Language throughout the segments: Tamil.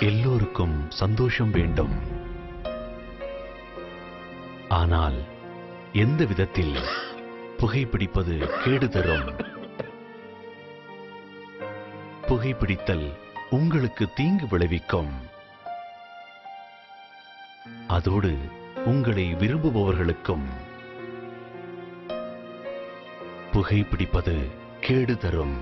எல்லோருக்கும் சந்தோஷம் வேண்டும். ஆனால் எந்த விதத்தில் புகைப்பிடிப்பது கேடு தரும்? புகைப்பிடித்தல் உங்களுக்கு தீங்கு விளைவிக்கும். அதோடு உங்களை விரும்புபவர்களுக்கும் புகைப்பிடிப்பது கேடு தரும்.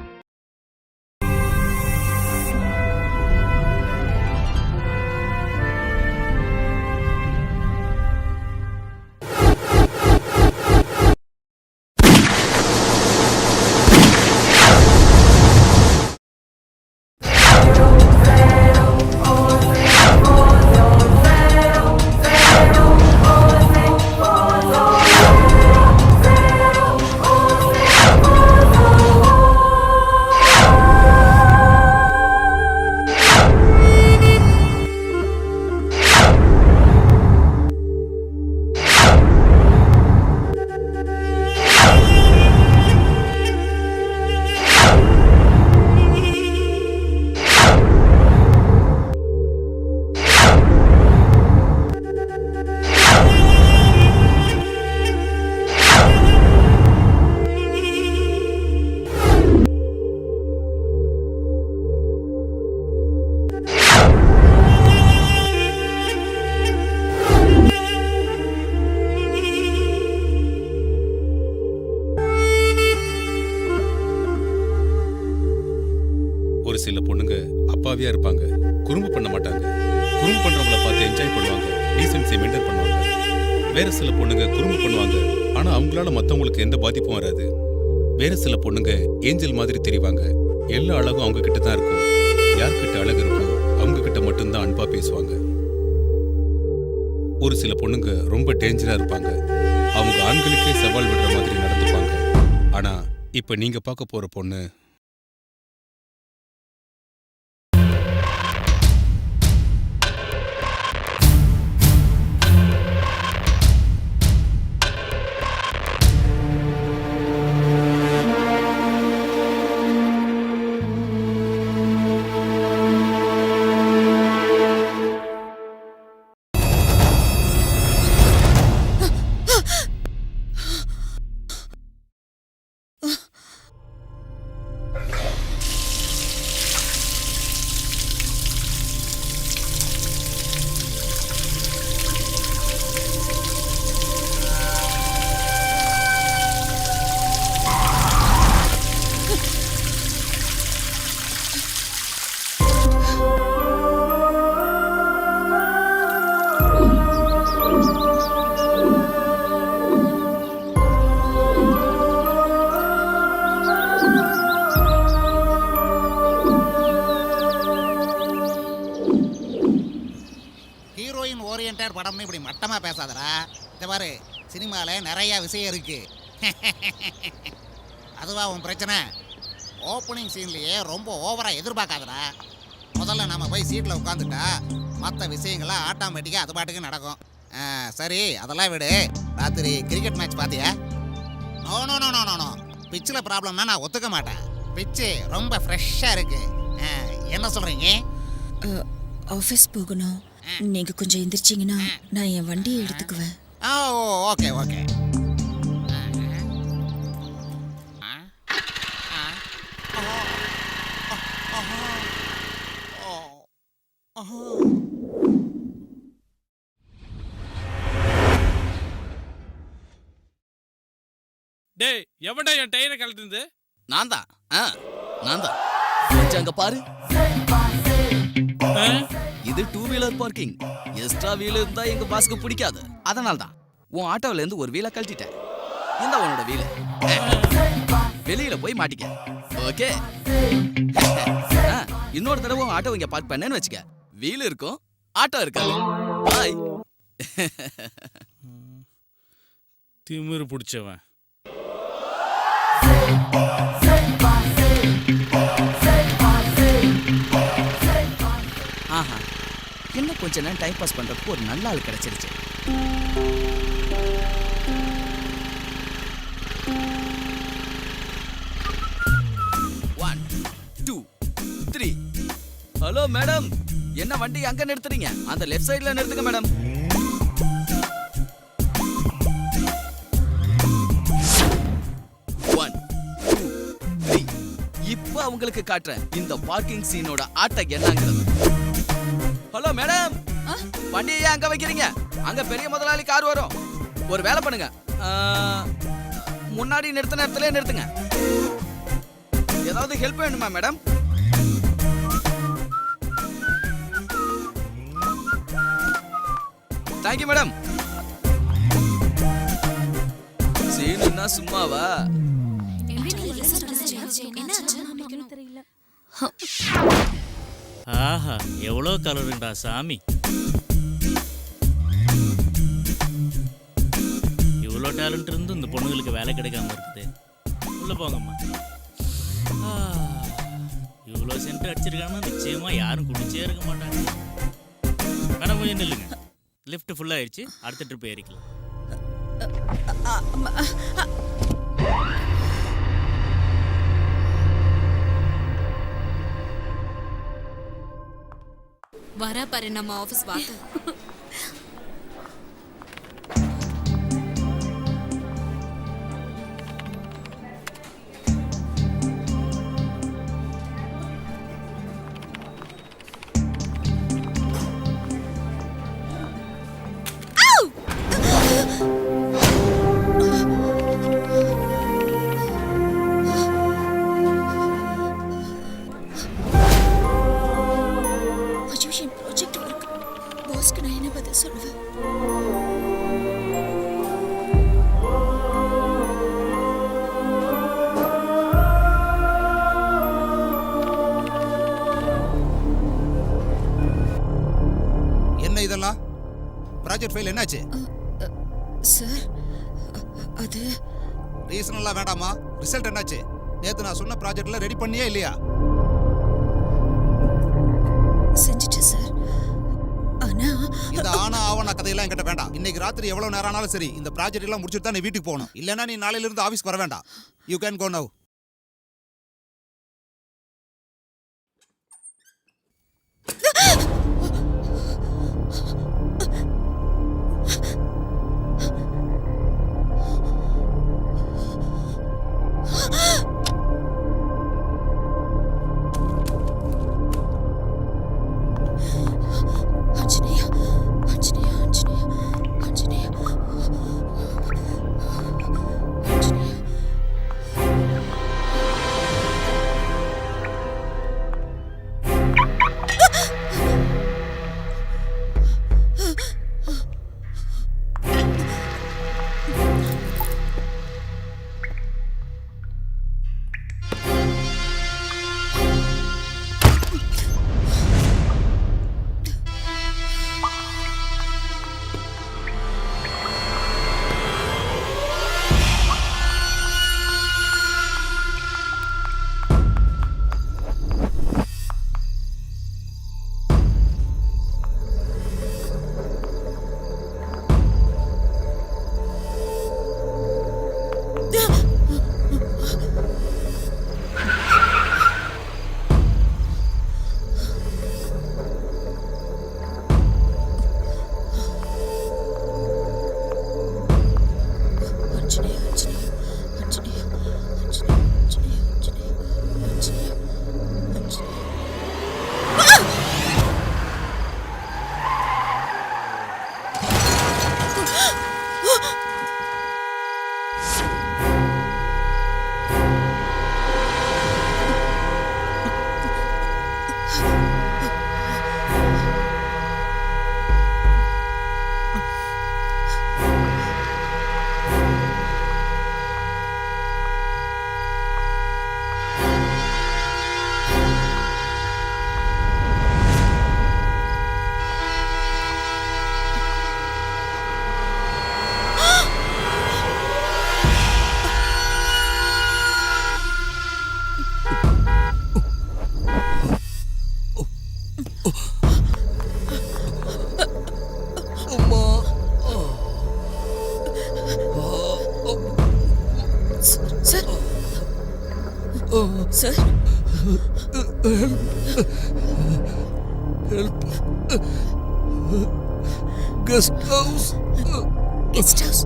ஒரு சில பொண்ணுங்க அப்பாவியா இருப்பாங்க, குறும்பு பண்ண மாட்டாங்க. குறும்பு பண்றவங்கள பார்த்து என்ஜாய் பண்ணுவாங்க, டீசென்சி மெயின்டைன் பண்ணுவாங்க. வேற சில பொண்ணுங்க குறும்பு பண்ணுவாங்க, ஆனா அவங்களால மத்தவங்களுக்கு எந்த பாதிப்பும் வராது. வேற சில பொண்ணுங்க ஏஞ்சல் மாதிரி தெரிவாங்க, எல்லா அழகும் அவங்க கிட்ட தான் இருக்கும். யார்கிட்ட அழகு இருக்கோ அவங்க கிட்ட மட்டும்தான் அன்பா பேசுவாங்க. ஒரு சில பொண்ணுங்க ரொம்ப டேஞ்சரா இருப்பாங்க, அவங்க ஆண்களுக்கே சவால் விடுற மாதிரி நடந்துப்பாங்க. ஆனா இப்ப நீங்க பார்க்க போற பொண்ணு படம்னு இப்படி மட்டமா பேசாதடா. இந்த பாரு, சினிமால நிறைய விஷயம் இருக்கு. அதுவா உன் பிரச்சனை? ஓப்பனிங் சீன்லயே ரொம்ப ஓவரா எதிர்பார்க்காதடா. முதல்ல நம்ம போய் சீட்ல உட்காந்துட்டா மற்ற விஷயங்கள்லாம் ஆட்டோமேட்டிக்கா அது பாட்டுக்கு நடக்கும். சரி, அதெல்லாம் விடு. ராத்திரி கிரிக்கெட் மேட்ச் பாத்தியா? No no no no no பிச்சில் ப்ராப்ளம்னா நான் ஒத்துக்க மாட்டேன். பிச்சு ரொம்ப ஃப்ரெஷ்ஷா இருக்கு. என்ன சொல்றீங்க? ஆஃபீஸ் போகணும். நீங்க கொஞ்சம் எந்திரிச்சிங்கன்னா நான் என் வண்டியை எடுத்துக்குவேன். Okay okay. டேய், எவன்டா என் டயரை கழட்டுது? நான் தான். அங்க பாரு, இது 2 வீலர் பார்க்கிங். எக்ஸ்ட்ரா வீல் இருந்தா எங்க பாஸ்க்கு பிடிக்காது. அதனால தான் உன் ஆட்டோல இருந்து ஒரு வீலை கழட்டிட்டேன். இந்த உன்னோட வீல வெளியில போய் மாட்டிக்க. ஓகே, இன்னொரு தடவை உன் ஆட்டோ இங்க பார்க் பண்ணேன்னு வச்சுக்க, வீல் இருக்கும், ஆட்டோ இருக்காது. பாய். திமிரு பிடிச்சவன். ஆஹா, இன்னும் கொஞ்ச நேரம் டைம் பாஸ் பண்றதுக்கு ஒரு நல்ல ஆள் கிடைச்சிருச்சு. ஹலோ மேடம், என்ன வண்டி அங்க நிறுத்துறீங்க? அந்த லெஃப்ட் சைடுல நிறுத்துங்க மேடம். One, two, three. இப்ப உங்களுக்கு காட்டுறேன் இந்த பார்க்கிங் சீனோட ஆட்டம் என்னங்கிறது. ஹலோ மேடம், வண்டியை அங்க வைக்கிறீங்க? அங்க பெரிய முதலாளி கார் வரும். ஒரு வேலை பண்ணுங்க, முன்னாடி நிறுத்தின இடத்துல நிறுத்துங்க. ஏதாவது ஹெல்ப் வேணுமா மேடம்? Thank you madam. சீனுன்னா சும்மாவா? ஆஹா எவ்வளோ கலருண்டா சாமி. இவ்வளோ டேலண்ட் இருந்தும் இந்த பொண்ணுங்களுக்கு வேலை கிடைக்காம இருக்குது. உள்ள போங்கம்மா. இவ்வளோ சென்ட் அடிச்சிருக்காங்கன்னா நிச்சயமா யாரும் குடிச்சே இருக்க மாட்டாங்க. மேடம் கொஞ்சம் நில்லுங்க. லிஃப்ட் ஃபுல்லாகிடுச்சு, அடுத்த ட்ரிப் ஏறிக்கலாம். வரா பாரு நம்ம ஆஃபீஸ் வாங்க. என்ன இதெல்லாம்? ப்ராஜெக்ட் ஃபைல் என்னாச்சு? சார் அது ரீசனெல்லாம் வேண்டாமா? ரிசல்ட் என்னாச்சு? நேற்று நான் சொன்ன ப்ராஜெக்ட்ல ரெடி பண்ணியே இல்லையா? செஞ்சுட்டு சார். ஆனா இந்த ஆனா ஆவண கதையெல்லாம் என்கிட்ட வேண்டாம். இன்னைக்கு ராத்திரி எவ்வளவு நேரம் ஆனாலும் சரி இந்த ப்ராஜெக்ட் எல்லாம் முடிச்சுட்டு தான் நீ வீட்டுக்கு போகணும். இல்லைன்னா நீ நாளையில இருந்து ஆஃபீஸ்க்கு வர வேண்டாம். You can go now. Sir help. Guest house. Guest house.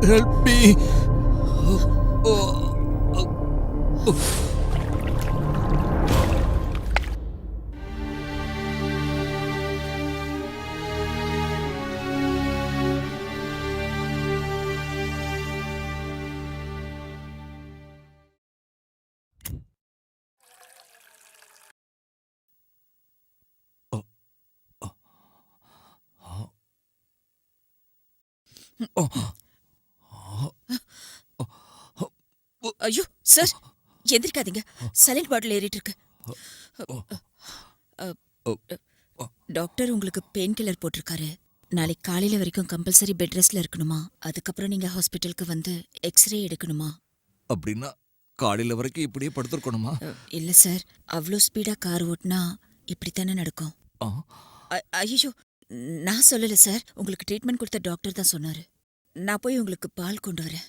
Help me. ஐயோ சார், எந்திரிக்காதீங்க. சைலண்ட் பாட்டில் ஏறிட்டு இருக்கு. டாக்டர் உங்களுக்கு பெயின் கில்லர் போட்டிருக்காரு. நாளைக்கு காலையில வரைக்கும் கம்பல்சரி பெட் ரெஸ்ட்ல இருக்கணுமா? அதுக்கப்புறம் நீங்க ஹாஸ்பிட்டலுக்கு வந்து எக்ஸ்ரே எடுக்கணுமா? அப்படின்னா காலையில வரைக்கும் இப்படியே படுத்துருக்கணுமா? இல்ல சார், அவ்வளோ ஸ்பீடா கார் ஓட்டினா இப்படித்தானே நடக்கும். ஐயோ, நான் சொல்லல சார். உங்களுக்கு ட்ரீட்மெண்ட் கொடுத்த டாக்டர் தான் சொன்னாரு. நான் போய் உங்களுக்கு பால் கொண்டு வரேன்.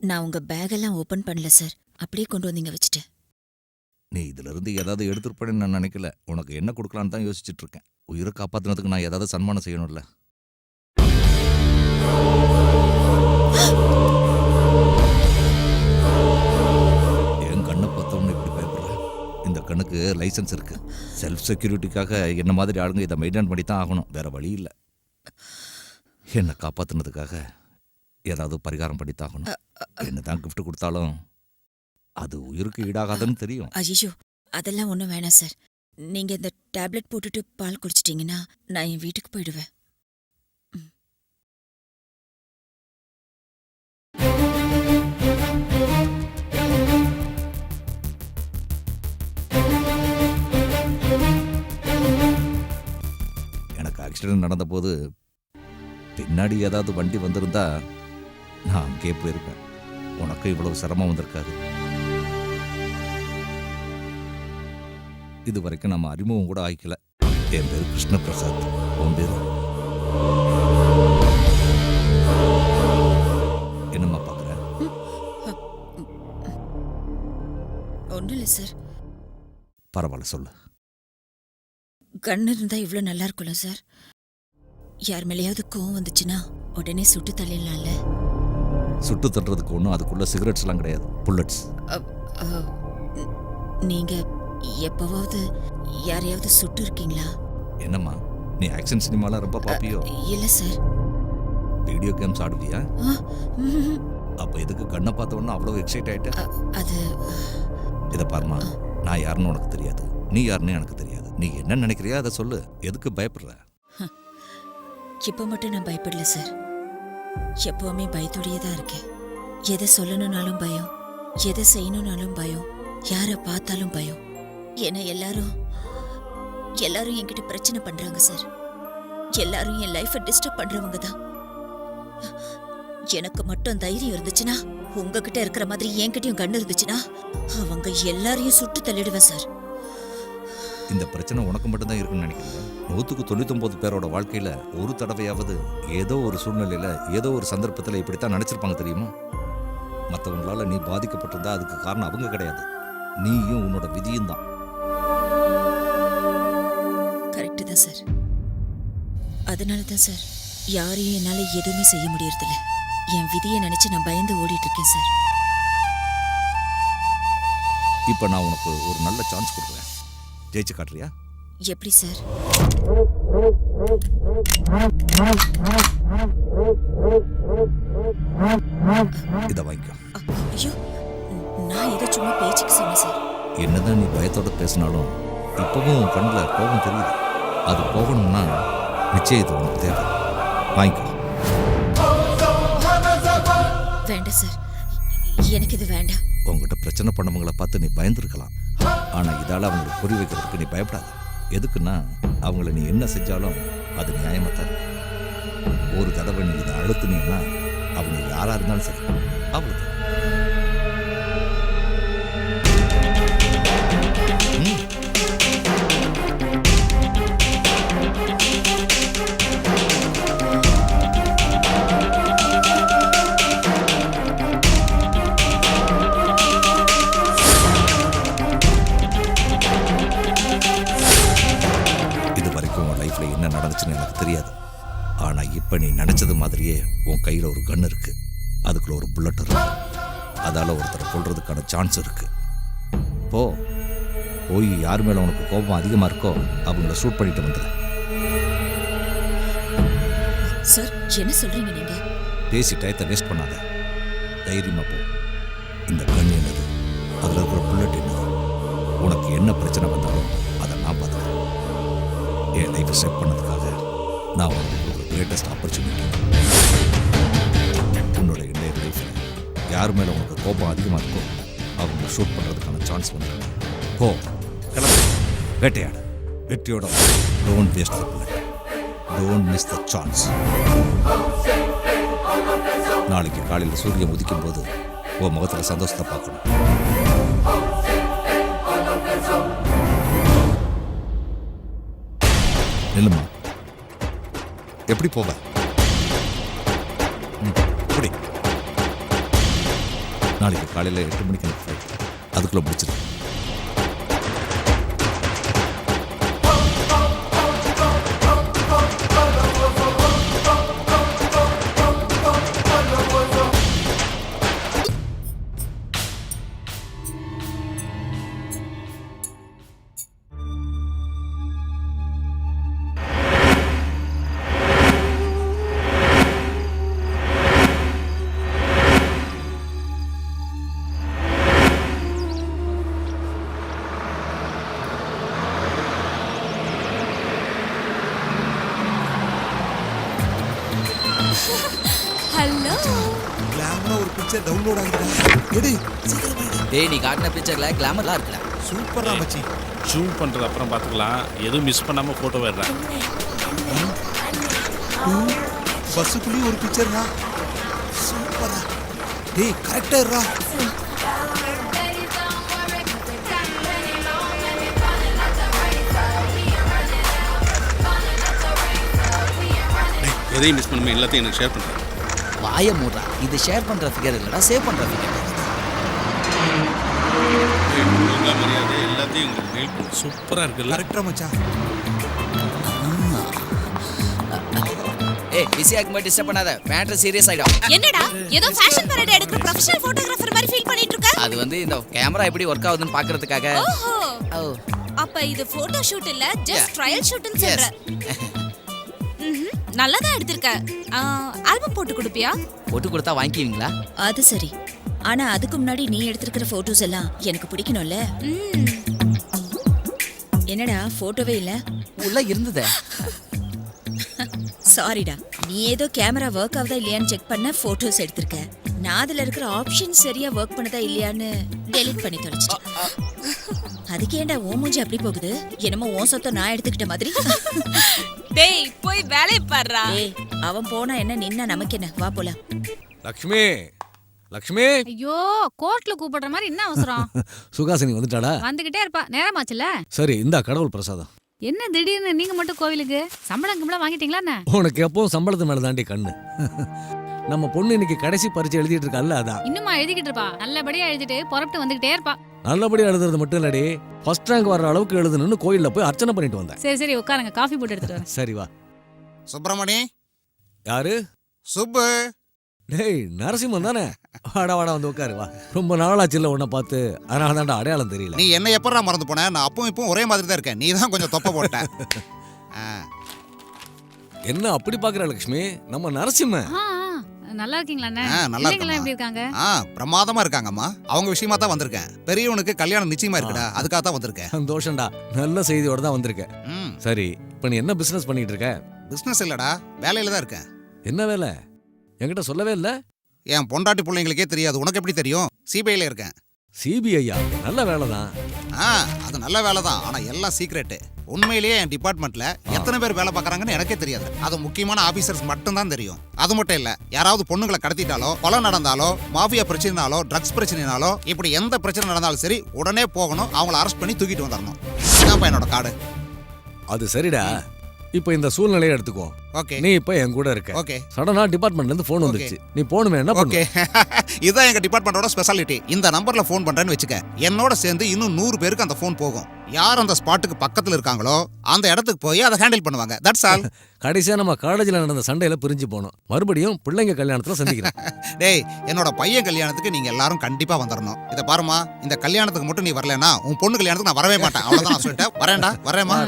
நான் உங்க பேக்கெல்லாம் ஓபன் பண்ணல சார். அப்படியே கொண்டு வந்தீங்க வச்சுட்டேன். நீ இதுல இருந்து ஏதாவது எடுத்துருப்பேன்னு நான் நினைக்கல. உனக்கு என்ன கொடுக்கலான்னு தான் யோசிச்சுட்டு இருக்கேன். உயிரை காப்பாத்தினதுக்கு நான் ஏதாவது சன்மானம் செய்யணும்ல. என் கண்ணை பார்த்தோம்னு இப்படி பயப்படுறேன். இந்த கண்ணுக்கு லைசன்ஸ் இருக்கு. செல்ஃப் செக்யூரிட்டிக்காக என்ன மாதிரி ஆளுங்க இதை மெயின்டைன் பண்ணி தான் ஆகணும். வேற வழி இல்லை. என்னை காப்பாத்தினதுக்காக ஏதாவது பரிகாரம் பண்ணித்தாகணும். என்னதான் கிஃப்ட் கொடுத்தாலும் அது உயிருக்கு ஈடாகாதுன்னு தெரியும். ஐயோ, அதெல்லாம் ஒன்றும் வேணாம் சார். நீங்க இந்த டேப்லெட் போட்டுட்டு பால் குடிச்சிட்டீங்கன்னா நான் என் வீட்டுக்கு போயிடுவேன். எனக்கு ஆக்சிடென்ட் நடந்தபோது பின்னாடி ஏதாவது வண்டி வந்திருந்தா நான் அங்கே போயிருப்பேன். உனக்கு இவ்வளவு சிரமம் வந்திருக்காது. இது வரைக்கும் நம்ம அறிமுகம் கூட ஆயிக்கல. என் பேரு கிருஷ்ண பிரசாத். உன் பேரு என்னம்மா பார்க்குற? ஒன்றும் இல்லை சார். பரவாயில்ல, சொல்லு. கண்ணு இருந்தா இவ்வளோ நல்லா இருக்கும்ல சார். யார் மேலேயாவது கோவம் வந்துச்சுன்னா உடனே சுட்டு தள்ளிடலாம்ல. சுட்டு தட்டுறதுக்கு ஒன்றும் அதுக்குள்ள சிகரெட்ஸ்லாம் கிடையாது, புல்லட்ஸ். நீங்க எப்பவாவது யாரையாவது சுட்டு இருக்கீங்களா? என்னம்மா, நீ ஆக்ஷன் சினிமாலாம் ரொம்ப பாப்பியோ? இல்ல சார். Video games ஆடுவியா? அப்போ எதுக்கு கண்ணை பார்த்தவொன்னே அவ்வளோ எக்ஸைட் ஆயிட்ட? அது இதை பாருமா, நான் யாருன்னு உனக்கு தெரியாது, நீ யாருன்னு எனக்கு தெரியாது. நீ என்ன நினைக்கிறியா அதை சொல்லு. எதுக்கு பயப்படுற? இப்போ மட்டும் நான் பயப்படல சார். எப்பவுமே பயத்தோடையே தான் இருக்கேன். எதை சொல்லணும்னாலும் பயம், எதை செய்யணும்னாலும் பயம், யாரை பார்த்தாலும் பயம். ஏன்னா எல்லாரும் என்கிட்ட பிரச்சனை பண்றாங்க சார். எல்லாரும் என் லைஃபை டிஸ்டர்ப் பண்றவங்க தான். எனக்கு மட்டும் தைரியம் இருந்துச்சுன்னா, உங்ககிட்ட இருக்கிற மாதிரி என்கிட்டயும் கண்ணு இருந்துச்சுன்னா, அவங்க எல்லாரையும் சுட்டு தள்ளிடுவேன் சார். இந்த பிரச்சனை உனக்கு மட்டும்தான் இருக்குன்னு நினைக்கிறேன். 199 பேரோட வாழ்க்கையில ஒரு தடவையாவது ஏதோ ஒரு சூழ்நிலையில ஏதோ ஒரு சந்தர்ப்பத்தில் இப்படித்தான் நினைச்சிருப்பாங்க, தெரியுமா? மற்றவங்களால நீ பாதிக்கப்பட்டிருந்தா அதுக்கு காரணம் அவங்க கிடையாது, நீயும் உன்னோட விதியும் தான். கரெக்டு தான் சார். அதனால தான் சார் யாரையும் என்னால எதுவுமே செய்ய முடியறதில்ல. என் விதியை நினைச்சு நான் பயந்து ஓடிட்டு இருக்கேன் சார். இப்போ நான் உனக்கு ஒரு நல்ல சான்ஸ் கொடுக்குறேன். ஜெயிச்சு காட்டுறியா? எப்படி சார்? இதை வாங்கிக்கோ. ஐயோ, நான் ஏதோ சும்மா பேச்சுக்கு சொன்னேன் சார். என்னதான் நீ பயத்தோட பேசினாலும் இப்பவும் உன் கண்ணில் கோபம் தெரியுது. அது போகணும்னா நிச்சயம் இது உனக்கு தேவை. வாங்கிக்கோ. வேண்டாம் சார், எனக்கு இது வேண்டாம். உங்ககிட்ட பிரச்சனை பண்ணவங்களை பார்த்து நீ பயந்துருக்கலாம். ஆனால் இதால் அவங்களுக்கு புரி வைக்கிறதுக்கு நீ பயப்படாத. எதுக்குன்னா அவங்கள நீ என்ன செஞ்சாலும் அது நியாயமாக தான். ஒரு தடவை நீ இதை அழுத்துனீங்கன்னா அவங்க யாரா இருந்தாலும் சரி அவ்வளவு. இது வரைக்கும் உன் லைஃப்ல என்ன நடந்துச்சுன்னு எனக்கு தெரியாது. ஆனா இப்ப நீ நினைச்சது மாதிரியே உன் கையில ஒரு கன் இருக்கு, அதுக்குள்ள ஒரு புல்லட் இருக்கு. அதால ஒருத்தரை கொல்றதுக்கான சான்ஸ் இருக்கு. போய் யார் மேல உனக்கு கோபம் அதிகமா இருக்கோ அவங்கள ஷூட் பண்ணிட்டு வந்துடு. சார் என்ன சொல்றீங்க நீங்க? பேசி டயத்தை வேஸ்ட் பண்ணாத, தைரியமா போ. இந்த கன் என்னது, அதுல இருக்கிற புல்லட் என்னது, உனக்கு என்ன பிரச்சனை வந்தாலும் அதை நான் பார்த்துக்கிறேன். என் லைஃப்பை செட் பண்ணதுக்காக நான் உனக்கு ஒரு கிரேட்டஸ்ட் ஆப்பர்ச்சுனிட்டி. உன்னோட இன்றைய லைஃப்பில் யார் மேலே உனக்கு கோபம் அதிகமாக இருக்கோ அவங்க ஷூட் பண்ணுறதுக்கான சான்ஸ் வந்து போ, கிளம்பு, வேட்டையாடு, வெற்றியோட. Don't waste the bullet, don't miss the chance. நாளைக்கு காலையில் சூரியன் உதிக்கும் போது உன் முகத்தில் சந்தோஷத்தை பார்க்கணும். நில்லுமா, எப்படி போவ? இப்படி நாளைக்கு காலையில் 8 மணிக்கு எனக்கு ஃப்ளைட், அதுக்குள்ளே முடிச்சிரு. ஹலோ. கிளாமரா ஒரு பிக்சர் டவுன்லோட் ஆகுதுடா. எடு சீக்கிரமா எடு. டேய் நீ காட்டின பிக்சர்ல கிளாமர்லாம் இருக்குடா. சூப்பரா மச்சி. ஜூம் பண்றது அப்புறம் பார்த்துக்கலாம். எதுவும் மிஸ் பண்ணாம போட்டோ எடுறேன். பஸ்ஸுக்குள்ளேயும் ஒரு பிக்சர்டா. சூப்பரா. டேய் கரெக்டா இருடா. எதையும் மிஸ் பண்ணாம எல்லாத்தையும் எனக்கு ஷேர் பண்ணுறேன். வாய மூடுறா, இது ஷேர் பண்ற ஃபிகர் இல்லடா, சேவ் பண்ற ஃபிகர். மரியாதை எல்லாத்தையும் உங்களுக்கு ஹெல்ப் பண்ணும். சூப்பராக இருக்குல்ல? கரெக்டா மச்சான். ஏய் பிஸியா இருக்கும்போது டிஸ்டர்ப் பண்ணாத, மேட்டர் சீரியஸ் ஆயிடும். என்னடா ஏதோ ஃபேஷன் பரேட் எடுக்கிற ப்ரொஃபஷனல் போட்டோகிராஃபர் மாதிரி ஃபீல் பண்ணிட்டு இருக்க? அது வந்து இந்த கேமரா எப்படி ஒர்க் ஆகுதுன்னு பார்க்கிறதுக்காக. ஓஹோ. ஓ அப்ப இது போட்டோ ஷூட் இல்ல, ஜஸ்ட் Yeah. ட்ரையல் ஷூட்னு சொல்ற. நல்லா தான் எடுத்திருக்க. ஆல்பம் போட்டு கொடுப்பியா? போட்டு கொடுத்தா வாங்கிக்குவீங்களா? அது சரி, ஆனா அதுக்கு முன்னாடி நீ எடுத்திருக்கிற போட்டோஸ் எல்லாம் எனக்கு பிடிக்கணும்ல. ம். என்னடா போட்டோவே இல்ல? உள்ள இருந்ததே. சாரிடா, நீ ஏதோ கேமரா ஒர்க் ஆகுதா இல்லையான்னு செக் பண்ண போட்டோஸ் எடுத்திருக்க. நான் அதுல இருக்கிற ஆப்ஷன் சரியா ஒர்க் பண்ணதா இல்லையான்னு டெலீட் பண்ணி தொலைச்சிட்டேன். அதுக்கு ஏன்டா ஓ மூஞ்சி அப்படி போகுது? என்னமோ ஓ சொத்த நான் எடுத்துக்கிட்ட மாதிரி. டேய் போய் வேலைய பாருடா. ஏய், அவன் போனா என்ன, நின்னா நமக்கு என்ன? வா போலாம். லக்ஷ்மி, லக்ஷ்மி. ஐயோ கோர்ட்ல கூப்பிடுற மாதிரி என்ன அவசரம்? சுகாசினி வந்துட்டாளா? வந்துகிட்டே இருப்பா, நேரமாச்சுல. சரி, இந்தா கடவுள் பிரசாதம். என்ன திடீர்னு நீங்க மட்டும் கோவிலுக்கு? சம்பளம் கிம்பளம் வாங்கிட்டீங்களா என்ன? உனக்கு எப்பவும் சம்பளத்து மேல தாண்டி கண்ணு. நம்ம பொண்ணு இன்னைக்கு கடைசி பரீட்சை எழுதிட்டு இருக்கல்ல, அதான். இன்னுமா எழுதிக்கிட்டு இருப்பா, நல்லபடியா எழுதிட்டு புறப்பட்டு வந்துகிட்டே இருப்பா. நல்லபடியா எழுதுறது மட்டும் இல்லடி, ஃபர்ஸ்ட் ரேங்க் வர்ற அளவுக்கு எழுதணும்னு கோயில்ல போய் அர்ச்சனை பண்ணிட்டு வந்தேன். சரி சரி உட்காருங்க, காஃபி போட்டு எடுத்துட்டு வரேன். சரி வா. சுப்பிரமணி. யாரு? சுப்பு. டேய் நரசிம்மன் தானே? வாடா வாடா வந்து உட்காரு வா. ரொம்ப நாளாச்சு இல்ல உன்னை பார்த்து, அதனால தான்டா அடையாளம் தெரியல. நீ என்ன எப்படா மறந்து போன? நான் அப்பவும் இப்பவும் ஒரே மாதிரி தான் இருக்கேன். நீ தான் கொஞ்சம் தொப்பை போட்ட. என்ன அப்படி பாக்குற லக்ஷ்மி? நம்ம நரசிம்மன். நல்லா இருக்கீங்களா அண்ணே? நல்லா பிள்ளைங்களாம் எப்படி இருக்காங்க? பிரமாதமா இருக்காங்கம்மா. அவங்க விஷயமா தான் வந்திருக்கேன். பெரியவனுக்கு கல்யாணம் நிச்சயமா இருக்குடா, அதுக்காக தான் வந்திருக்கேன். சந்தோஷம்டா, நல்ல செய்தியோட தான் வந்திருக்கேன். சரி, இப்போ நீ என்ன பிசினஸ் பண்ணிட்டு இருக்க? பிசினஸ் இல்லடா, வேலையில தான் இருக்கேன். என்ன வேலை? என்கிட்ட சொல்லவே இல்ல. என் பொண்டாட்டி பிள்ளைங்களுக்கே தெரியாது, உனக்கு எப்படி தெரியும்? சிபிஐல இருக்கேன். சிபிஐயா நல்ல வேலை தான். அது நல்ல வேலை தான், ஆனா எல்லாம் சீக்ரெட்டு. உண்மையிலேயே என் டிபார்ட்மெண்ட்ல எத்தனை பேர் வேலை பார்க்கறாங்கன்னு எனக்கே தெரியாது. அது முக்கியமான ஆபீசர்ஸ் மட்டும் தான் தெரியும். அது மட்டும் இல்ல, யாராவது பொண்ணுங்களை கடத்திட்டாலோ, கொலை நடந்தாலோ, மாஃபியா பிரச்சனைனாலோ, ட்ரக்ஸ் பிரச்சனைனாலோ, இப்படி எந்த பிரச்சனை நடந்தாலும் சரி உடனே போகணும், அவங்கள அரெஸ்ட் பண்ணி தூக்கிட்டு வந்துடணும். இதான் என்னோட கார்டு. அது சரிடா. இப்போ இந்த சூழ்நிலையை எடுத்துக்கோ. ஓகே. நீ இப்போ என் கூட இருக்க. ஓகே. சடனா டிபார்ட்மெண்ட்ல இருந்து ஃபோன் வந்துச்சு. நீ போணுமே என்ன பண்ணு? ஓகே. இதான் எங்க டிபார்ட்மெண்டோட ஸ்பெஷாலிட்டி. இந்த நம்பர்ல ஃபோன் பண்றேன்னு வெச்சுக்க, என்னோட சேர்ந்து இன்னும் 100 பேருக்கு அந்த ஃபோன் போகும். யார் அந்த ஸ்பாட்டுக்கு பக்கத்துல இருக்காங்களோ அந்த இடத்துக்கு போய் அதை ஹேண்டில் பண்ணுவாங்க. That's all. கடைசியா நம்ம காலேஜ்ல நடந்த சண்டையில பிரிஞ்சு போனோம். மறுபடியும் பிள்ளைங்க கல்யாணத்துல சந்திக்கிறேன். டேய், என்னோட பையன் கல்யாணத்துக்கு நீங்க எல்லாரும் கண்டிப்பா வந்துடணும். இத பாருமா, இந்த கல்யாணத்துக்கு மட்டும் நீ வரலனா உன் பொண்ணு கல்யாணத்துக்கு நான் வரவே மாட்டேன். அவ்வளவுதான் நான் சொல்லிட்டேன். வரேன்டா, வரேமா.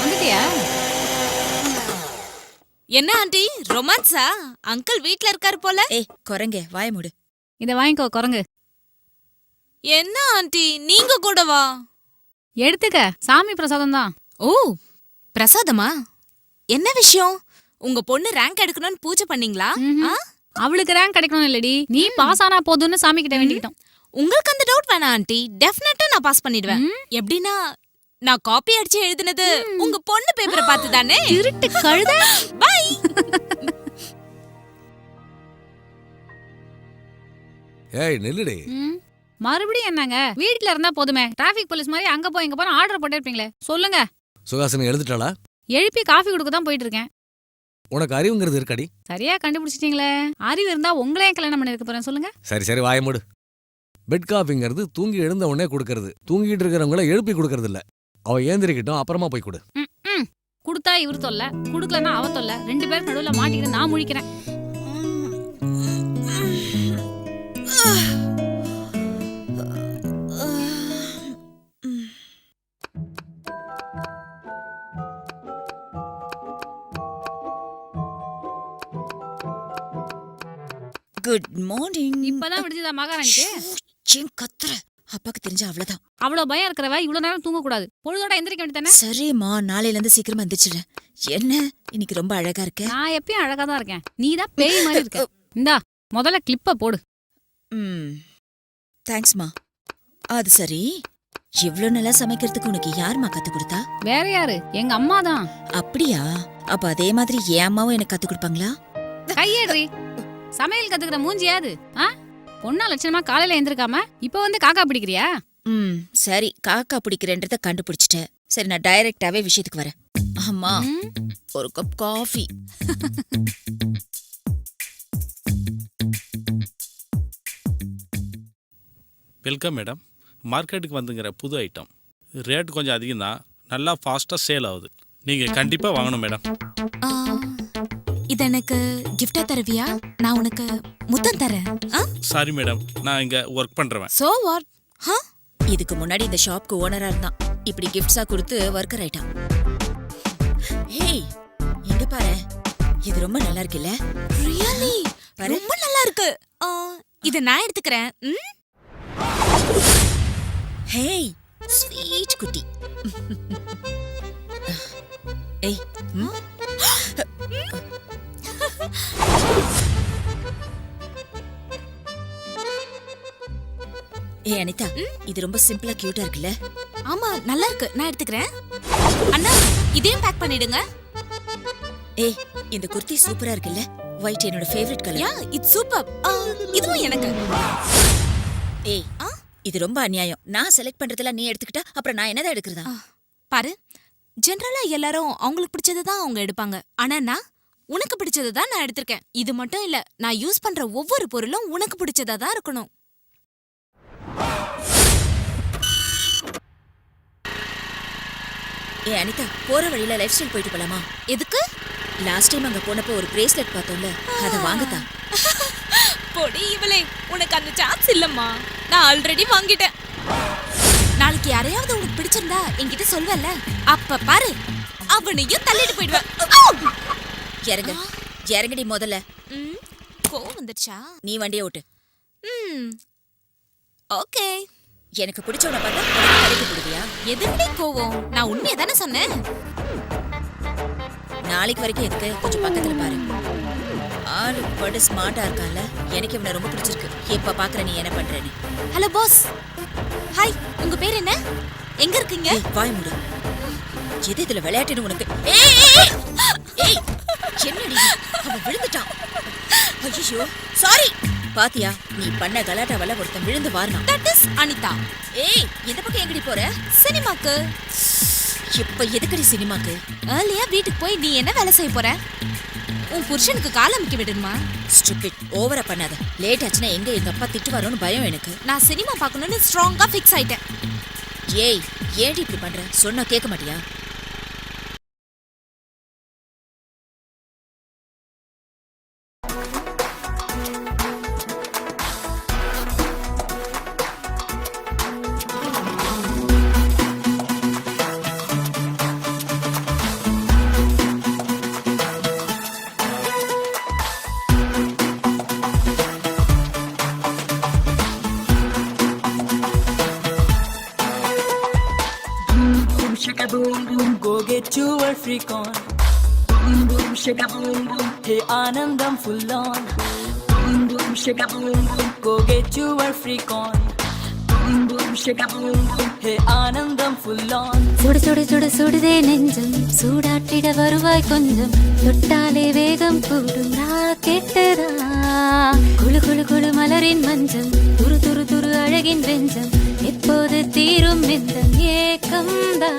வந்துட்டியா? என்ன ஆண்டி ரொமான்ஸா? அங்கிள் வீட்ல இருக்காரு போல. ஏய் குரங்கே வாய மூடு. இத வாங்கிக்கோ குரங்கு. என்ன ஆண்டி நீங்க கூடவா? எடுத்துக்க, சாமி பிரசாதம் தான். ஓ, பிரசாதமா? என்ன விஷயம்? உங்க பொண்ணு ரேங்க் எடுக்கணும்னு பூஜை பண்ணீங்களா? அவளுக்கு ரேங்க் கிடைக்கணும் இல்லடி, நீ பாஸ் ஆனா போதும்னு சாமி கிட்ட வேண்டிக்கிட்டோம். உங்களுக்கு அந்த டவுட் வேணாம் ஆண்டி, டெஃபினட்டா நான் பாஸ் பண்ணிடுவேன். எப்படின்னா நான் காப்பி அடிச்சு எழுதுனது உங்க பொண்ணு பேப்பரை பார்த்து தானே. திருட்டு கழுத. பை. ஏய் நில்லுடி. மறுபடியும் என்னங்க? வீட்ல இருந்தா போதுமே, டிராஃபிக் போலீஸ் மாதிரி அங்க போய் இங்க போய் ஆர்டர் போட்டே இருப்பீங்களே. சொல்லுங்க. சுகாசினி எழுதிட்டாளா? எழுப்பி காஃபி கொடுக்க தான் போயிட்டு இருக்கேன். உனக்கு அறிவுங்கிறது இருக்கடி? சரியா கண்டுபிடிச்சிட்டீங்களே. அறிவு இருந்தா உங்களே கல்யாணம் பண்ணி இருக்க போறேன். சொல்லுங்க. சரி வாய மூடு. பெட் காஃபிங்கிறது தூங்கி எழுந்த உடனே கொடுக்கறது. தூங்கிட்டு இருக்கிறவங்கள எழுப்பி கொடுக்கறது இல்ல. அவ ஏந்திரிக்கிட்டோம், அப்புறமா போய் கொடு. குடுத்தா இவர் தொல்ல, குடுக்கலன்னா அவ தொல்ல. 2 பேர் நடுவுல மாட்டிக்கிட்டு நான் முழிக்கிறேன். Good morning. இப்பதான் விடுதா மகாராணிக்கு? ஏன் கத்துற? அப்பாக்கு தெரிஞ்சா அவ்வளவுதான். அவ்வளவு பயம் இருக்கிறவ இவ்வளவு நேரம் தூங்க கூடாது. பொழுதோட எந்திரிக்க வேண்டியதானே? சரிம்மா, நாளையில இருந்து சீக்கிரமா எந்திரிச்சிடுறேன். என்ன இன்னைக்கு ரொம்ப அழகா இருக்க? நான் எப்பயும் அழகா தான் இருக்கேன். நீதான் பேய் மாதிரி இருக்க. இந்தா முதல்ல கிளிப்ப போடு. தேங்க்ஸ்மா. அது சரி, இவ்ளோ நல்லா சமைக்கிறதுக்கு உனக்கு யாருமா கத்து கொடுத்தா? வேற யாரு? எங்க அம்மா தான். அப்படியா? அப்ப அதே மாதிரி என் அம்மாவும் எனக்கு கத்து கொடுப்பாங்களா? கையேடுறி. சமையல் கத்துக்கிற மூஞ்சியாது? பொண்ணா லட்சணமா காலையில எந்திருக்காம இப்ப வந்து காக்கா பிடிக்கிறியா? சரி, காக்கா பிடிக்கிறேன்றத கண்டுபிடிச்சிட்டேன். சரி, நான் டைரக்டாவே விஷயத்துக்கு வரேன். அம்மா, ஒரு கப் காஃபி. Welcome madam. மார்க்கெட்டுக்கு வந்துங்கிற புது ஐட்டம். ரேட் கொஞ்சம் அதிகம் தான், நல்லா ஃபாஸ்ட்டாக சேல் ஆகுது. நீங்கள் கண்டிப்பாக வாங்கணும் மேடம். இது எனக்கு கிஃப்டா தருவியா? நான் உனக்கு முத்தம் தரேன். சாரி மேடம், நான் இங்கே ஒர்க் பண்ணுறேன். So what? இதுக்கு முன்னாடி இந்த ஷாப்க்கு ஓனரா இருந்தான். இப்படி கிஃப்ட்ஸா கொடுத்து ஒர்க்கர் ஆயிட்டான். ஹேய், இங்க பாரு, இது ரொம்ப நல்லா இருக்குல்ல? ரியலி ரொம்ப நல்லா இருக்கு. இத நான் எடுத்துக்கிறேன். ஹேய் ஸ்வீட் குட்டி. ஏய், ஏய் அனிதா, இது ரொம்ப சிம்பிளா கியூட்டா இருக்குல்ல? ஆமா, நல்லா இருக்கு. நான் எடுத்துக்கிறேன். அண்ணா, இதையும் பேக் பண்ணிடுங்க. ஏய், இந்த குர்த்தி சூப்பரா இருக்குல்ல? ஒயிட் என்னோட favourite colour. Yeah, it's super. இதுவும் எனக்கு. ஏய், இது ரொம்ப அநியாயம். நான் செலக்ட் பண்றதெல்லாம் நீ எடுத்துக்கிட்டா அப்புறம் நான் என்னதான் எடுக்கிறதா? பாரு, ஜெனரலா எல்லாரும் அவங்களுக்கு பிடிச்சது தான் அவங்க எடுப்பாங்க. ஆனா நான் உனக்கு பிடிச்சது தான் நான் எடுத்திருக்கேன். இது மட்டும் இல்ல, நான் யூஸ் பண்ற ஒவ்வொரு பொருளும் உனக்கு பிடிச்சதா தான் இருக்கணும். ஏய் அனிதா, போற வழியில லைஃப் ஸ்டைல் போயிட்டு போலாமா? எதுக்கு? லாஸ்ட் டைம் அங்க போனப்போ ஒரு பிரேஸ்லெட் பார்த்தோம்ல, அத வாங்கத்தான். பொடி இவளே, உனக்கு அந்த சான்ஸ் இல்லம்மா. நான் ஆல்ரெடி வாங்கிட்டேன். நாளைக்கு யாரையாவது உனக்கு பிடிச்சிருந்தா என்கிட்ட சொல்வல்ல, அப்ப பாரு அவனையும் தள்ளிட்டு போயிடுவேன். இறங்க, இறங்கடி முதல்ல. கோவம் வந்துடுச்சா? நீ வண்டியை ஓட்டு. ஓகே. எனக்கு பிடிச்சவனை பார்த்தா கடைக்கு போடுவியா? எதுக்கு கோவம்? நான் உண்மையை தானே சொன்னேன். நாளைக்கு வரைக்கும் எதுக்கு? கொஞ்சம் பக்கத்துல பாரு. ஆளு படு ஸ்மார்ட்டா இருக்கான்ல, எனக்கு இவனை ரொம்ப பிடிச்சிருக்கு. இப்ப பாக்குற நீ என்ன பண்றேன்னு. Hello boss. ஹாய், உங்க பேர் என்ன? எங்க இருக்கீங்க? வாய் மூடு. எது இதுல விளையாட்டுன்னு உனக்கு? ஏய், ஏய், ஏய், என்னடி அவன் விழுந்துட்டான். ஐயோ சாரி. பாத்தியா, நீ பண்ண கலாட்டாவல ஒருத்தன் விழுந்து வாரினான். That is Anitha. ஏய், இந்த பக்கம் எங்கடி போற? சினிமாக்கு. இப்ப எதுக்கடி சினிமாக்கு? ஏர்லியா வீட்டுக்கு போய் நீ என்ன வேலை செய்ய போற? உன் புருஷனுக்கு கால் அமைக்க விடுமா? ஸ்டூபிட், ஓவரா பண்ணாத. லேட் ஆச்சுன்னா எங்க எங்க அப்பா திட்டுவாரோன்னு பயம் எனக்கு. நான் சினிமா பார்க்கணும்னு ஸ்ட்ராங்கா ஃபிக்ஸ் ஆயிட்டேன். ஏய், ஏன்டி இப்படி பண்ற? சொன்னா கேட்க மாட்டியா? Shaka boom boom, go get your freak on. Boom boom, shaka boom boom, hey Anandam full on. Boom boom, shaka boom boom, go get your freak on. Boom boom, shaka boom boom, hey Anandam full on. சுடு சுடு சுடு சுடுதே நெஞ்சம், சூடாற்றிட வருவாய் கொஞ்சம், தொட்டாலே வேகம் கூடும் ராக்கெட்டுதா. குளு குளு குளு மலரின் மஞ்சம், துரு துரு துரு அழகின் வெஞ்சம், எப்போது தீரும் இந்த ஏக்கம்தா.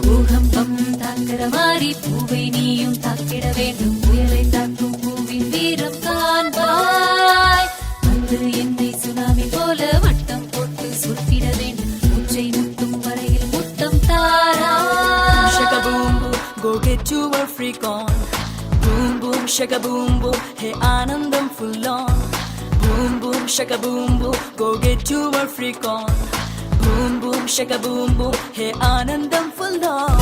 பூகம்பம் தாக்கிற மாறி பூவை நீயும் தாக்கிட வேண்டும், புயலை தாக்கும் பூவின் வீரம் காண்பாய். வந்து என்னை சுனாமி போல வட்டம் போட்டு சுற்றிட வேண்டும், உச்சை முட்டும் வரையில் முத்தம் தாரா. Shaka boom boom, go get your freak on. Boom boom, shaka boom boom, hey Anandam full on. Boom boom, shaka boom boom, go get your freak on. Boom boom, shaka boom boom, hey Anandam full on.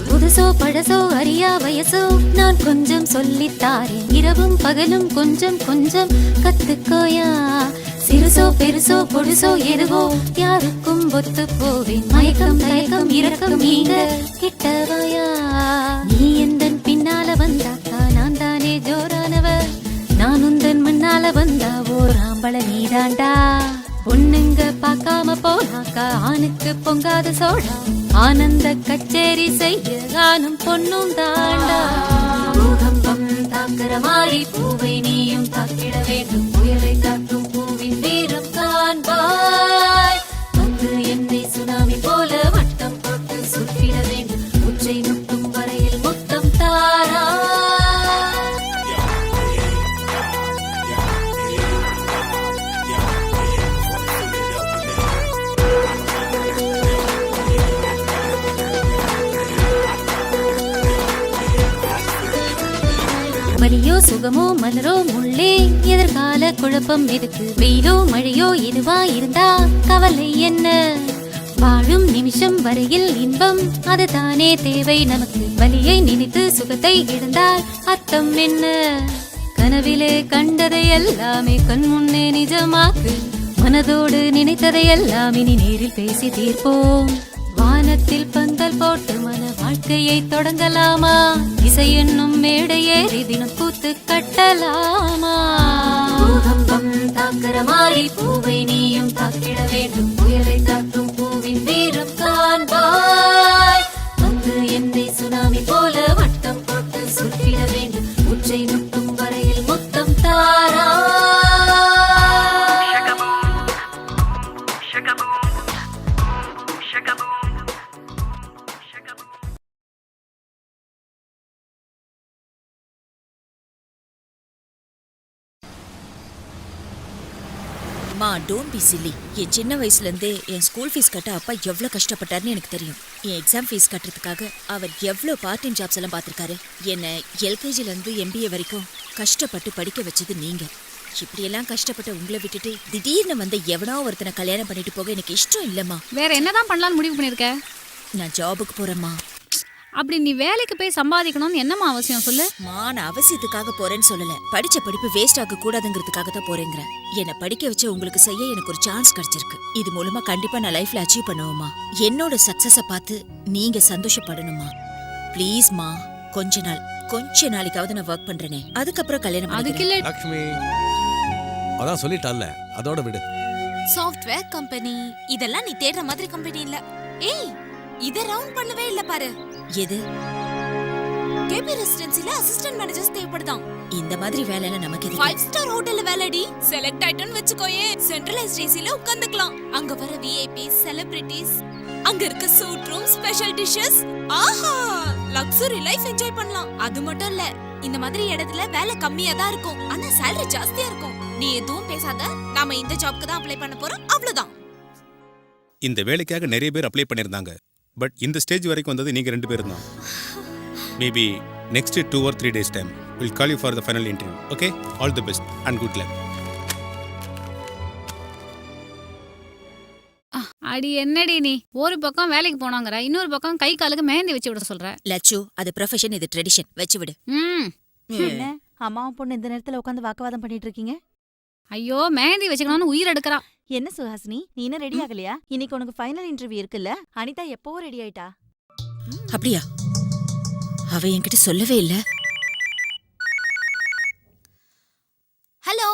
புதுசோ பழசோ அறியா வயசோ நான் கொஞ்சம் சொல்லித்தாரேன், இரவும் பகலும் கொஞ்சம் கொஞ்சம் கத்துக்கோயா. சிறுசோ பெருசோ பொடுசோ எதுவோ யாருக்கும் ஒத்து போவேன், மயக்கம் தயக்கம் இரக்கம் நீங்க கிட்டவாயா. நீ எந்தன் பின்னால வந்தாக்கா நான் தானே ஜோரானவர், நான் உந்தன் முன்னால வந்தா ஓர் ஆம்பள நீதாண்டா. பொண்ணுங்க பார்க்காம போனாக்கா ஆணுக்கு பொங்காத சோழா, ஆனந்த கச்சேரி செய்ய ஆனும் பொண்ணும் தாண்டா. பூகம்பம் தாக்கிற மாறி பூவை நீயும் தாக்கிட வேண்டும், புயலை தாக்கும் பூவின் வீரம் காண்பாய். வந்து என்னை சுனாமி போல வட்டம் போட்டு சுற்றிட வேண்டும், உச்சை முட்டும் வரையில் முத்தம் தாரா. வலியோ சுகமோ மலரோ முள்ளே எதிர்கால குழப்பம் எதுக்கு, வெயிலோ மழையோ எதுவா இருந்தா கவலை என்ன. வாழும் நிமிஷம் வரையில் இன்பம் அதுதானே தேவை நமக்கு, வலியை நினைத்து சுகத்தை இழந்தால் அர்த்தம் என்ன. கனவிலே கண்டதை எல்லாமே கண் முன்னே நிஜமாக்கு, மனதோடு நினைத்ததை எல்லாம் இனி நேரில் பேசி தீர்ப்போம். வானத்தில் பந்தல் போட்டு மன வாழ்க்கையை தொடங்கலாமா, இசை என்னும் மேடையேறி தினம் கூத்து கட்டலாமா. பூகம்பம் தாக்கிற மாறி பூவை நீயும் தாக்கிட வேண்டும், புயலை தாக்கும் பூவின் வீரம் காண்பாய். வந்து என்னை சுனாமி போல வட்டம் போட்டு சுற்றிட வேண்டும், உச்சை முட்டும் வரையில் முத்தம் தாரா. மா, டோன்ட் பி சில்லி. என் சின்ன வயசுலேருந்தே என் ஸ்கூல் ஃபீஸ் கட்ட அப்பா எவ்வளோ கஷ்டப்பட்டாருன்னு எனக்கு தெரியும். என் எக்ஸாம் ஃபீஸ் கட்டுறதுக்காக அவர் எவ்வளோ பார்ட் டைம் ஜாப்ஸ் எல்லாம் பார்த்துருக்காரு. என்னை எல்கேஜிலேருந்து MBA வரைக்கும் கஷ்டப்பட்டு படிக்க வச்சது நீங்கள். இப்படியெல்லாம் கஷ்டப்பட்ட உங்களை விட்டுட்டு திடீர்னு வந்து எவனோ ஒருத்தனை கல்யாணம் பண்ணிட்டு போக எனக்கு இஷ்டம் இல்லைம்மா. வேற என்னதான் பண்ணலாம்னு முடிவு பண்ணிருக்க? நான் ஜாபுக்கு போகிறேம்மா. அப்படி நீ வேலைக்கு போய் சம்பாதிக்கணும்னு என்னம்மா அவசியம் சொல்லு? நான் அவசியத்துக்காக போறேன்னு சொல்லல. படிச்ச படிப்பு வேஸ்ட் ஆக கூடாதுங்கிறதுக்காக தான் போறேங்கிற. என்ன படிக்க வச்ச உங்களுக்கு செய்ய எனக்கு ஒரு சான்ஸ் கிடைச்சிருக்கு. இது மூலமா கண்டிப்பா நான் லைஃப்ல அச்சீவ் பண்ணுவேமா. என்னோட சக்சஸ பார்த்து நீங்க சந்தோஷப்படணுமா. ப்ளீஸ்மா, கொஞ்ச நாளைக்காவது நான் ஒர்க் பண்றேனே, அதுக்கப்புறம் கல்யாணம் அதுக்கு பண்ணிக்கிறேன். இல்ல. லக்ஷ்மி அதான் சொல்லிட்டால, அதோட விடு. சாஃப்ட்வேர் கம்பெனி இதெல்லாம் நீ தேடுற மாதிரி கம்பெனி இல்ல. ஏய், இத ரவுண்ட் பண்ணவே இல்ல பாரு. எது? கேபி ரெசிடென்சில அசிஸ்டன்ட் மேனேஜர்ஸ் தேவைப்படுதாம். இந்த மாதிரி வேலைல நமக்கு எதுக்கு? 5 ஸ்டார் ஹோட்டல்ல வேலைடி. Select ஆயிட்டோன்னு வெச்சுக்கோயே, centralised ஏசில உட்கார்ந்துக்கலாம். அங்க வர விஐபிஸ், செலிபிரிட்டிஸ், அங்க இருக்க சூட் ரூம், ஸ்பெஷல் டிஷஸ், ஆஹா, லக்ஸரி லைஃப் என்ஜாய் பண்ணலாம். அது மட்டும் இல்ல, இந்த மாதிரி இடத்துல வேலை கம்மியா தான் இருக்கும், ஆனா salary ஜாஸ்தியா இருக்கும். நீ எதுவும் பேசாத, நாம இந்த ஜாப்க்கு தான் அப்ளை பண்ண போறோம், அவ்வளவுதான். இந்த வேலைக்காக நிறைய பேர் அப்ளை பண்ணியிருந்தாங்க. பட் இந்த ஸ்டேஜ் வரைக்கும் வந்தது நீங்கள் 2 பேரும் தான். Maybe next 2 or 3 days time will call you for the final interview. Okay, all the best and good luck. அடி என்னடி நீ, ஒரு பக்கம் வேலைக்கு போனாங்கற, இன்னொரு பக்கம் கை காலுக்கு மெஹந்தி வச்சு விட சொல்ற. லட்சு, அது ப்ரொஃபஷன், இது ட்ரெடிஷன். வச்சு விடு. என்ன அம்மாவும் பொண்ணு இந்த நேரத்துல உட்காந்து வாக்குவாதம் பண்ணிட்டு இருக்கீங்க? ஐயோ, மெஹந்தி வச்சுக்கணும்னு உயிர் எடுக்கறா. என்ன சுஹாசினி, நீ இன்னும் ரெடி ஆகலையா? இன்னைக்கு உனக்கு ஃபைனல் இன்டர்வியூ இருக்குல்ல? அனிதா எப்பவோ ரெடி ஆயிட்டா. அப்படியா? அவ என்கிட்ட சொல்லவே இல்ல. ஹலோ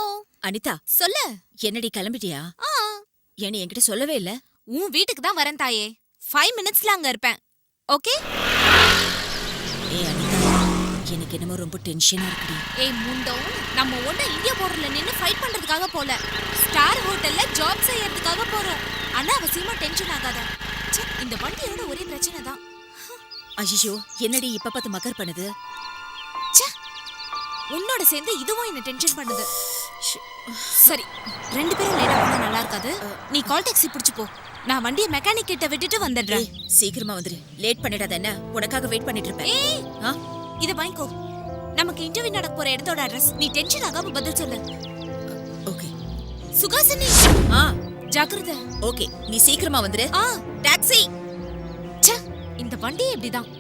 அனிதா, சொல்லு. என்னடி கிளம்பிட்டியா? ஏன்னு என்கிட்ட சொல்லவே இல்ல. உன் வீட்டுக்கு தான் வரேன் தாயே. 5 minutesல அங்க இருப்பேன். ஓகே? ஏய் அனிதா, எனக்கு என்னமோ ரொம்ப டென்ஷனா இருக்குடி. ஏய் முண்டோ, நம்ம ஒண்ணு இந்தியா borderல நின்னு ஃபைட் பண்றதுக்காக போல, ஸ்டார் ஹோட்டல்ல ஜாப் செய்யறதுக்காக போறோம். அனாவசியமா டென்ஷன் ஆகாத. ச்சே, இந்த வண்டியோட ஒரே பிரச்சனை தான். ஐயோ, என்னடி இப்ப பார்த்து மக்கர் பண்ணுது? ச்சே, உன்னோட சேர்ந்து இதுவும் என்ன டென்ஷன் பண்ணுது. சரி, 2 பேரும் லேட்டா போனா நல்லா இருக்காது. நீ கால் டாக்ஸி பிடிச்சு போ. நான் வண்டியை மெக்கானிக் கிட்ட விட்டுட்டு வந்துடுறேன். சீக்கிரமா வந்துரு. லேட் பண்ணிடாத என்ன? உனக்காக வெயிட் பண்ணிட்டு இருப்பேன். ஏய், இத வாங்கிக்கோ. நமக்கு இன்டர்வியூ நடக்க போற இடத்தோட அட்ரஸ். நீ டென்ஷன் ஆகாம பதில் சொல்லு. ஓகே. சுகாசினி, ஜாக்கிரதை. ஓகே, நீ சீக்கிரமா வந்துரு. டாக்ஸி. ச்சே, இந்த வண்டி இப்படிதான்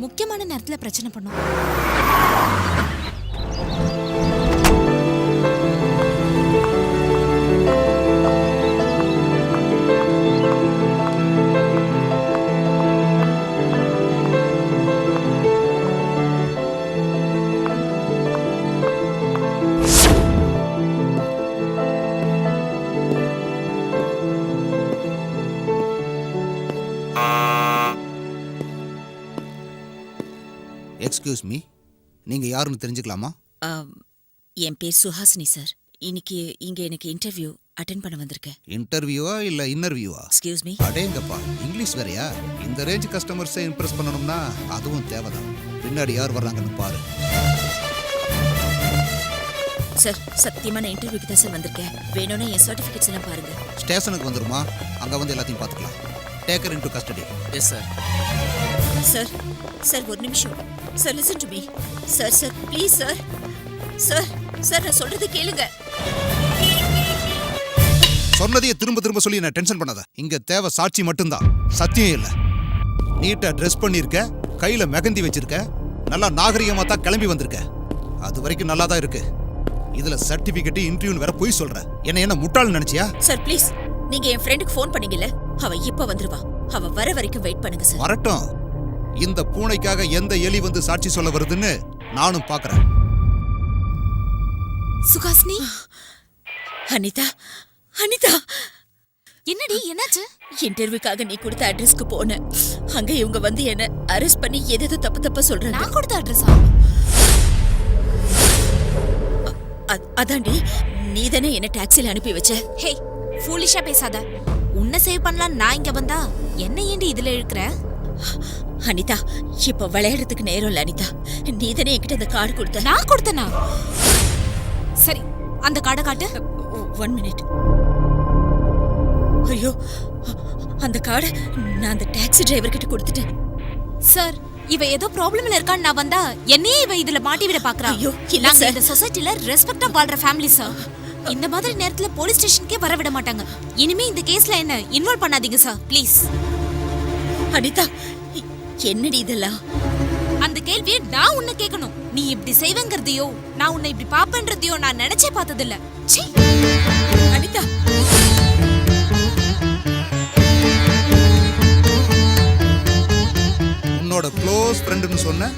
முக்கியமான நேரத்துல பிரச்சனை பண்ணும். எக்ஸ்கியூஸ் மீ, நீங்க யாருன்னு தெரிஞ்சுக்கலாமா? என் பேர் சுஹாசினி சார். இன்னைக்கு இங்க எனக்கு இன்டர்வியூ அட்டென்ட் பண்ண வந்திருக்கேன். இன்டர்வியூவா இல்ல இன்னர்வியூவா? Excuse me. அடேங்கப்பா, இங்கிலீஷ் வேறயா? இந்த ரேஞ்ச் கஸ்டமர்ஸை இம்ப்ரெஸ் பண்ணணும்னா அதுவும் தேவைதான். பின்னாடி யார் வர்றாங்கன்னு பாரு. சார், சத்தியமா நான் இன்டர்வியூக்கு தான் சார் வந்திருக்கேன். வேணும்னா என் சர்டிஃபிகேட்ஸ் எல்லாம் பாருங்க. ஸ்டேஷனுக்கு வந்துருமா, அங்க வந்து எல்லாத்தையும் பார்த்துக்கலாம். Take her into custody. Yes sir. Sir, sir ஒரு நிமிஷம். Sir listen to me. Sir, sir please sir. Sir, sir நான் சொல்றது கேளுங்க. சொன்னதையே திரும்ப திரும்ப சொல்லி நான் டென்ஷன் பண்ணாத. இங்க தேவை சாட்சி மட்டும்தான், சத்தியம் இல்ல. நீட்டா ட்ரெஸ் பண்ணிருக்க, கையில மெகந்தி வச்சிருக்க, நல்லா நாகரிகமா தான் கிளம்பி வந்திருக்க. அது வரைக்கும் நல்லா தான் இருக்கு. இதுல சர்டிபிகேட் இன்டர்வியூ வேற போய் சொல்ற. என்ன முட்டாள் நினைச்சியா? சார் ப்ளீஸ், நீங்க என் ஃப்ரெண்டுக்கு ஃபோன் பண்ணீங்கல்ல, அவ இப்ப வந்துருவா. அவ வர வரைக்கும் வெயிட் பண்ணுங்க சார். வரட்டும். இந்த பூனைக்காக எந்த எலி வந்து சாட்சி சொல்ல வருதுன்னு நானும் பாக்குறேன். சுகாசினி. அனிதா, அனிதா. என்னடி, என்னாச்சு? இன்டர்வியூக்காக நீ கொடுத்த அட்ரஸ்க்கு போனேன். அங்க இவங்க வந்து என்ன அரெஸ்ட் பண்ணி எது தப்பு தப்பா சொல்றாங்க. நான் கொடுத்த அட்ரஸா? அதாண்டி, நீ தானே என்ன டாக்ஸில அனுப்பி வச்ச. ஹே, ஃபூலிஷா பேசாத. உன்னை சேவ் பண்ணலாம் நான் இங்க வந்தா என்ன ஏண்டி இதுல இழுக்கிற? அனிதா, இப்ப விளையாடுறதுக்கு நேரம் இல்ல அனிதா. நீ தானே என்கிட்ட அந்த கார்டு கொடுத்த. நான் கொடுத்தனா? சரி, அந்த கார்டை காட்டு. 1 minute. ஐயோ, அந்த கார்டை நான் அந்த டாக்ஸி டிரைவர் கிட்ட கொடுத்துட்டேன். சார், இவ ஏதோ ப்ராப்ளம்ல இருக்கான்னு நான் வந்தா என்னையே இவ இதுல மாட்டி விட பாக்குறா. ஐயோ, நாங்க இந்த சொசைட்டில ரெஸ்பெக்டா வாழ்ற ஃபேமிலி சார். இந்த மாதிரி நேரத்துல போலீஸ் ஸ்டேஷனுக்கே வர விட மாட்டாங்க. இனிமே இந்த கேஸ்ல என்ன இன்வால்வ் பண்ணாதீங்க சார், ப்ளீஸ். அனிதா, என்னடி இதெல்லாம்? அந்த கேள்வியை நான் உன்னை கேட்கணும். நீ இப்படி செய்வேங்கிறதையோ நான் உன்னை இப்படி பாப்பேன்றதையோ நான் நினைச்சே பார்த்ததில்ல. சீ. அனிதா, உன்னோட க்ளோஸ் ஃப்ரெண்டுன்னு சொன்ன,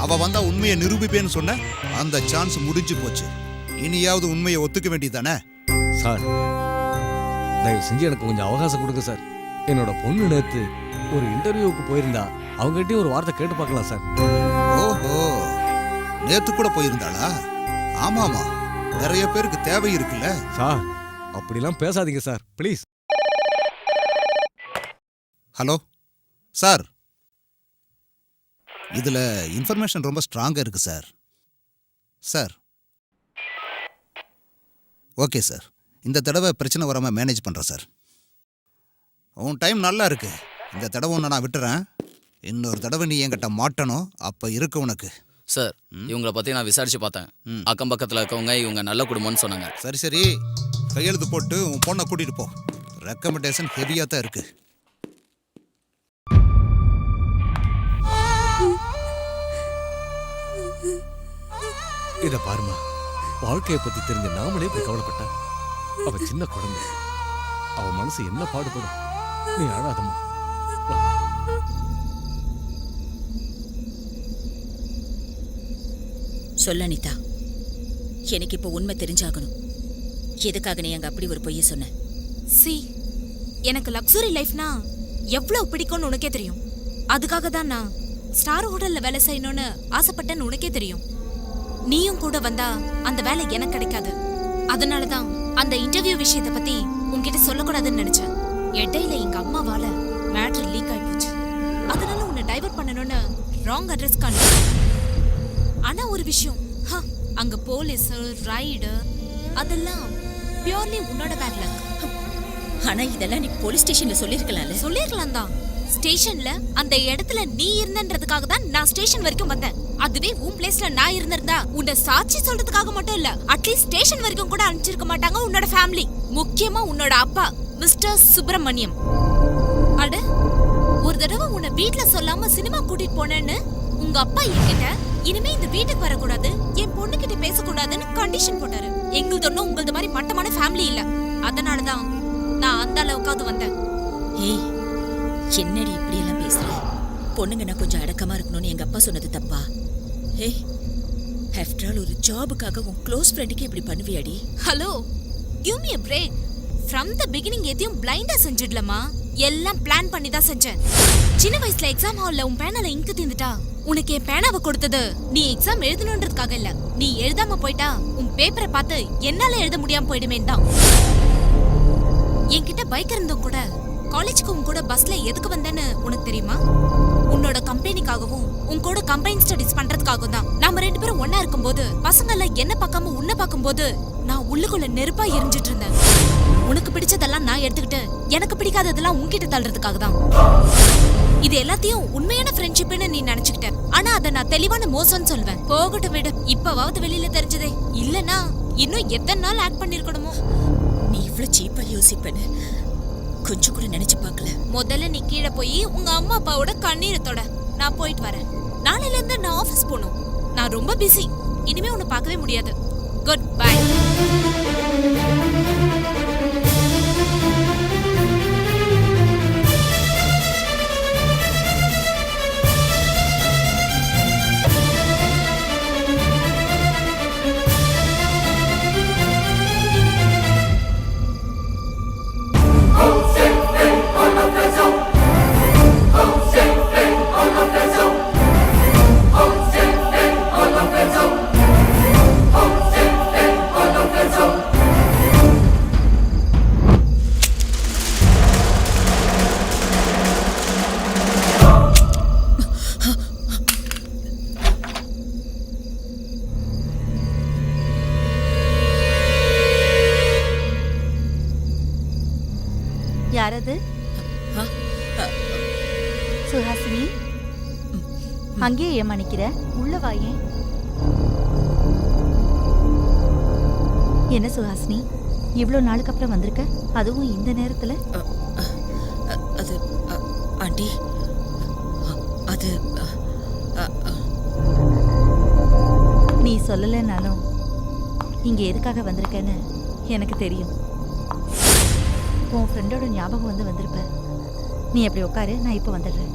அவ வந்தா உண்மையை நிரூபிப்பேன்னு சொன்ன, அந்த சான்ஸ் முடிஞ்சு போச்சு. இனியாவது உண்மையை ஒத்துக்க வேண்டியதானே? சார், தயவு செஞ்சு எனக்கு கொஞ்சம் அவகாசம் கொடுங்க சார். என்னோட பொண்ணு நேத்து ஒரு இன்டர்வியூவுக்கு போயிருந்தா, அவங்ககிட்டயும் ஒரு வார்த்தை கேட்டு பார்க்கலாம் சார். ஓஹோ, நேத்து கூட போயிருந்தாளா? ஆமாமா, நிறைய பேருக்கு தேவை இருக்குல்ல. சார், அப்படிலாம் பேசாதீங்க சார், ப்ளீஸ். ஹலோ சார், இதுல இன்ஃபர்மேஷன் ரொம்ப ஸ்ட்ராங்கா இருக்கு சார். சார், ஓகே சார், இந்த தடவை பிரச்சனை வராம மேனேஜ் பண்றேன் சார். உன் டைம் நல்லா இருக்கு. இந்த தடவை ஒன்று நான் விட்டுறேன். இன்னொரு தடவை நீ என்கிட்ட மாட்டணும், அப்ப இருக்கு உனக்கு. சார், இவங்கள பத்தி நான் விசாரிச்சு பார்த்தேன். அக்கம் பக்கத்துல இருக்கவங்க இவங்க நல்ல குடும்பம்னு சொன்னாங்க. சரி சரி, கையெழுத்து போட்டு உன் பொண்ணை கூட்டிட்டு போ. ரெக்கமெண்டேஷன் ஹெவியா தான் இருக்கு. இத பாருமா, வாழ்க்கையை பத்தி தெரிஞ்ச நாமளே இப்படி கவலைப்பட்டா அவ சின்ன குழந்தை. அவ மனசு என்ன பாடுபடும். நீ அழாதம்மா. சொல்ல அனிதா, எனக்கு இப்ப உண்மை தெரிஞ்சாகணும். எதுக்காக நீ அங்க அப்படி ஒரு பொய்ய சொன்ன? சி, எனக்கு லக்ஸுரி லைஃப்னா எவ்வளவு பிடிக்கும்னு உனக்கே தெரியும். அதுக்காக தான் நான் ஸ்டார் ஹோட்டல்ல வேலை செய்யணும்னு ஆசைப்பட்டேன்னு உனக்கே தெரியும். நீயும் கூட வந்தா அந்த வேலை எனக்கு கிடைக்காது. அதனாலதான் அந்த இன்டர்வியூ விஷயத்தை பத்தி உன்கிட்ட சொல்லக்கூடாதுன்னு நினைச்சேன். இடையில எங்க அம்மாவால மேட்ரு லீக் ஆகி போச்சு. அதனால உன்னை டைவர்ட் பண்ணணும்னு ராங் அட்ரஸ் காண. ஆனா ஒரு விஷயம், அங்க போலீஸ் ரைடு அதெல்லாம் பியூர்லி உன்னோட பேட் லக். ஆனா இதெல்லாம் நீ போலீஸ் ஸ்டேஷன்ல சொல்லிருக்கலாம்ல. சொல்லிருக்கலாம் தான். ஸ்டேஷன்ல அந்த இடத்துல நீ இருந்தன்றதுக்காக தான் நான் ஸ்டேஷன் வரைக்கும் வந்தேன். அதுவே உன் பிளேஸ்ல நான் இருந்திருந்தா உன்னை சாட்சி சொல்றதுக்காக மட்டும் இல்ல, அட்லீஸ்ட் ஸ்டேஷன் வரைக்கும் கூட அனுப்பிச்சிருக்க மாட்டாங்க உன்னோட ஃபேமிலி. முக்கியமா உன்னோட அப்பா மிஸ்டர் சுப்பிரமணியம். அட, ஒரு தடவை உன்னை வீட்ல சொல்லாம சினிமா கூட்டிட்டு போனேன்னு உங்க அப்பா என்கிட்ட இனிமே இந்த வீட்டுக்கு வரக்கூடாது, என் பொண்ணு கிட்ட பேசக்கூடாதுன்னு கண்டிஷன் போட்டாரு. எங்களுது ஒன்னும் உங்களது மாதிரி மட்டமான ஃபேமிலி இல்ல. அதனாலதான் நான் அந்த அளவுக்காவது வந்தேன். ஏய், என்னடி இப்படி எல்லாம் பேசுற? பொண்ணுங்க நான் கொஞ்சம் அடக்கமா இருக்கணும்னு எங்க அப்பா சொன்னது தப்பா? ஏய், ஆஃப்டர் ஆல் ஒரு ஜாபுக்காக உன் க்ளோஸ் ஃப்ரெண்டுக்கு இப்படி பண்ணுவியாடி? Hello, give me a break. From the beginning எதையும் பிளைண்டா செஞ்சிடலமா, எல்லாம் பிளான் பண்ணி தான் செஞ்சேன். சின்ன வயசுல எக்ஸாம் ஹால்ல உன் பேனால இங்கு தீந்துட்டா உனக்கு என் பேனாவை கொடுத்தது நீ எக்ஸாம் எழுதணுன்றதுக்காக இல்ல. நீ எழுதாம போயிட்டா உன் பேப்பரை பார்த்து என்னால எழுத முடியாம போயிடுமேன்னு தான். என்கிட்ட பைக் இருந்தும் கூட காலேஜுக்கு உன் கூட பஸ்ல எதுக்கு வந்தேன்னு உனக்கு தெரியுமா? உன்னோட கம்பெனிக்காகவும் உன் கூட கம்பைன் ஸ்டடிஸ் பண்றதுக்காகவும் தான். நாம ரெண்டு பேரும் ஒன்னா இருக்கும்போது பசங்க எல்லாம் என்ன பார்க்காம உன்னை பார்க்கும்போது நான் உள்ளுக்குள்ள நெருப்பா எரிஞ்சிட்டு இருந்தேன். உனக்கு பிடிச்சதெல்லாம் நான் எடுத்துக்கிட்டு எனக்கு பிடிக்காததெல்லாம் உன்கிட்ட தள்ளுறதுக்காக தான். இது எல்லாத்தையும் உண்மையான ஃப்ரெண்ட்ஷிப்னு நீ நினைச்சுக்கிட்ட. ஆனா அதை நான் தெளிவான மோசம்னு சொல்வேன். போகட்டும் விடு, இப்பவாவது வெளியில தெரிஞ்சதே. இல்லனா இன்னும் எத்தனை நாள் ஆக்ட் பண்ணிருக்கணுமோ. நீ இவ்வளவு சீப்பா யோசிப்பேன்னு கொஞ்சம் கூட நினைச்சு பார்க்கல. முதல்ல நீ கீழே போய் உங்க அம்மா அப்பாவோட கண்ணீரத்தோட நான் போயிட்டு வரேன். நாளையில இருந்து நான் ஆபீஸ் போகணும். நான் ரொம்ப பிஸி. இனிமே உன்னை பார்க்கவே முடியாது. Good bye. யாரது? சுஹாசினி, அங்கேயே ஏன் மணிக்கிற? உள்ள வாயே. என்ன சுஹாசினி, இவ்வளோ நாளுக்கு அப்புறம் வந்திருக்க, அதுவும் இந்த நேரத்துல? அது ஆண்டி, அது நீ சொல்லலைன்னாலும் இங்க எதுக்காக வந்திருக்கேன்னு எனக்கு தெரியும். உன் ஃப்ரெண்டோட ஞாபகம் வந்திருப்ப. நீ அப்படி உட்காரு, நான் இப்போ வந்துடுறேன்.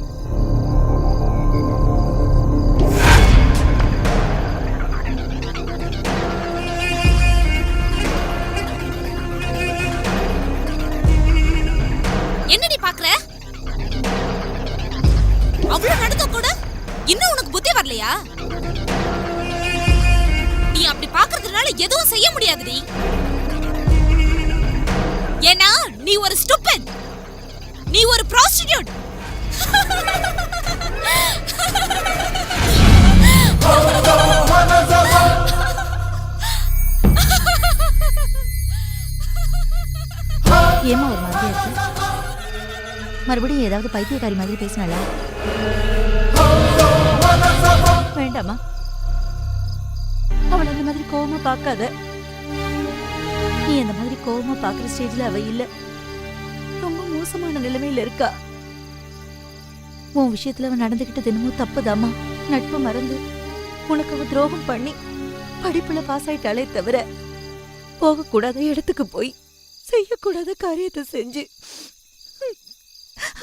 என்னடி பாக்குற? அவ்வளவு நடந்த கூட இன்னும் உனக்கு புத்தி வரலையா? நீ அப்படி பாக்குறதுனால எதுவும் செய்ய முடியாதுடி. ஏன்னா நீ ஒரு ஸ்டூபிட், நீ ஒரு prostitute. ஏமா ஒரு மாதிரியா இருக்கு? மறுபடியும் ஏதாவது பைத்தியக்காரி மாதிரி பேசினாளா? வேண்டாமா, அவள் அந்த மாதிரி கோவமா பார்க்காத. நீ அந்த மாதிரி கோவமா பார்க்குற ஸ்டேஜ்ல அவ இல்ல. ரொம்ப மோசமான நிலைமையில இருக்கா. உன் விஷயத்துல அவன் நடந்துகிட்டது என்னமோ தப்புதாம்மா. நட்பு மறந்து உனக்கு அவ துரோகம் பண்ணி படிப்புல பாஸ் ஆயிட்டாலே தவிர போகக்கூடாத இடத்துக்கு போய் செய்யக்கூடாத காரியத்தை செஞ்சு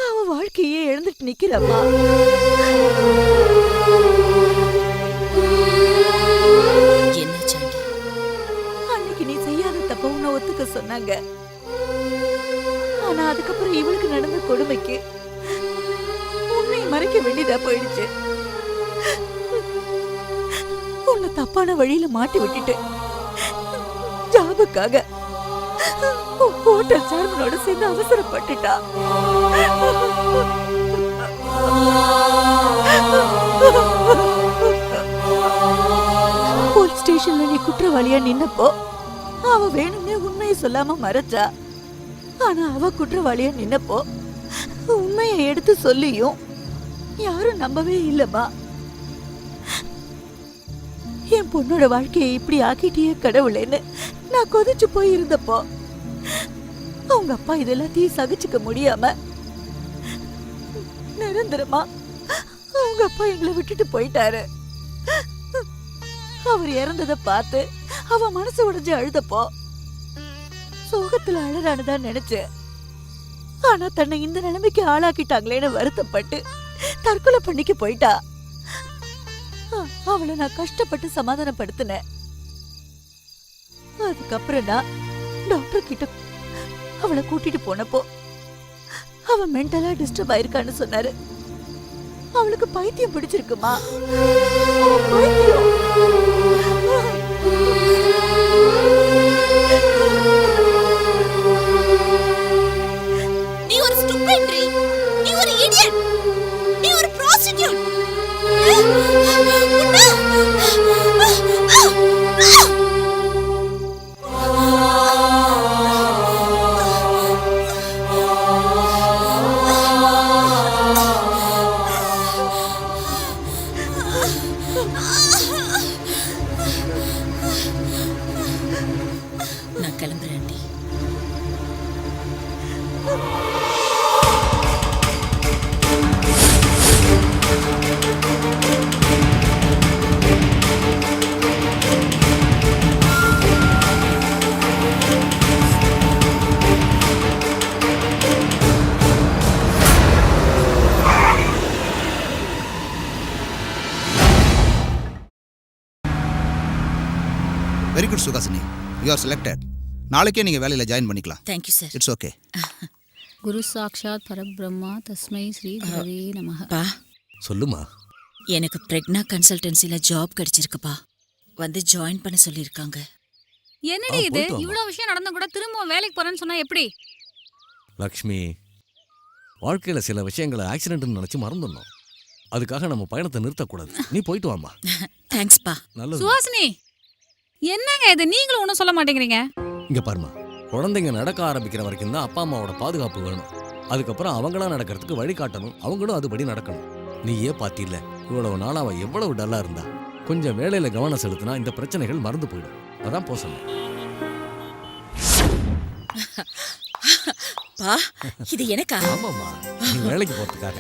அவ வாழ்க்கையே இழந்துட்டு நிக்கிறம்மா. அன்னைக்கு நீ செய்யாத தப்ப உன்னை ஒத்துக்க சொன்னாங்க. ஆனா அதுக்கப்புறம் இவளுக்கு நடந்த கொடுமைக்கு உன்னை மறைக்க வேண்டியதா போயிடுச்சு. உன்னை தப்பான வழியில மாட்டி விட்டுட்டு ஜாபுக்காக ஹோட்டல் சேர்மனோட சேர்ந்து அவசரப்பட்டுட்டா. போலீஸ் ஸ்டேஷன்ல நீ குற்றவாளியா நின்னப்போ அவ வேணும்னே உண்மையை சொல்லாம மறைச்சா. ஆனா அவ குற்றவாளியா நின்னப்போ உண்மையை எடுத்து சொல்லியும் யாரும் நம்பவே இல்லம்மா. என் பொண்ணோட வாழ்க்கையை இப்படி ஆக்கிட்டியே கடவுளேன்னு நான் கொதிச்சு போய் இருந்தப்போ அவங்க அப்பா இதெல்லாத்தையும் சகிச்சுக்க முடியாம நிரந்தரமா அவங்க அப்பா எங்களை விட்டுட்டு போயிட்டாரு. அவர் இறந்ததை பார்த்து அவ மனசு உடைஞ்சு அழுதப்போ சோகத்துல அழறானுதான் நினைச்சேன். ஆனா தன்னை இந்த நிலைமைக்கு ஆளாக்கிட்டாங்களேன்னு வருத்தப்பட்டு தற்கொலை பண்ணிக்க போயிட்டா. அவளை நான் கஷ்டப்பட்டு சமாதானப்படுத்தினேன். அதுக்கப்புறம் நான் டாக்டர் கிட்ட அவளை கூட்டிட்டு போனப்போ அவ மென்டலா டிஸ்டர்ப் ஆயிருக்கான்னு சொன்னாரு. அவளுக்கு பைத்தியம் பிடிச்சிருக்குமா? பைத்தியம். நீ ஒரு ஸ்டூபிட், நீ ஒரு இடியட், நீ ஒரு prostitute. நான் கிளம்புறேன் aunty. Very good Suhasini, you are selected. நாளைக்கே நீங்கள் வேலையில் ஜாயின் பண்ணிக்கலாம். Thank you sir. It's okay. குரு சாக்ஷாத் பரபிரம்மா தஸ்மை ஸ்ரீ குரவே நமஹ. பா, சொல்லுமா. எனக்கு பிரெக்னா கன்சல்டன்சில ஜாப் கிடைச்சிருக்குப்பா. வந்து ஜாயின் பண்ண சொல்லியிருக்காங்க. என்னடி இது? இவ்வளவு விஷயம் நடந்தும் கூட திரும்ப வேலைக்கு போறேன்னு சொன்னா எப்படி? லக்ஷ்மி, வாழ்க்கையில் சில விஷயங்களை ஆக்சிடென்ட்னு நினச்சி மறந்துடணும். அதுக்காக நம்ம பயணத்தை நிறுத்தக்கூடாது. நீ போயிட்டு வாமா. தேங்க்ஸ்பா. நல்லது. சுஹாசினி, என்னங்க இது? நீங்களும் ஒன்றும் சொல்ல மாட்டேங்கிறீங்க. இங்க பாருமா, குழந்தைங்க நடக்க ஆரம்பிக்கிற வரைக்கும் தான் அப்பா அம்மாவோட பாதுகாப்பு வேணும். அதுக்கப்புறம் அவங்களா நடக்கிறதுக்கு வழிகாட்டணும், அவங்களும் அதுபடி நடக்கணும். நீயே பாத்தியில்ல, இவ்வளவு நாள் அவ எவ்வளவு டல்லா இருந்தா. கொஞ்சம் வேலையில கவனம் செலுத்தினா இந்த பிரச்சனைகள் மறந்து போயிடும். அதான் போ சொன்னேன். பா, இது எனக்கா? ஆமாம்மா, நீ வேலைக்கு போறதுக்காக.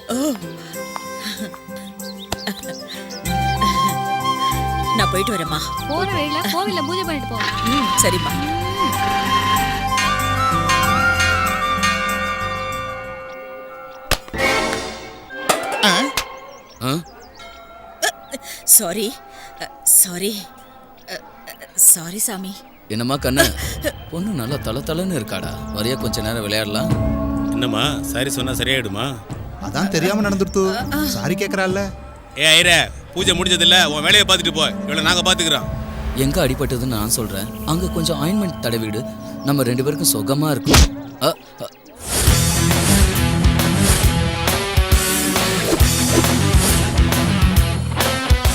நான் போயிட்டு வரேம்மா. போற வழியில கோவில்ல பூஜை பண்ணிட்டு போ. சரிம்மா. சாரி சாரி சாரி சாமி. என்னம்மா கண்ணு, பொண்ணு நல்லா தளன்னு இருக்காடா. வரையா கொஞ்ச நேரம் விளையாடலாம். என்னம்மா சாரி சொன்னா சரியாயிடுமா? அதான் தெரியாம நடந்துருத்து. சாரி கேக்குறாள்ல. ஐரே, பூஜை முடிஞ்சது இல்ல, உன் வேலையை பார்த்துட்டு போ. இவ்வளவு நாங்க பாத்துக்கிறோம். எங்க அடிபட்டதுன்னு நான் சொல்றேன். அங்க கொஞ்சம் ஆயின்மெண்ட் தடவிடு. நம்ம 2 பேருக்கும் சுகமா இருக்கும்.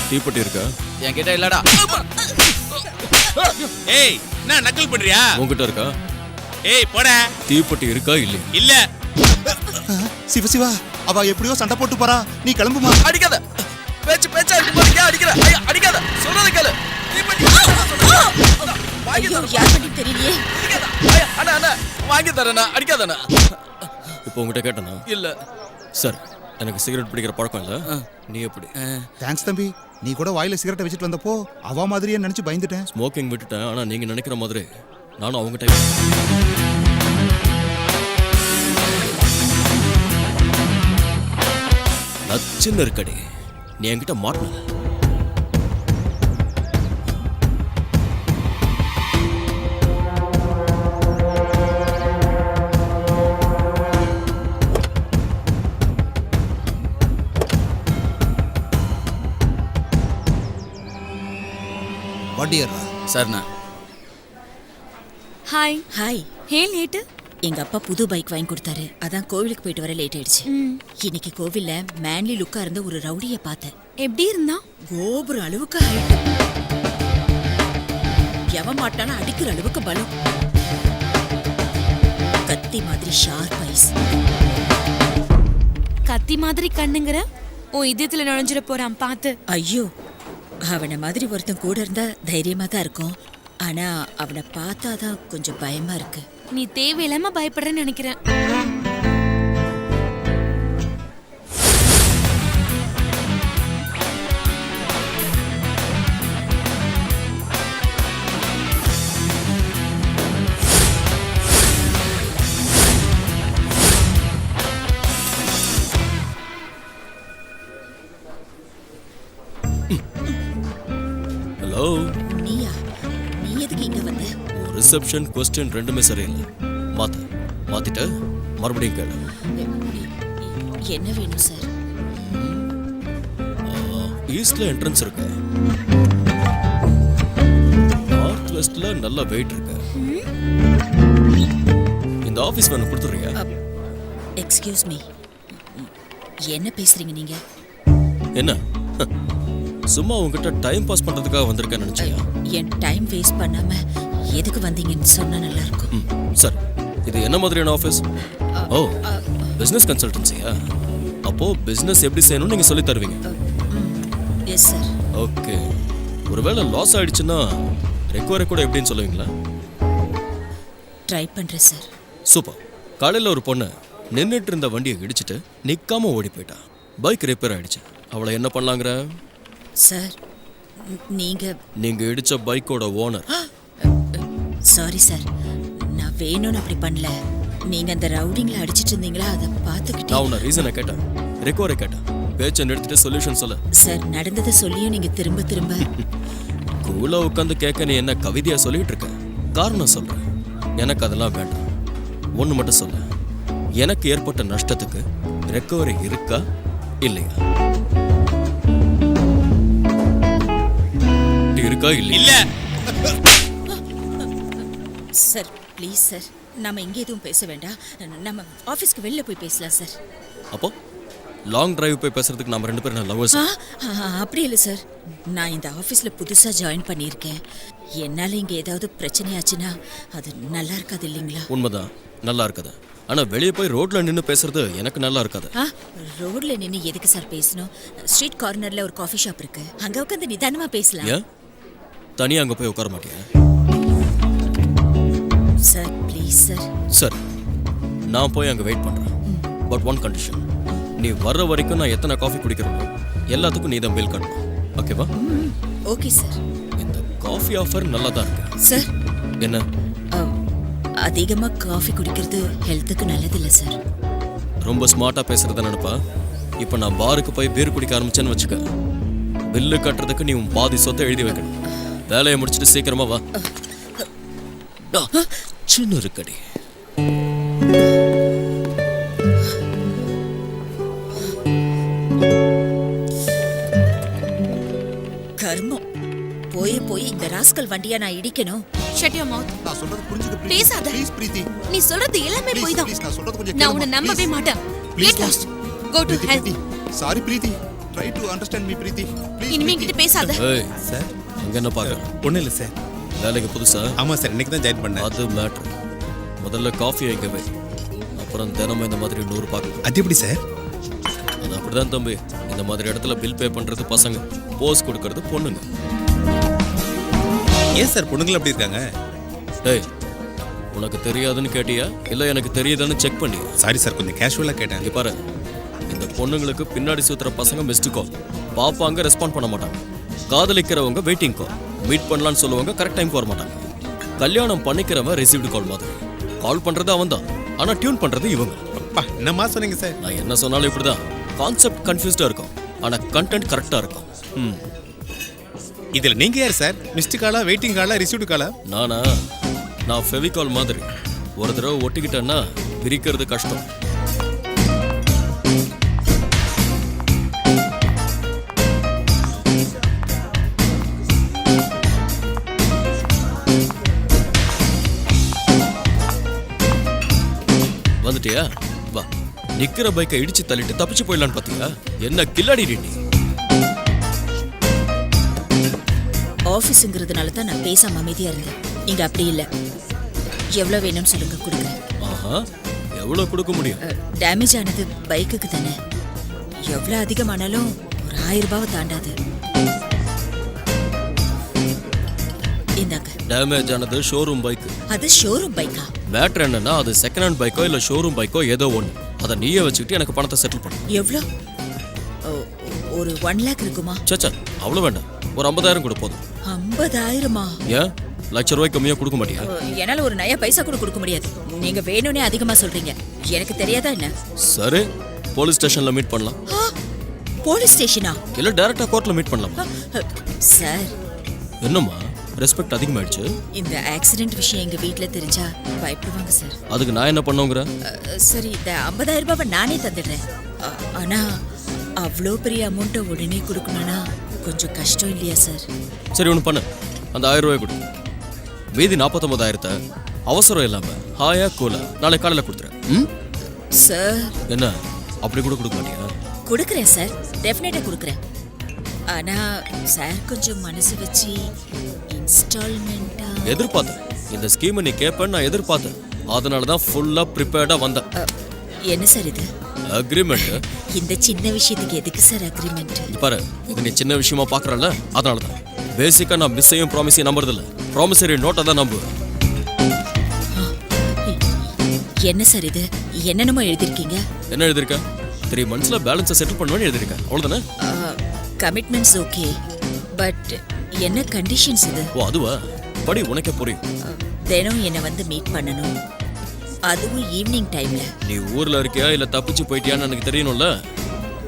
தீப்பெட்டி இருக்கா? என்கிட்ட இல்லடா. ஏய், என்ன நக்கல் பண்றியா? உன்கிட்ட இருக்கா? ஏய் போடா. தீப்பெட்டி இருக்கா இல்ல? இல்ல. சிவா அவ எப்படியோ சண்டை போட்டு போறா, நீ கிளம்புமா. அடிக்காத. பேச்சா இருக்கும்போது ஏன் அடிக்கிற? அடிக்காத. சொல்றத கேளு. தெரியலையே. அண்ணா வாங்கி தரேண்ணா, அடிக்காதண்ணா. இப்போ உங்ககிட்ட கேட்டனா? இல்ல சார், எனக்கு சிகரெட் பிடிக்கிற பழக்கம் இல்ல. நீ எப்படி? தேங்க்ஸ் தம்பி. நீ கூட வாயில சிகரெட்டை வச்சுட்டு வந்தப்போ அவ மாதிரியே நினைச்சு பயந்துட்டேன். ஸ்மோக்கிங் விட்டுட்டேன். ஆனா நீங்க நினைக்கிற மாதிரி நானும் அவங்க டைப். நச்சுன்னு இருக்கடி. நீ என்கிட்ட மாட்டல. வண்டியர்ரா. சரிண்ணா. ஹாய். ஹாய். ஏன் லேட்டு? எங்க அப்பா புது பைக் வாங்கி கொடுத்தாரு. அதான் கோவிலுக்கு போயிட்டு வர லேட் ஆயிடுச்சு. இன்னைக்கு கோவில்ல மேன்லி லுக்கா இருந்த ஒரு ரவுடிய பார்த்தேன். எப்படி இருந்தா? கோபுரம் அளவுக்கு ஹைட். எவன் மாட்டான அடிக்கிற அளவுக்கு பலம். கத்தி மாதிரி ஷார்ப் ஐஸ். கத்தி மாதிரி கண்ணுங்கற? ஓ இதயத்துல நுழைஞ்சிட போறான் பாத்து. ஐயோ, அவனை மாதிரி ஒருத்தன் கூட இருந்தா தைரியமா தான் இருக்கும். ஆனா அவனை பார்த்தாதான் கொஞ்சம் பயமா இருக்கு. நீ தேவையில்லாம பயப்படுறேன்னு நினைக்கிறேன். ஹலோ. நீயா? நீ எதுக்கு இங்க வந்த? ரிசப்ஷன் கொஸ்டின் ரெண்டுமே சரியில்லை. மாத்திட்டு மறுபடியும் கேளு. என்ன வேணும் சார்? ஈஸ்ட்ல என்ட்ரன்ஸ் இருக்கு. நார்த் வெஸ்ட்ல நல்ல வெயிட் இருக்கு. இந்த ஆபீஸ் வேணும் கொடுத்துறியா? எக்ஸ்கியூஸ் மீ, என்ன பேசுறீங்க நீங்க? என்ன சும்மா உங்ககிட்ட டைம் பாஸ் பண்றதுக்காக வந்திருக்கேன்னு நினைச்சியா? என் டைம் வேஸ்ட் பண்ணாம எதுக்கு வந்தீங்கன்னு சொன்னா நல்லா இருக்கும். சார், இது என்ன மாதிரியான ஆஃபீஸ்? ஓ, பிசினஸ் கன்சல்டன்சியா? அப்போ பிசினஸ் எப்படி செய்யணும்னு நீங்க சொல்லி தருவீங்க? Yes sir. ஓகே. ஒருவேளை லாஸ் ஆயிடுச்சுன்னா ரெக்கவரி கூட எப்படின்னு சொல்லுவீங்களா? ட்ரை பண்றேன் சார். சூப்பர். காலையில் ஒரு பொண்ணு நின்றுட்டு இருந்த வண்டியை இடிச்சிட்டு நிற்காம ஓடி போயிட்டா. பைக் ரிப்பேர் ஆயிடுச்சு. அவளை என்ன பண்ணலாங்கிற? சார், நீங்க இடிச்ச பைக்கோட ஓனர். சாரி சார், நான் வேணும்னு அப்படி பண்ணல. நீங்க அந்த ரவுடிங்ல அடிச்சிட்டு இருந்தீங்களா, அதை பார்த்துக்கிட்டு. நான் உன்னை ரீசனை கேட்டேன், ரெக்கவரி கேட்டேன். பேச்சை நிறுத்திட்டு சொல்யூஷன் சொல்ல. சார், நடந்ததை சொல்லியும் நீங்க திரும்ப திரும்ப கூலா உட்காந்து கேட்க நீ என்ன கவிதையா சொல்லிட்டு இருக்க? காரணம் சொல்றேன். எனக்கு அதெல்லாம் வேண்டாம். ஒன்று மட்டும் சொல்ல, எனக்கு ஏற்பட்ட நஷ்டத்துக்கு ரெக்கவரி இருக்கா இல்லையா? இருக்கா இல்ல? சார் ப்ளீஸ் சார், நாம இங்கே எதுவும் பேச வேண்டாம். நம்ம ஆஃபீஸ்க்கு வெளில போய் பேசலாம் சார். அப்போ லாங் டிரைவ் போய் பேசுறதுக்கு நம்ம 2 பேரும் லவ்வர்ஸ்? அப்படி இல்லை சார், நான் இந்த ஆஃபீஸில் புதுசாக ஜாயின் பண்ணியிருக்கேன். என்னால் இங்கே ஏதாவது பிரச்சனையாச்சுன்னா அது நல்லா இருக்காது இல்லைங்களா? உண்மைதான், நல்லா இருக்காது. ஆனால் வெளியே போய் ரோட்ல நின்று பேசுறது எனக்கு நல்லா இருக்காது. ரோட்ல நின்று எதுக்கு சார் பேசணும்? ஸ்ட்ரீட் கார்னர்ல ஒரு காஃபி ஷாப் இருக்கு, அங்கே உட்காந்து நிதானமாக பேசலாம். ஏன் தனியாக அங்கே போய் உட்கார மாட்டியா? Sir please sir. சார், நான் போய் அங்கே வெயிட் பண்ணுறேன். பட் ஒன் கண்டிஷன், நீ வர்ற வரைக்கும் நான் எத்தனை காஃபி குடிக்கிறேனோ எல்லாத்துக்கும் நீ தான் பில் கட்டணும். ஓகேவா? Okay sir. இந்த காஃபி ஆஃபர் நல்லா தான் இருக்கு. சார், என்ன அதிகமா காஃபி குடிக்கிறது ஹெல்த்துக்கு நல்லதில்லை சார். ரொம்ப ஸ்மார்ட்டா பேசுறத நினைப்பா. இப்போ நான் பாருக்கு போய் பீர் குடிக்க ஆரம்பிச்சேன்னு வச்சுக்க, பில்லு கட்டுறதுக்கு நீ உன் பாதி சொத்தை எழுதி வைக்கணும். வேலையை முடிச்சுட்டு சீக்கிரமா வா. சின்ன இருக்கடி. கர்மம். போய் இந்த ராஸ்கல் வண்டியை நான் இடிக்கணும். Shut your mouth. நான் சொல்றது புரிஞ்சுக்க பேசாத. ப்ளீஸ் பிரீத்தி. நீ சொல்றது எல்லாமே போய் தான். ப்ளீஸ் நான் சொல்றது கொஞ்சம் நான் உன்னை நம்பவே மாட்டேன். Get lost. Go to hell. Sorry Preethi. Try to understand me Preethi. இனிமே என்கிட்ட பேசாத. ஏய் சார் அங்க என்ன பாக்குற? ஒன்றும் இல்லை சார். வேலைக்கு புதுசா? ஆமாம் சார், இன்னைக்கு தான் ஜாயின் பண்ணேன். அது மேட்ரு. முதல்ல காஃபி வைக்க வை, அப்புறம் தினமும் இந்த மாதிரி 100 பார்க்கலாம். அது எப்படி சார்? அது அப்படிதான் தம்பி. இந்த மாதிரி இடத்துல பில் பே பண்றது பசங்க, போஸ் கொடுக்கறது பொண்ணுங்க. ஏன் சார் பொண்ணுங்களும் அப்படி இருக்காங்க? டேய், உனக்கு தெரியாதுன்னு கேட்டியா இல்லை எனக்கு தெரியுதான்னு செக் பண்ணி? சாரி சார், கொஞ்சம் கேஷுவலாக கேட்டேன். இங்கே பாரு, இந்த பொண்ணுங்களுக்கு பின்னாடி சுத்துற பசங்க மிஸ்டு கால் பாப்பாங்க, ரெஸ்பாண்ட் பண்ண மாட்டாங்க. காதலிக்கிறவங்க வெயிட்டிங் கால், மீட் பண்ணலான்னு சொல்லுவாங்க, கரெக்ட் டைம்க்கு வர மாட்டாங்க. கல்யாணம் பண்ணிக்கிறவன் ரிசீவ்டு கால் மாதிரி. கால் பண்றது அவன் தான், ஆனா டியூன் பண்றது இவங்க. அப்பா என்னமா சொன்னீங்க சார்? நான் என்ன சொன்னாலும் இப்படிதான். கான்செப்ட் கன்ஃபியூஸ்டா இருக்கும், ஆனா கண்டென்ட் கரெக்டா இருக்கும். இதில் நீங்கள் யார் சார்? மிஸ்டு காலா, வெயிட்டிங் காலா, ரிசீவ்டு காலா? நான் ஃபெவிகால் மாதிரி. ஒரு தடவை ஒட்டிக்கிட்டேன்னா பிரிக்கிறது கஷ்டம். வந்துட்டியா? வா. நிக்கிற பைக்கை இடிச்சு தள்ளிட்டு தப்பிச்சு போயிடலான்னு பாத்தியா? என்ன கில்லாடி நீ? ஆஃபீஸுங்கிறதுனால தான் நான் பேசாம அமைதியா இருந்தேன். இங்க அப்படி இல்லை. எவ்வளோ வேணும்னு சொல்லுங்க, கொடுக்குறேன். ஆஹா, எவ்வளோ கொடுக்க முடியும்? டேமேஜ் ஆனது பைக்குக்கு தானே. எவ்வளோ அதிகமானாலும் ஒரு 1000 ரூபாவை தாண்டாது. இந்தாங்க. டேமேஜ் ஆனது ஷோரூம் பைக். அது ஷோரூம் பைக்கா? மேட்ரு என்னன்னா, அது செகண்ட் ஹேண்ட் பைக்கோ இல்ல ஷோரூம் பைக்கோ ஏதோ ஒன்று. அதை நீயே வச்சுக்கிட்டு எனக்கு பணத்தை செட்டில் பண்ணு. எவ்வளோ? ஒரு 1 lakh இருக்குமா? சச்சா, அவ்வளோ வேண்டாம். ஒரு 50,000 கூட போதும். 50,000மா? ஏன் ₹1,00,000 கம்மியா கொடுக்க மாட்டியா? என்னால ஒரு நயா பைசா கூட கொடுக்க முடியாது. நீங்க வேணும்னே அதிகமா சொல்றீங்க. எனக்கு தெரியாதா என்ன? சரி, போலீஸ் ஸ்டேஷன்ல மீட் பண்ணலாம். போலீஸ் ஸ்டேஷனா? இல்ல டைரக்டா கோர்ட்ல மீட் பண்ணலாம். சார், என்னம்மா ரெஸ்பெக்ட் அதிகமாயிடுச்சு? இந்த ஆக்சிடென்ட் விஷயம் எங்க வீட்ல தெரிஞ்சா பயப்படுவாங்க சார். அதுக்கு நான் என்ன பண்ணுங்கற? சரி, இந்த 50,000 ரூபாவை நானே தந்துடுறேன். ஆனா அவ்வளோ பெரிய அமௌண்ட்டை உடனே கொடுக்கணும்னா கொஞ்சம் கஷ்டம் இல்லையா சார்? சரி, ஒன்று பண்ணு. அந்த 1000 ரூபாய் கொடு. மீதி 49,000 அவசரம் இல்லாம ஹாயா கூலா நாளை காலையில கொடுத்துறேன். சார், என்ன அப்படி கூட கொடுக்க மாட்டியா? கொடுக்குறேன் சார், டெஃபினட்டா கொடுக்குறேன். ஆனா சார் கொஞ்சம் மனசு வச்சு இன்ஸ்டால்மெண்டா. எதிர்பார்த்தேன் இந்த ஸ்கீமை நீ கேட்பேன்னு நான் எதிர்பார்த்தேன். அதனால தான் ஃபுல்லா ப்ரிப்பேர்டா வந்தேன். என்ன சார் இது? அக்ரிமெண்ட். இந்த சின்ன விஷயத்துக்கு எதுக்கு சார் அக்ரிமெண்ட்? பாரு, இது நீ சின்ன விஷயமா பாக்குறல, அதனால தான். பேசிக்கா நான் மிஸ்ஸையும் ப்ராமிஸையும் நம்புறதில்ல, ப்ராமிசரி நோட்டை தான் நம்புவேன். என்ன சார் இது? என்னென்னமோ எழுதிருக்கீங்க. என்ன எழுதிருக்க? 3 monthsல பேலன்ஸை செட்டில் பண்ணுவேன்னு எழுதிருக்க, அவ்வளவுதானே? கமிட்மெண்ட்ஸ் ஓகே, பட் என்ன கண்டிஷன்ஸ் இது? ஓ அதுவா? படி, உனக்கே புரியும். தினம் என்னை வந்து மீட் பண்ணணும், அதுவும் ஈவினிங் டைம்ல. நீ ஊர்ல இருக்கியா இல்ல தப்பிச்சு போயிட்டியான்னு எனக்கு தெரியணும்ல.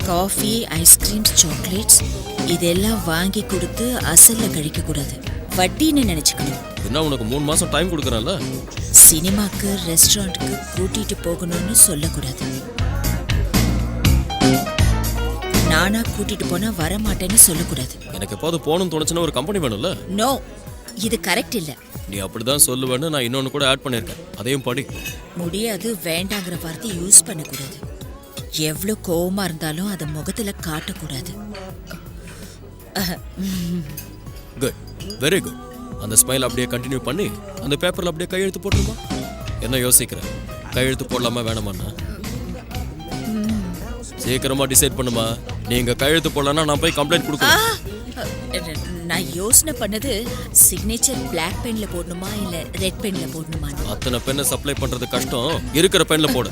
காஃபி, ஐஸ்கிரீம்ஸ், சாக்லேட்ஸ் இதெல்லாம் வாங்கி கொடுத்து அசல்ல கழிக்க கூடாது, வட்டின்னு நினைச்சுக்கணும். என்ன உனக்கு 3 மாசம் டைம் கொடுக்கறேன்ல. சினிமாக்கு, ரெஸ்டாரண்ட்டுக்கு கூட்டிட்டு போகணும்னு சொல்லக்கூடாது. நானா கூட்டிட்டு போனா வர மாட்டேன்னு சொல்லக்கூடாது. எனக்கு எப்போது போகணும்னு தோணுச்சுன்னா ஒரு கம்பெனி வேணும்ல. நோ, இது கரெக்ட் இல்ல. நீ அப்படிதான் சொல்லுவேன்னு நான் இன்னொன்னு கூட ஆட் பண்ணிருக்கேன், அதையும் படி. முடியாது, வேண்டாங்கிற வார்த்தை யூஸ் பண்ணக்கூடாது. எவ்வளவு கோவமா இருந்தாலும் அதை முகத்துல காட்டக்கூடாது. Good, very good. அந்த ஸ்மைல் அப்படியே கண்டினியூ பண்ணி அந்த பேப்பர்ல அப்படியே கையெழுத்து போட்டுருமா? என்ன யோசிக்கிற? கையெழுத்து போடலாமா வேணாமாண்ணா? சீக்கிரமா டிசைட் பண்ணுமா. நீங்க கையெழுத்து போடலன்னா நான் போய் கம்ப்ளைண்ட் கொடுக்கணும். நான் யோசனை பண்ணது சிக்னேச்சர் பிளாக் பென்ல போடணுமா இல்ல ரெட் பென்ல போடணுமா. அத்தனை பெண்ணை சப்ளை பண்றது கஷ்டம், இருக்கிற பென்ல போடு.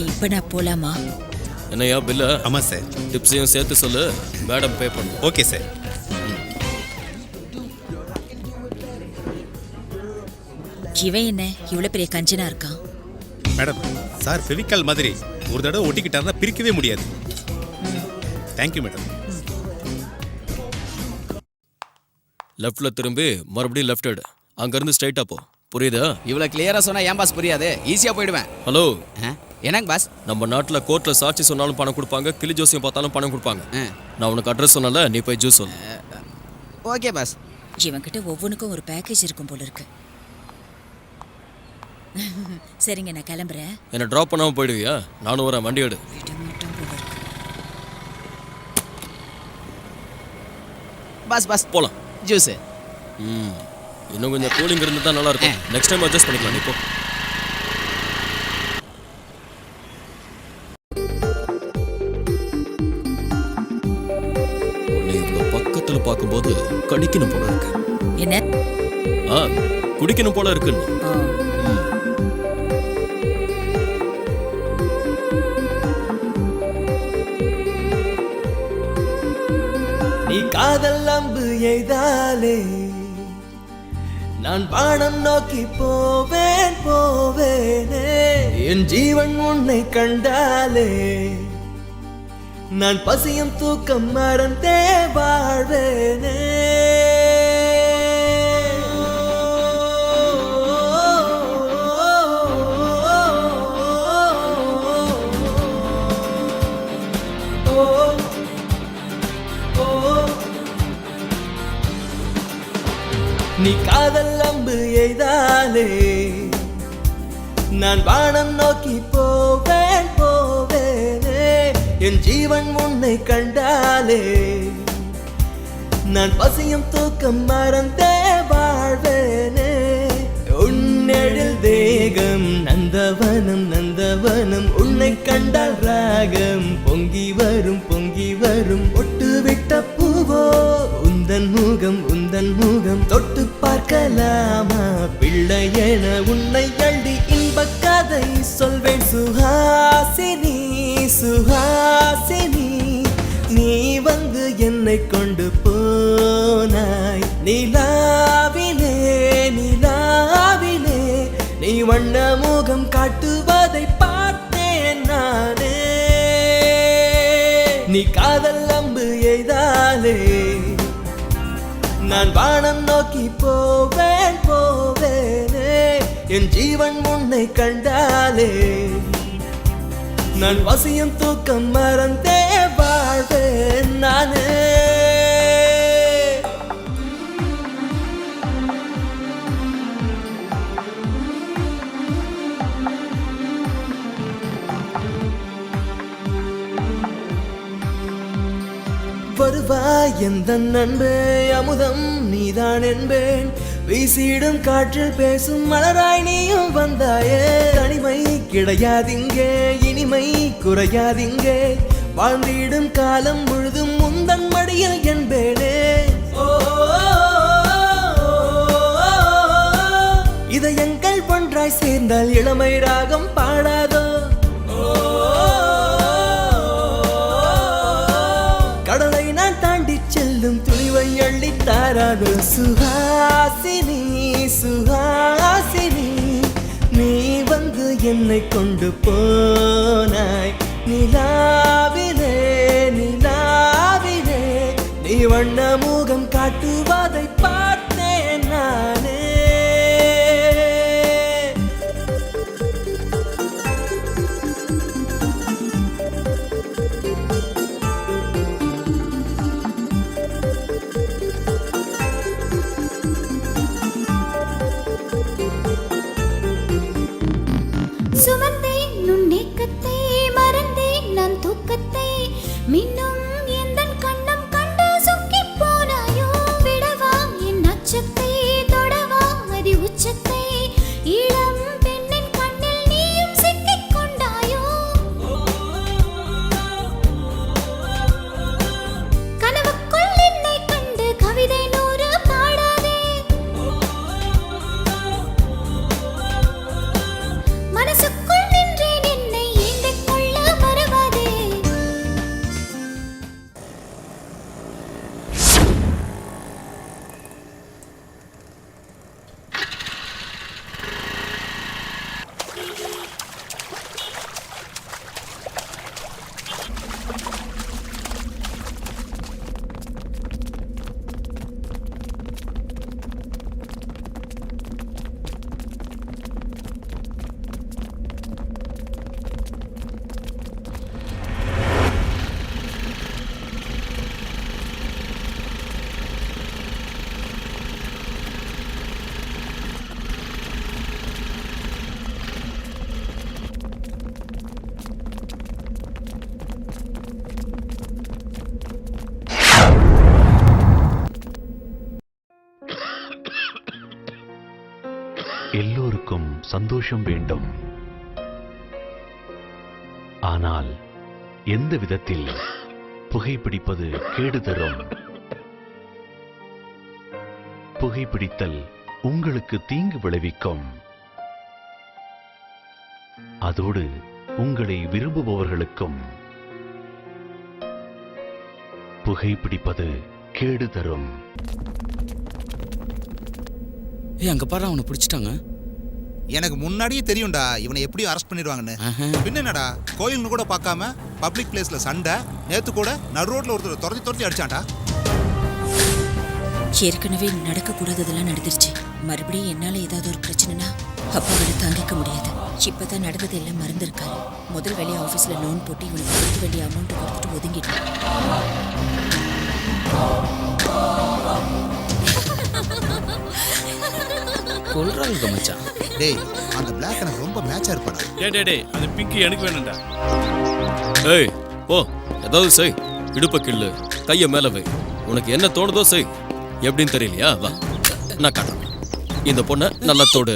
இப்ப நான் போலாமா? என்னையா பில்ல? ஆமாம் சார். டிப்ஸையும் சேர்த்து சொல்லு, மேடம் பே பண்ணு. Okay sir. இவன் என்ன இவ்வளவு பெரிய கஞ்சனா இருக்கான்? மேடம், சார் ஃபெவிகால் மாதிரி ஒரு தடவை ஒட்டிக்கிட்டாருன்னா பிரிக்கவே முடியாது. Thank you madam. லெஃப்ட்ல திரும்பி மறுபடியும் லெஃப்ட் எடு. அங்கிருந்து ஸ்ட்ரைட்டா போ. புரியுதா? இவ்வளவு கிளியரா சொன்னா ஏன் பாஸ் புரியாது? ஈஸியா போயிடுவேன். ஹலோ, என்னங்க பாஸ்? நம்ம நாட்டுல கோர்ட்ல சாட்சி சொன்னாலும் பணம் கொடுப்பாங்க, கிளி ஜோசியம் பார்த்தாலும் பணம் கொடுப்பாங்க. நான் உனக்கு அட்ரஸ் சொன்னல, நீ போய் ஜூஸ் சொல்லு. Okay boss. இவன்கிட்ட ஒவ்வொன்றுக்கும் ஒரு பேக்கேஜ் இருக்கும் போல இருக்கு. சரிங்க, நான் கிளம்புறேன். என்ன டிராப் பண்ணாம போயிடுவியா? நானும் வரேன், வண்டி எடு. பாஸ் பாஸ் போலாம். ஜூஸ். இன்னும் கொஞ்சம் கூலிங் இருந்து தான் நல்லா இருக்கும். நெக்ஸ்ட் டைம் அட்ஜஸ்ட் பண்ணிக்கலாம். நீ போ. உன்னை இவ்வளவு பக்கத்துல பார்க்கும்போது கடிக்கணும் போல இருக்கு. என்ன? குடிக்கணும் போல இருக்குன்னு. நீ காதல் அம்பு எய்தாலே நான் வானம் நோக்கி போவேன் போவேனே. என் ஜீவன் உன்னை கண்டாலே நான் பசியும் தூக்கம் மறந்தே வாழ்வேனே. நீ காதல் அம்பு எய்தாலே நான் வானம் நோக்கி போவேன் போவேனே. என் ஜீவன் உன்னை கண்டாலே நான் பசியும் தூக்கம் மறந்தே வாழ்வேனே. உன்னெழில் தேகம் நந்தவனம் நந்தவனம், உன்னை கண்டால் ராகம் பொங்கி வரும் பொங்கி வரும். ஒட்டு விட்ட பூவோ உந்தன் முகம் தொட்டு பார்க்கலாமா பிள்ளை என உன்னை அள்ளி இன்ப கதை சொல்வேன். சுஹாசினி சுஹாசினி, நீ வந்து என்னை கொண்டு போனாய் நிலாவிலே நிலாவிலே. நீ வண்ண முகம் காட்டுவதை பார்த்தேன் நானே. நீ காதல் அம்பு எய்தாலே நான் வானம் நோக்கி போவேன் போவேனே. என் ஜீவன் உன்னை கண்டாலே நான் பசியும் தூக்கம் மறந்தே வாழ்வேன் நானே. வருவாய் எந்த நண்பே, அமுதம் நீதான் என்பேன். வீசிடும் காற்றில் பேசும் மலராய் நீயும் வந்தாயே. தனிமை கிடையாதிங்கே, இனிமை குறையாதிங்கே. வாழ்ந்திடும் காலம் முழுதும் முந்தன் மடியில் என்பேனே. இதயங்கள் ஒன்றாய் சேர்ந்தால் இளமை ராகம் பாடாதோ? கடலை நான் தாண்டி செல்லும் துணிவை அள்ளி தாராதோ? சுஹாசினி சுஹாசினி, நீ வந்து என்னை கொண்டு போனாய் நிலாவிலே நிலாவிலே. நீ வண்ண முகம் காட்டுவதை பார்த்தேன் நானே. சுமந்தேன் உன் ஏக்கத்தை, மறந்தேன் நான் தூக்கத்தை. மின்னும் எந்தன் கண்ணம் கண்டு சொக்கிப் போனாயோ. விடவா என் அச்சத்தை, தொடவா அதி உச்சத்தை. இளம் பெண்ணின் கண்ணில் நீயும் சிக்கிக் கொண்டாயோ. கனவுக்குள் என்னை கண்டு கவிதை நூறு பாடாதே. மனசுக்குள் சந்தோஷம் வேண்டும். ஆனால் எந்த விதத்தில் புகைப்பிடிப்பது கேடு தரும்? புகைப்பிடித்தல் உங்களுக்கு தீங்கு விளைவிக்கும். அதோடு உங்களை விரும்புபவர்களுக்கும். புகைப்பிடிப்பது கேடு தரும். அங்க பாரு, அவனை பிடிச்சிட்டாங்க. எனக்கு முன்னாடியே தெரியும்டா இவனை எப்படியும் அரெஸ்ட் பண்ணிடுவாங்கன்னு. பின்ன என்னடா, கோயில்னு கூட பார்க்காம பப்ளிக் பிளேஸ்ல சண்டை. நேத்து கூட நடு ரோட்ல ஒருத்தர் துரத்தி அடிச்சான்டா. ஏற்கனவே நடக்கக்கூடாததெல்லாம் நடந்துருச்சு. மறுபடியும் என்னால ஏதாவது ஒரு பிரச்சனைனா அப்பாவோட தாங்கிக்க முடியாது. இப்பதான் நடந்தது எல்லாம் மறந்துருக்காரு. முதல் வேலையை ஆபீஸ்ல லோன் போட்டு இவனுக்கு கொடுக்க வேண்டிய அமௌண்ட் கொடுத்துட்டு ஒதுங்கிட்டான். கொல்றாங்க மச்சான். டேய், அந்த பிளாக் எனக்கு ரொம்ப மேட்சா இருப்பாடா. டேய் அந்த பிங்க் எனக்கு வேணும்டா. ஏய் போ, ஏதாவது செய். இடுப்ப கிள்ளு, கைய மேல வை. உனக்கு என்ன தோணுதோ செய். எப்படின்னு தெரியலையா? வா, நான் காட்டுறேன். இந்த பொண்ணை நல்லா தோடு.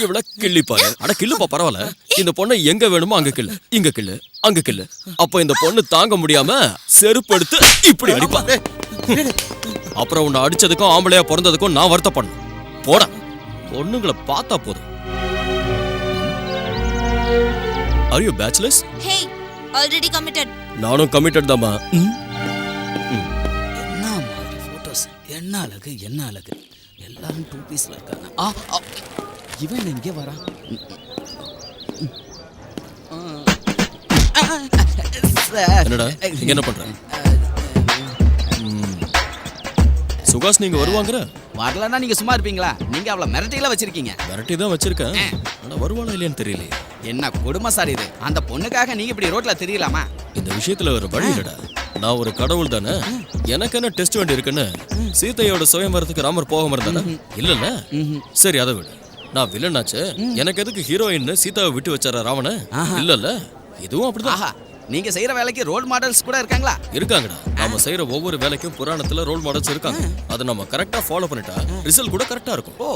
இவள கிள்ளி பாரு. அட கிள்ளுப்பா, பரவாயில்ல. இந்த பொண்ணை எங்க வேணுமோ அங்க கிள்ளு, இங்க கிள்ளு, அங்க கிள்ளு. அப்ப இந்த பொண்ணு தாங்க முடியாம செருப்பு எடுத்து இப்படி அடிப்பா. அப்புறம் உன்னை அடிச்சதுக்கும் ஆம்பளையா பிறந்ததுக்கும் நான் வருத்தப்படணும். போட, பொண்ணுங்களை பார்த்தா போதும். Are you bachelors? Hey, already committed. நானும் கமிட்டட் தாமா. என்ன மாதிரி போட்டோஸ், என்ன அழகு, என்ன அழகு. எல்லாரும் 2 பீஸ்ல இருக்காங்க. இவன் இங்கே வரான். என்னடா இங்க என்ன பண்ற? சுகாஸ் நீங்க வருவாங்கற? வரலன்னா நீங்க சும்மா இருப்பீங்களா? நீங்க அவளை மிரட்டில வச்சிருக்கீங்க. மிரட்டி தான் வச்சிருக்கேன். ஆனா வருவாளா இல்லையான்னு தெரியல. என்ன கொடுமை சார் இது. அந்த பொண்ணுக்காக நீங்க இப்படி ரோட்ல தெரியலாமா? இந்த விஷயத்துல ஒரு வழி இல்லடா. நான் ஒரு கடவுள் தானே. எனக்கு என்ன டெஸ்ட் வேண்டி இருக்குன்னு சீதையோட சுயம்பரத்துக்கு ராமர் போகாம இருந்தானே? இல்லல்ல. சரி, அதை விடு. நான் வில்லனாச்சு. எனக்கு எதுக்கு ஹீரோயின் சீதாவை விட்டு வச்சாரா ராவண? இல்லல்ல. இதுவும் அப்படிதான். நீங்க செய்யற வேலைக்கு ரோல் மாடல்ஸ் கூட இருக்காங்களா? இருக்காங்கடா. நாம செய்யற ஒவ்வொரு வேலைக்கும் புராணத்துல ரோல் மாடல்ஸ் இருக்காங்க. அதை நம்ம கரெக்டா ஃபாலோ பண்ணிட்டா ரிசல்ட் கூட கரெக்டா இருக்கும். ஓ,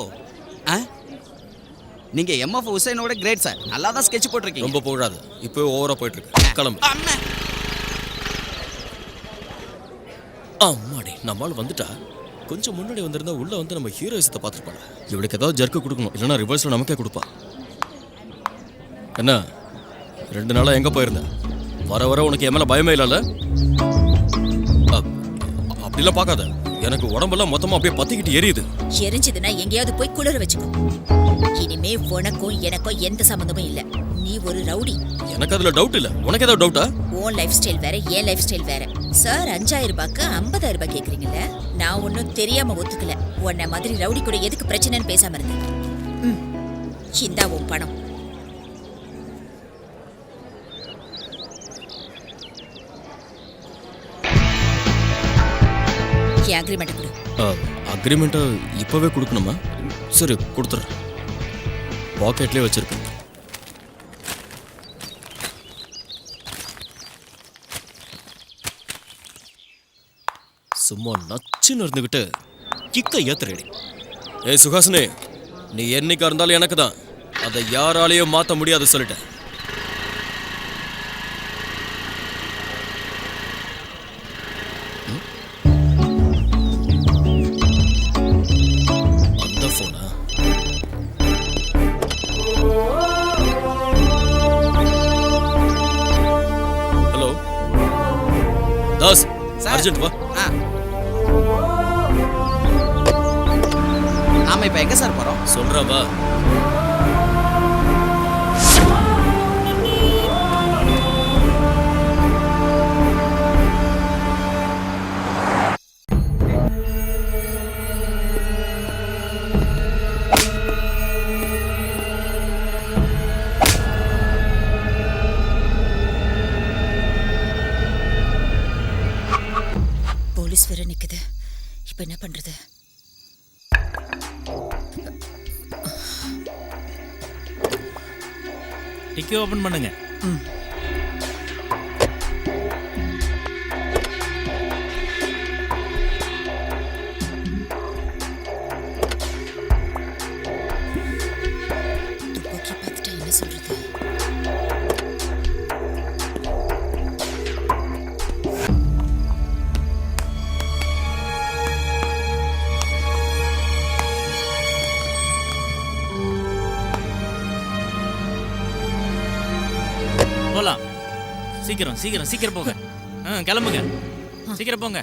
நீங்க எம்எஃப் ஹுசைனோட கிரேட் சார். நல்லா தான் ஸ்கெட்ச் போட்டுருக்கீங்க. ரொம்ப போடாது. இப்போ ஓவரா போயிட்டு இருக்கு. கிளம்பு. அம்மாடி, நம்மால் வந்துட்டா. கொஞ்சம் முன்னாடி வந்திருந்தா உள்ள வந்து நம்ம ஹீரோயிசத்தை பார்த்துருப்பாங்க. இவளுக்கு ஏதாவது ஜர்க்கு கொடுக்கணும், இல்லைன்னா ரிவர்ஸ்ல நமக்கே கொடுப்பா. என்ன 2 நாளா எங்க போயிருந்த? வர வர உனக்கு என் மேல பயமே இல்லைல்ல? அப்படிலாம் பார்க்காத. எனக்கு உடம்பெல்லாம் மொத்தமா அப்படியே பத்திக்கிட்டு எரியுது. எரிஞ்சதுன்னா எங்கேயாவது போய் குளிர வச்சுக்கோ. இனிமே உனக்கும் எனக்கும் எந்த சம்பந்தமும் இல்ல. நீ ஒரு ரவுடி. எனக்கு அதுல டவுட் இல்ல. உனக்கு ஏதாவது டவுட்டா? உன் லைஃப் ஸ்டைல் வேற, என் லைஃப் ஸ்டைல் வேற. சார் 5000 ரூபாய்க்கு 50000 ரூபாய் கேக்குறீங்கல்ல? நான் ஒன்னும் தெரியாம ஒத்துக்கல. உன்ன மாதிரி ரவுடி கூட எதுக்கு பிரச்சனைன்னு பேசாம இருந்தேன். இந்தா உன் பணம். அக்ரிமெண்ட் கொடு. அக்ரிமெண்ட்டை இப்பவே கொடுக்கணுமா? சரி, கொடுத்துறேன். பாக்கெட்லேயே வச்சிருக்கேன். சும்மா நச்சுன்னு இருந்துகிட்டு கிக்க ஏத்துறேடி. ஏய் சுகாசினி, நீ என்னைக்கா இருந்தாலும் எனக்கு தான். அதை யாராலையும் மாற்ற முடியாது சொல்லிட்டேன். அந்த போனா? ஹலோ தாஸ், அர்ஜென்ட் வா. நாம இப்ப எங்க சார் போறோம்? சொல்றேன் வா. போலீஸ் வேற நிக்குது. இப்ப என்ன பண்றது? டிக்கி ஓபன் பண்ணுங்க. துப்பாக்கி போலாம். சீக்கிரம் சீக்கிரம் சீக்கிரம் போங்க. கிளம்புங்க, சீக்கிரம் போங்க.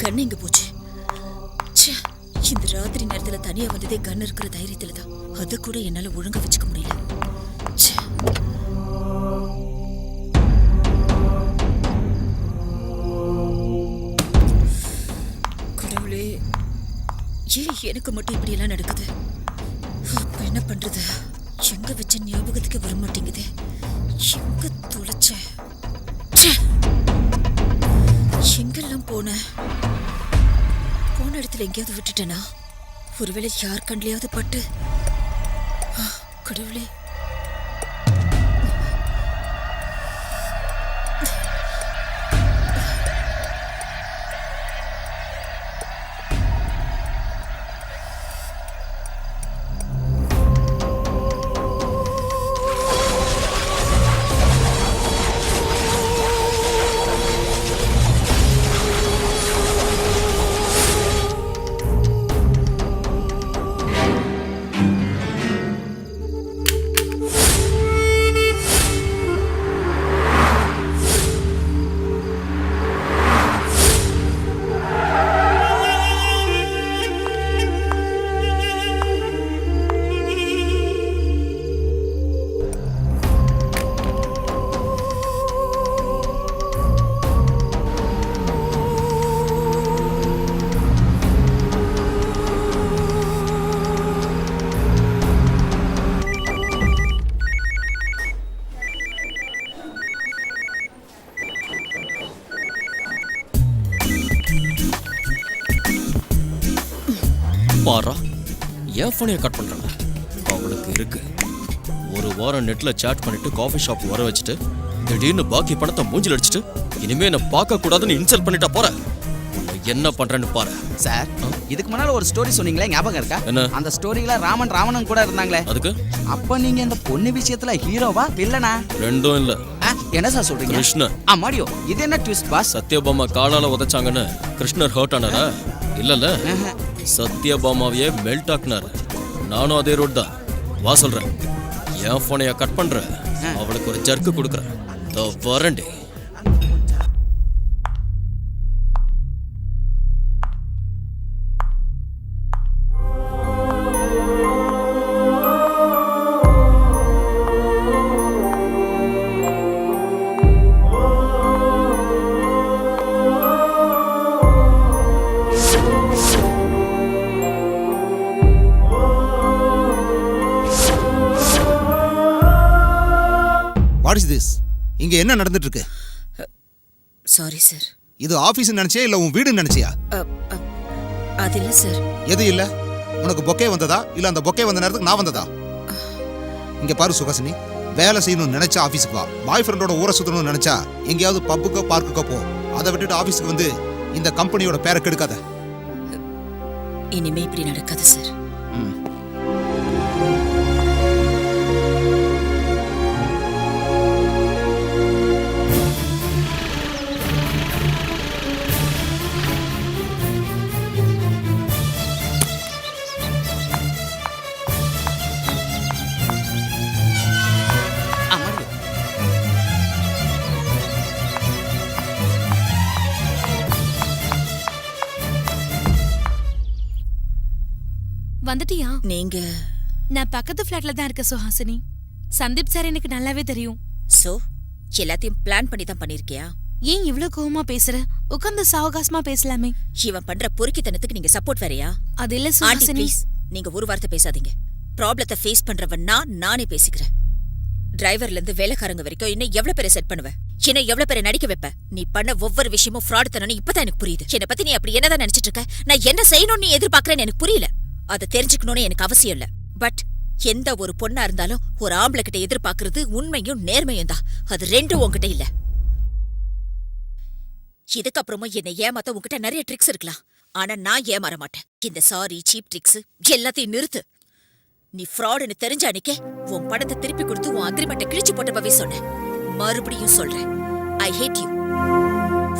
கண்ணு எங்க போச்சு? ச்சே, இந்த ராத்திரி நேரத்துல தனியா வந்ததே கண்ணு இருக்கிற தைரியத்துல தான். அது கூட என்னால ஒழுங்கா வச்சுக்க முடியல. ச்சே. கடவுளே, ஏன் எனக்கு மட்டும் இப்படி எல்லாம் நடக்குது? அப்ப என்ன பண்றது? எங்க வச்ச ஞாபகத்துக்கு வர மாட்டேங்குது. எங்க தொலைச்ச? எங்கெல்லாம் போன இடத்துல எங்கேயாவது விட்டுட்டேனா? ஒருவேளை யார் கண்லையாவது பட்டு. கடவுளே, பாரா, ஏன் ஃபோனையை கட் பண்றாங்க? அவளுக்கு இருக்கு. ஒரு வாரம் நெட்ல சாட் பண்ணிட்டு காஃபி ஷாப் வர வச்சுட்டு திடீர்னு பாக்கி பணத்தை மூஞ்சில் அடிச்சுட்டு இனிமே என்ன பார்க்க கூடாதுன்னு இன்சல்ட் பண்ணிட்டா போற. உன்னை என்ன பண்றேன்னு பாரு. சார், இதுக்கு முன்னால ஒரு ஸ்டோரி சொன்னீங்களே, ஞாபகம் இருக்கா? என்ன? அந்த ஸ்டோரியில ராமன் கூட இருந்தாங்களே. அதுக்கு அப்ப நீங்க இந்த பொண்ணு விஷயத்துல ஹீரோவா வில்லனா? ரெண்டும் இல்ல. என்ன சார் சொல்றீங்க? கிருஷ்ணர். மாடியோ, இது என்ன ட்விஸ்ட் பாஸ்? சத்யபாமா காலால உதைச்சாங்கன்னு கிருஷ்ணர் ஹர்ட் ஆனாரா? இல்லல்ல, சத்யபாமாவையே மெல்ட் ஆக்குனாரு. நானும் அதே ரோட் தான். வா சொல்றேன். என் போனைய கட் பண்ற, அவளுக்கு ஒரு ஜர்க்கு கொடுக்குறேன். வரண்டி. What is this? இங்க என்ன நடந்துட்டு இருக்கு? Sorry sir. இது ஆபீஸ் நினைச்சியா இல்ல உன் வீடு நினைச்சியா? அது இல்ல சார். எது இல்ல? உனக்கு பொக்கே வந்ததா இல்ல அந்த பொக்கே வந்த நேரத்துக்கு நான் வந்ததா? இங்க பாரு சுகாசினி, வேலை செய்யணும்னு நினைச்சா ஆபீஸுக்கு வா. பாய் ஃப்ரெண்டோட ஊரை சுத்தணும்னு நினைச்சா எங்கேயாவது பப்புக்கோ பார்க்குக்கோ போ. அதை விட்டுட்டு ஆபீஸுக்கு வந்து இந்த கம்பெனியோட பேரை கெடுக்காத. இனிமே இப்படி நடக்காது சார். வந்துட்டியா? நீங்க? நான் பக்கத்து ஃபிளாட்ல தான் இருக்க சுஹாசினி. சந்தீப் சார் எனக்கு நல்லாவே தெரியும். சோ எல்லாத்தையும் பிளான் பண்ணி தான் பண்ணிருக்கியா? ஏன் இவ்ளோ கோவமா பேசுற? உட்கார்ந்து சாவகாசமா பேசலாமே. இவன் பண்ற பொறுக்கித்தனத்துக்கு நீங்க சப்போர்ட் வேறயா? அது இல்ல சுஹாசினி. நீங்க ஒரு வார்த்தை பேசாதீங்க. ப்ராப்ளத்தை ஃபேஸ் பண்றவன் நானே பேசிக்கிறேன். டிரைவர்ல இருந்து வேலைக்காரங்க வரைக்கும் இன்னும் எவ்வளவு பேரை செட் பண்ணுவ? இன்னும் எவ்வளவு பேரை நடிக்க வைப்ப? நீ பண்ண ஒவ்வொரு விஷயமும் ஃப்ராட் தானே இப்பதான் எனக்கு புரியுது. என்னை பத்தி நீ அப்படி என்னதான் நினைச்சிட்டு இருக்க? நான் என்ன செய்யணும்னு நீ எதிர்பார்க்கறேன்னு எனக்கு புரியல. அதை தெரிஞ்சுக்கணும்னு எனக்கு அவசியம் இல்ல. பட் எந்த ஒரு பொண்ணா இருந்தாலும் ஒரு ஆம்பளை கிட்ட எதிர்பார்க்கறது உண்மையும் நேர்மையும் தான். அது ரெண்டும் உன்கிட்ட இல்ல. இதுக்கப்புறமும் என்னை ஏமாத்த உன்கிட்ட நிறைய ட்ரிக்ஸ் இருக்கலாம். ஆனா நான் ஏமாற மாட்டேன். இந்த சாரி, சீப் ட்ரிக்ஸ் எல்லாத்தையும் நிறுத்து. நீ ஃப்ராடுன்னு தெரிஞ்ச அன்னைக்கே உன் பணத்தை திருப்பி கொடுத்து உன் அக்ரிமெண்ட்டை கிழிச்சு போட்டப்பவே சொன்னேன். மறுபடியும் சொல்றேன், ஐ ஹேட் யூ.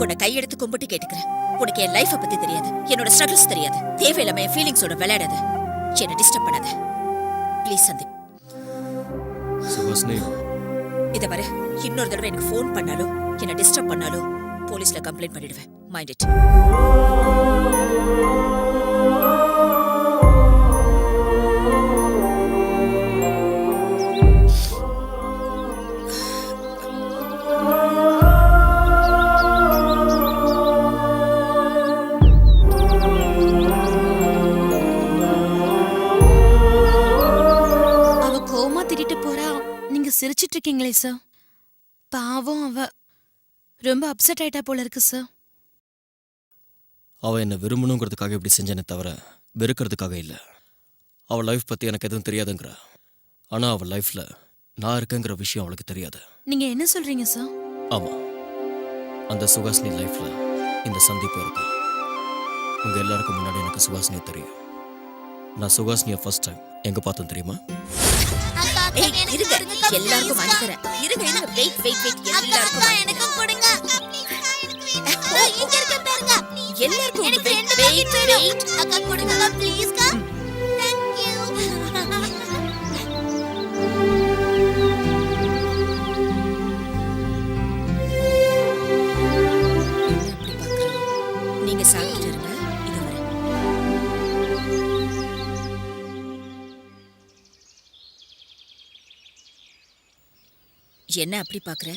உன்னை கையெடுத்து கும்பிட்டு கேட்டுக்கிறேன். உனக்கு என் லைஃபை பத்தி தெரியாது, என்னோட ஸ்ட்ரகிள்ஸ் தெரியாது. தேவையில்லாம என் ஃபீலிங்ஸோட விளையாடாத, என்னை டிஸ்டர்ப் பண்ணாத ப்ளீஸ் சந்தீப். சுஹாசினி, இத வர இன்னொரு தடவை எனக்கு ஃபோன் பண்ணாலும் என்னை டிஸ்டர்ப் பண்ணாலும் போலீஸ்ல கம்ப்ளைண்ட் பண்ணிடுவேன். Mind it. சிரிச்சிட்டு இருக்கீங்களே சார். பாவம், அவ ரொம்ப அப்செட் ஆயிட்டா போல இருக்கு சார். அவள் என்னை விரும்பணுங்கிறதுக்காக இப்படி செஞ்சேனே தவிர வெறுக்கிறதுக்காக இல்லை. அவள் லைஃப் பற்றி எனக்கு எதுவும் தெரியாதுங்கிற. ஆனால் அவள் லைஃப்பில் நான் இருக்கேங்கிற விஷயம் அவளுக்கு தெரியாது. நீங்க என்ன சொல்றீங்க சார்? ஆமாம், அந்த சுஹாசினி லைஃப்பில் இந்த சந்திப்பு இருக்கு. உங்கள் எல்லாருக்கும் முன்னாடி எனக்கு சுஹாசினியை தெரியும். நான் சுஹாசினியை ஃபர்ஸ்ட் டைம் எங்கே பார்த்தேன் தெரியுமா? எல்லாருக்கும் வாங்கி தரேன். இருங்க இருங்க, வெயிட் வெயிட் வெயிட். எல்லாருக்கும் எனக்கும் கொடுங்க. இங்க இருக்க பாருங்க. எல்லாருக்கும் வெயிட் வெயிட் வெயிட். அக்கா கொடுங்க ப்ளீஸ் கா. Thank you. நீங்க சாப்பிட்டு இருங்க. இது வரேன். என்ன அப்படி பாக்குற?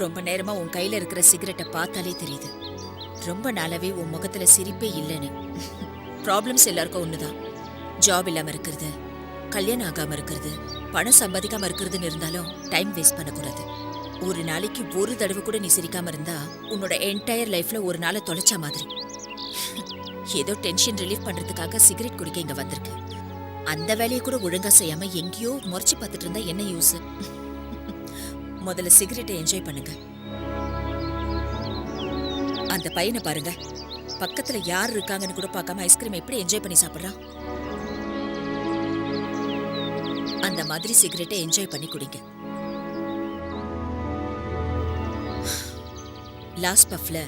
ரொம்ப நேரமா உன் கையில இருக்கிற சிகரெட்டை பார்த்தாலே தெரியுது. ரொம்ப நாளாவே உன் முகத்துல சிரிப்பே இல்லைன்னு. ப்ராப்ளம்ஸ் எல்லாருக்கும் ஒண்ணுதான். ஜாப் இல்லாம இருக்கிறது, கல்யாணம் ஆகாம இருக்கிறது, பணம் சம்பாதிக்காம இருக்கிறதுன்னு இருந்தாலும் டைம் வேஸ்ட் பண்ணக்கூடாது. ஒரு நாளைக்கு ஒரு தடவை கூட நீ சிரிக்காம இருந்தா உன்னோட என்டையர் லைஃப்ல ஒரு நாளை தொலைச்ச மாதிரி. ஏதோ டென்ஷன் ரிலீஃப் பண்றதுக்காக சிகரெட் குடிக்க இங்க வந்திருக்கு. அந்த வேலையை கூட ஒழுங்கா செய்யாம எங்கேயோ முறைச்சு பார்த்துட்டு இருந்தா என்ன யூஸ்? முதல்ல சிகரெட்டை என்ஜாய் பண்ணுங்க. அந்த பையனை பாருங்க, பக்கத்துல யார் இருக்காங்கன்னு கூட பார்க்காம ஐஸ்கிரீம் எப்படி என்ஜாய் பண்ணி சாப்பிடுறான். அந்த மாதிரி சிகரெட்டை என்ஜாய் பண்ணி குடிங்க. லாஸ்ட் பஃப்ல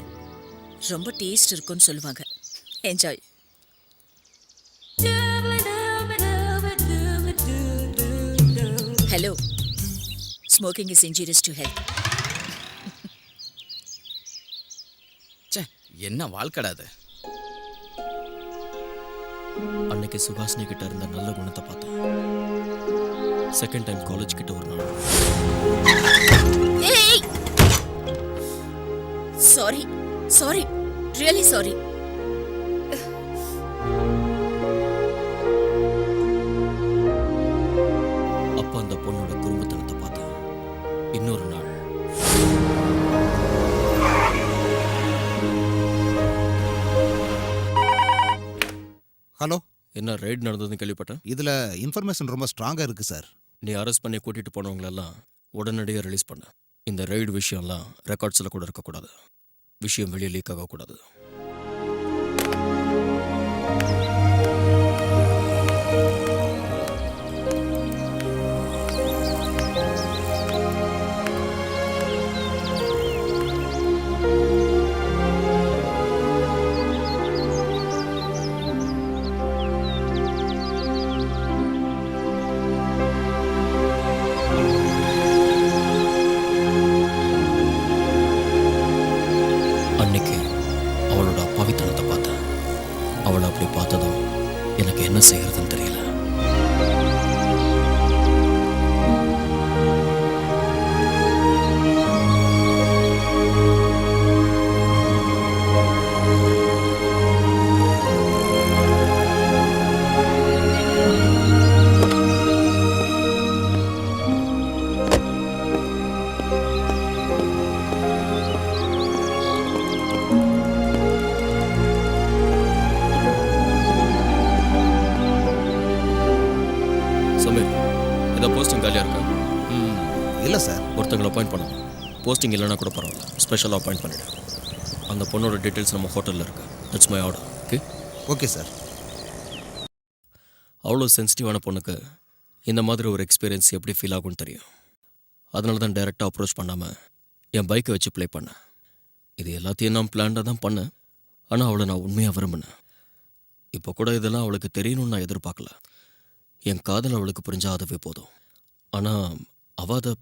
ரொம்ப டேஸ்ட் இருக்குன்னு சொல்லுவாங்க. Enjoy. Hello. Smoking is injurious to health. ச்சே, என்ன வாழ்க்கடா அது. அன்னைக்கு சுஹாசினி கிட்ட இருந்த நல்ல குணத்தை பார்த்தேன். செகண்ட் டைம் காலேஜ் கிட்ட ஒரு நாள். Hey! Sorry. Sorry. Really sorry. அப்ப அந்த பொண்ணோட குடும்பத்தனத்தை பார்த்தேன். இன்னொரு நாள் ஹலோ, என்ன ரைட் நடந்ததுன்னு கேள்விப்பட்டேன். இதுல இன்ஃபர்மேஷன் ரொம்ப ஸ்ட்ராங்கா இருக்கு சார். நீ அரெஸ்ட் பண்ணி கூட்டிட்டு போனவங்களெல்லாம் உடனடியாக ரிலீஸ் பண்ண. இந்த ரைடு விஷயம்லாம் ரெக்கார்ட்ஸில் கூட இருக்கக்கூடாது. விஷயம் வெளியே லீக் ஆகக்கூடாது. அன்னைக்கு அவளோட அப்பாவித்தனத்தை பார்த்தேன். அவளை அப்படி பார்த்ததும் எனக்கு என்ன செய்யறதுன்னு தெரியல. இல்லை சார். ஒருத்தங்களை அப்பாயிண்ட் பண்ணணும். போஸ்டிங் இல்லைன்னா கூட பரவாயில்ல, ஸ்பெஷலாக அப்பாயிண்ட் பண்ணிவிடு. அந்த பொண்ணோட டீட்டெயில்ஸ் நம்ம ஹோட்டலில் இருக்கு. That's my order. Okay? Okay sir. அவ்வளோ சென்சிட்டிவான பொண்ணுக்கு இந்த மாதிரி ஒரு எக்ஸ்பீரியன்ஸ் எப்படி ஃபீல் ஆகும்னு தெரியும். அதனால தான் டைரெக்டாக அப்ரோச் பண்ணாமல் என் பைக்கை வச்சு ப்ளே பண்ணேன். இது எல்லாத்தையும் நான் பிளான்டாக தான் பண்ணேன். ஆனால் அவளை நான் உண்மையாக விரும்பினேன். இப்போ கூட இதெல்லாம் அவளுக்கு தெரியணும்னு நான் எதிர்பார்க்கல. என் காதல் அவளுக்கு புரிஞ்சா அதுவே போதும். ஆனால் அவள் அதை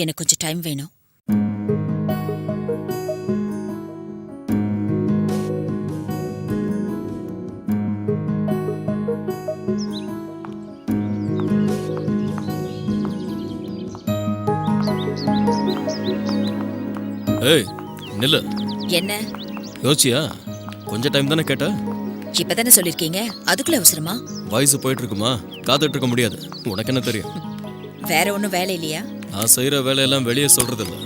எனக்கு கொஞ்சம் டைம் வேணும். ஏய் நில்லு. என்ன யோசிச்சியா? கொஞ்சம் டைம் தானே கேட்ட. இப்பதானே சொல்லிருக்கீங்க, அதுக்குள்ள அவசரமா? வயசு போயிட்டு இருக்குமா, காத்துட்டு இருக்க முடியாது. உனக்கு என்ன தெரியும்? வேற ஒன்றும் வேலை இல்லையா? நான் செய்கிற வேலையெல்லாம் வெளியே சொல்றது இல்லை.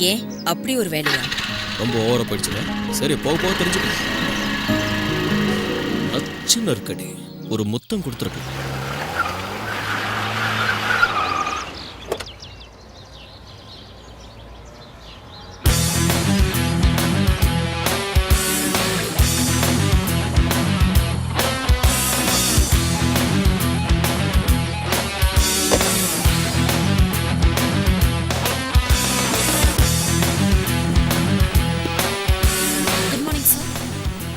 ஏன் அப்படி ஒரு வேலையா? ரொம்ப ஓவரா போயிடுச்சுல. சரி போக போக தெரிஞ்சுக்கணும். அச்சுன்னு இருக்கடி, ஒரு முத்தம் கொடுத்துருக்கு.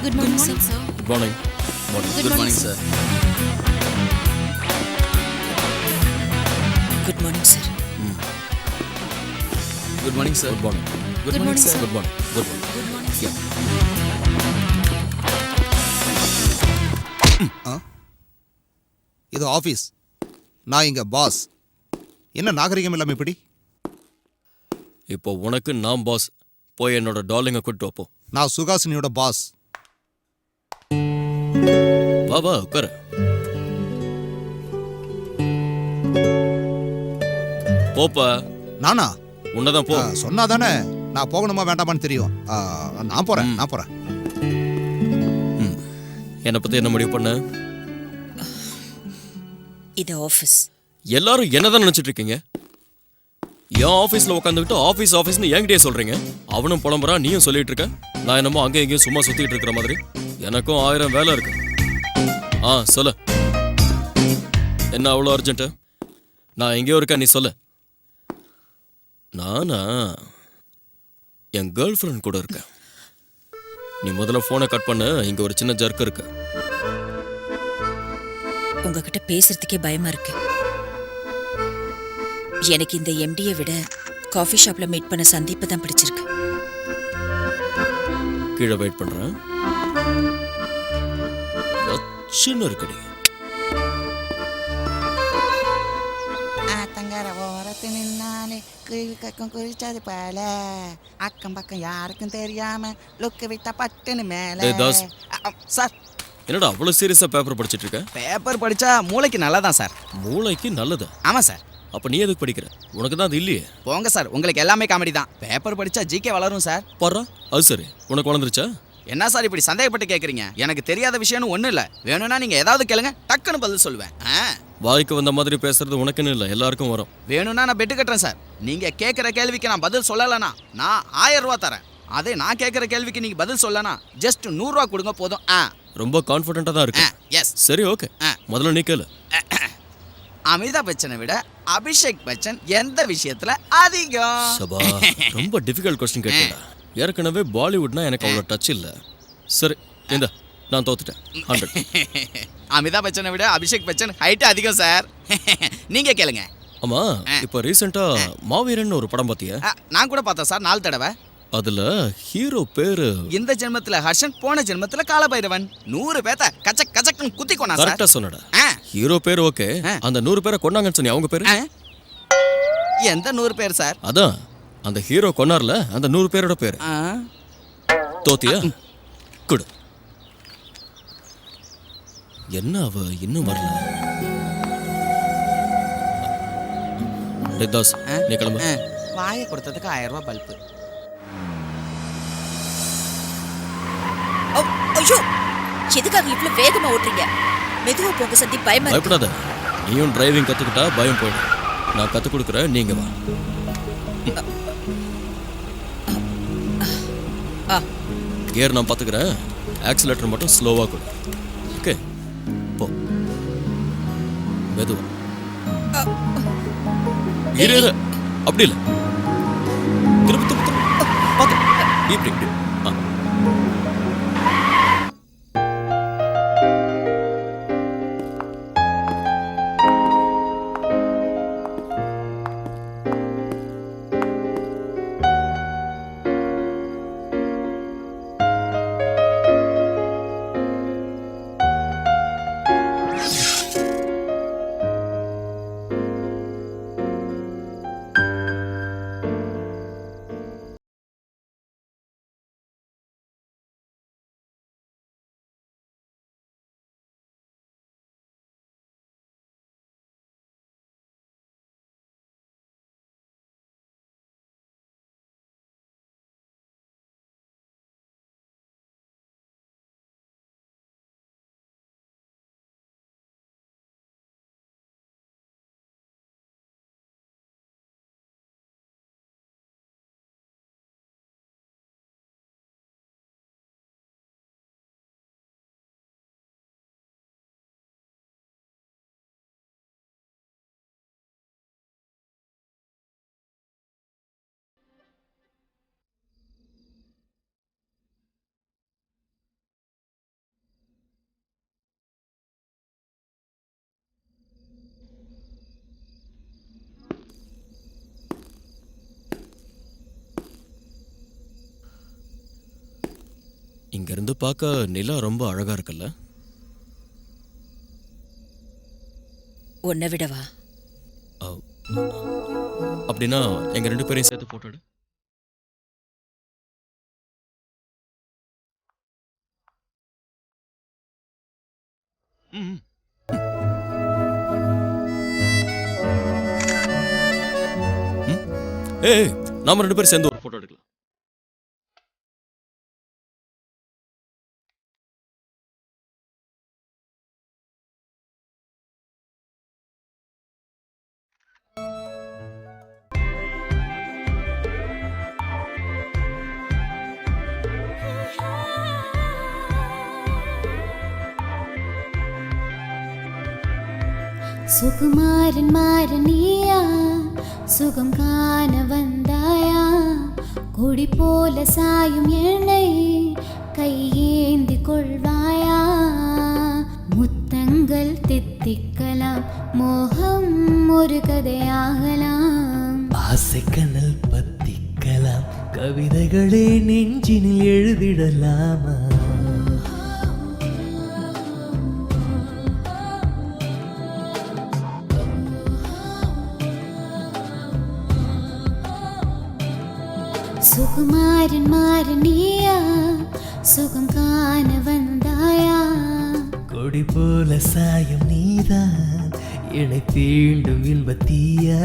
Good morning, sir. Good morning. Good morning sir. Good morning sir. Good morning sir. Good morning. Good morning sir. Good morning. Good morning. Good morning, sir. இது ஆஃபீஸ், நான் இங்க பாஸ். என்ன நாகரிகம் இல்லாம இப்படி? இப்போ உனக்கு நான் பாஸ். போய் என்னோட டார்லிங்கை கூட்டு வைப்போம். நான் சுகாசினியோட பாஸ். வா வா உட்காரு. போப்பா. நானா? உன்னதான் போ. சொன்னாதானே நான் போகணுமா வேண்டாமான்னு தெரியும். நான் போறேன். என்னை பத்தி என்ன முடிவு பண்ண? இது ஆஃபீஸ். எல்லாரும் என்னதான் நினைச்சிட்டு இருக்கீங்க? என் ஆஃபீஸில் உட்காந்துக்கிட்டு ஆஃபீஸ்னு என்கிட்டயே சொல்றீங்க. அவனும் புலம்புறான், நீயும் சொல்லிட்டு இருக்க. நான் என்னமோ அங்கே எங்கேயும் சும்மா சுத்திட்டு இருக்கிற மாதிரி. எனக்கும் 1000 வேலை இருக்கு. சொல்லு. என்ன அவ்வளோ அர்ஜென்ட்டு? நான் எங்கேயோ இருக்கேன், நீ சொல்லு. நானா என் கேர்ள் ஃப்ரெண்ட் கூட இருக்கேன். நீ முதல்ல ஃபோனை கட் பண்ணு, இங்கே ஒரு சின்ன ஜர்க்கு இருக்கு. உங்ககிட்ட பேசுறதுக்கே பயமா இருக்கு. எனக்கு இந்த எம்டியை விட காஃபி ஷாப்ல மீட் பண்ண சந்தீப்பை தான் பிடிச்சிருக்கு. கீழே வெயிட் பண்றேன். சின்ன இருக்குடி. ஆத்தங்கர ஓரத்து நின்னாலே கீழ்க்கும் குறிச்சது போல அக்கம் பக்கம் யாருக்கும் தெரியாம லுக்கு விட்டா பட்டுன்னு மேல. சார் என்னடா அவ்வளவு சீரியஸா பேப்பர் படிச்சிட்டு இருக்க? பேப்பர் படிச்சா மூளைக்கு நல்லதான் சார். மூளைக்கு நல்லது? ஆமா சார். அப்ப நீ எதுக்கு படிக்கிற? உனக்கு தான் அது இல்லையே. போங்க சார், உங்களுக்கு எல்லாமே காமெடி தான். பேப்பர் படிச்சா ஜிகே வளரும் சார். பாரு, அது சரி. உனக்கு வளர்ந்துருச்சா? என்ன சார் இப்படி சந்தேகப்பட்டு கேட்குறீங்க? எனக்கு தெரியாத விஷயம்னு ஒன்றும் இல்லை. வேணும்னா நீங்கள் ஏதாவது கேளுங்க, டக்குன்னு பதில் சொல்லுவேன். வாய்க்கு வந்த மாதிரி பேசுறது உனக்குன்னு இல்லை, எல்லாருக்கும் வரும். வேணும்னா நான் பெட்டு கட்டுறேன் சார். நீங்கள் கேட்குற கேள்விக்கு நான் பதில் சொல்லலைனா நான் 1000 ரூபா தரேன். அதே நான் கேட்குற கேள்விக்கு நீங்கள் பதில் சொல்லனா ஜஸ்ட் 100 ரூபா கொடுங்க போதும். ரொம்ப கான்ஃபிடென்ட்டாக தான் இருக்கு. எஸ். சரி, ஓகே. முதல்ல நீ கேளு. அமிதாப் பச்சனை விட அபிஷேக் பச்சன் எந்த விஷயத்துல அதிகம்? சபா, ரொம்ப டிஃபிகல்ட் கொஸ்டின் கேட்டா. ஏற்கனவே பாலிவுட்னா எனக்கு அவ்வளோ டச் இல்லை. சரி, இந்த நான் தோத்துட்டேன். 100. அமிதாப் பச்சனை விட அபிஷேக் பச்சன் ஹைட் அதிகம் சார். நீங்க கேளுங்க. ஆமா, இப்போ ரீசெண்டா மாவீரன் ஒரு படம் பார்த்தியா? நான் கூட பார்த்தேன் சார், 4 தடவை. அதுல ஹீரோ பேரு இந்த ஜென்மத்துல ஹர்ஷன், போன ஜென்மத்துல காலபைரவன். 100 பேத்த கச்சக் கச்சக்னு குத்தி கொண்டா சார். கரெக்ட்டா சொன்னடா. ஹீரோ பேர் ஓகே, அந்த 100 பேரை கொன்னாங்கன்னு சொன்னி, அவங்க பேரு எந்த 100 பேர் சார்? அதான் அந்த ஹீரோ கொன்னார்ல, அந்த 100 பேரோட பேரு. தோத்தியா குடு. என்ன அவ இன்னும் வரல? தாஸ் நீ கிளம்பு. வாயை கொடுத்ததுக்கு 1000 ரூபாய் பல்பு. ஐயோ, எதுக்காக இவ்வளவு வேகமா ஓட்டுறீங்க? மெதுவா போங்க சந்தி, பயமா இருக்கு. பயப்படாத, நீயும் டிரைவிங் கத்துக்கிட்டா பயம் போயிடும். நான் கத்து கொடுக்குறேன், நீங்க வா. கியர் நான் பாத்துக்கிறேன், ஆக்சிலேட்டர் மட்டும் ஸ்லோவா கொடு. ஓகே, போ. மெதுவா. இரு, அப்படி இல்லை. திரும்ப திரும்ப பார்த்து இப்படி இப்படி. இங்க இருந்து பார்க்க நிலா ரொம்ப அழகா இருக்குல்ல? உன்னை விடவா? அப்படின்னா எங்க 2 பேரையும் சேர்த்து போட்டோ எடு. ஏய், நாம 2 பேரும் சேர்ந்து ஒரு போட்டோ எடுக்கலாம். சுகுமாரன் மாறனியா சுகம் காண வந்தாயா கொடி போல சாயும் என்னை கையேந்தி கொள்வாயா முத்தங்கள் தித்திக்கலாம் மோகம் ஒரு கதையாகலாம் ஆசை கனல் பத்திக்கலாம் கவிதைகளே நெஞ்சினில் எழுதிடலாமா சுகுமாரன் மாறனியா சுகம் காண வந்தாயா கொடி போல சாயம் நீதான் என்னை தீண்டும் இன்பத்தீயா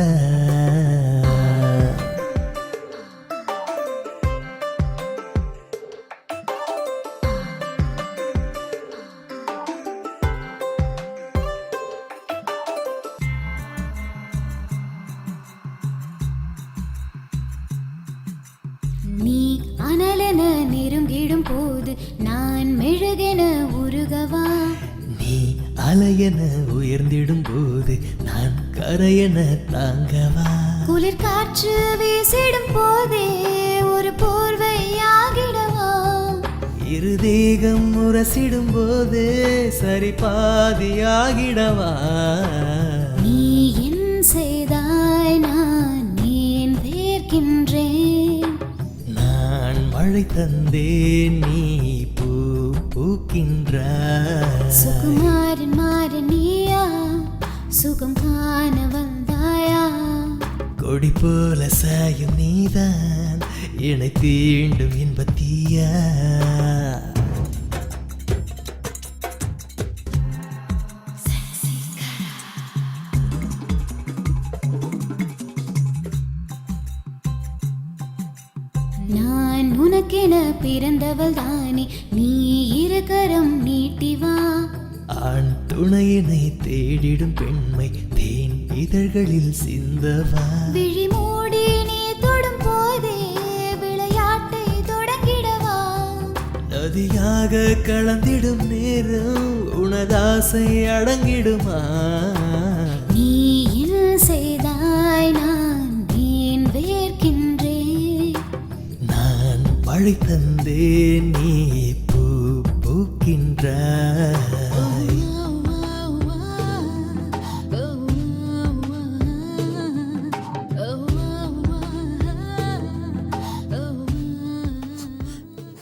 நீ அனலென நெருங்கிடும் போது நான் மெழுகென உருகவா நீ அலையென உயர்ந்திடும் போது நான் கரையென தாங்கவா குளிர் காற்று வீசிடும் போதே ஒரு போர்வையாகிடவா இரு தேகம் உரசிடும் போதே சரி பாதியாகிடவா நீ என் செய்தாய் நான் ஏன் வேர்க்கின்றேன் நான் மழை தந்தேன் நீ பூ பூக்கின்றாய் சுகுமாரன் மாறனியா சுகம் காண வந்தாயா கொடி போல சாயும் நீதான் என்னை தீண்டும் இன்பத்தீயா நான் உனக்கென பிறந்தவள் தானே, நீ இருகரம் நீட்டி வா. ஆண் துணையினை தேடிடும் பெண்மை தேன் இதழ்களில் சிந்தவா. விழி மூடி நீ தொடும் போதே விளையாட்டை தொடங்கிடவா. நதியாக கலந்திடும் நேரம் உனதாசை அடங்கிடுமா. நீ என்ன செய்தாய், நான் ஏன் வேர்க்கின்றேன். நான் மழை தந்தேன், நீ பூ பூக்கின்றாய்.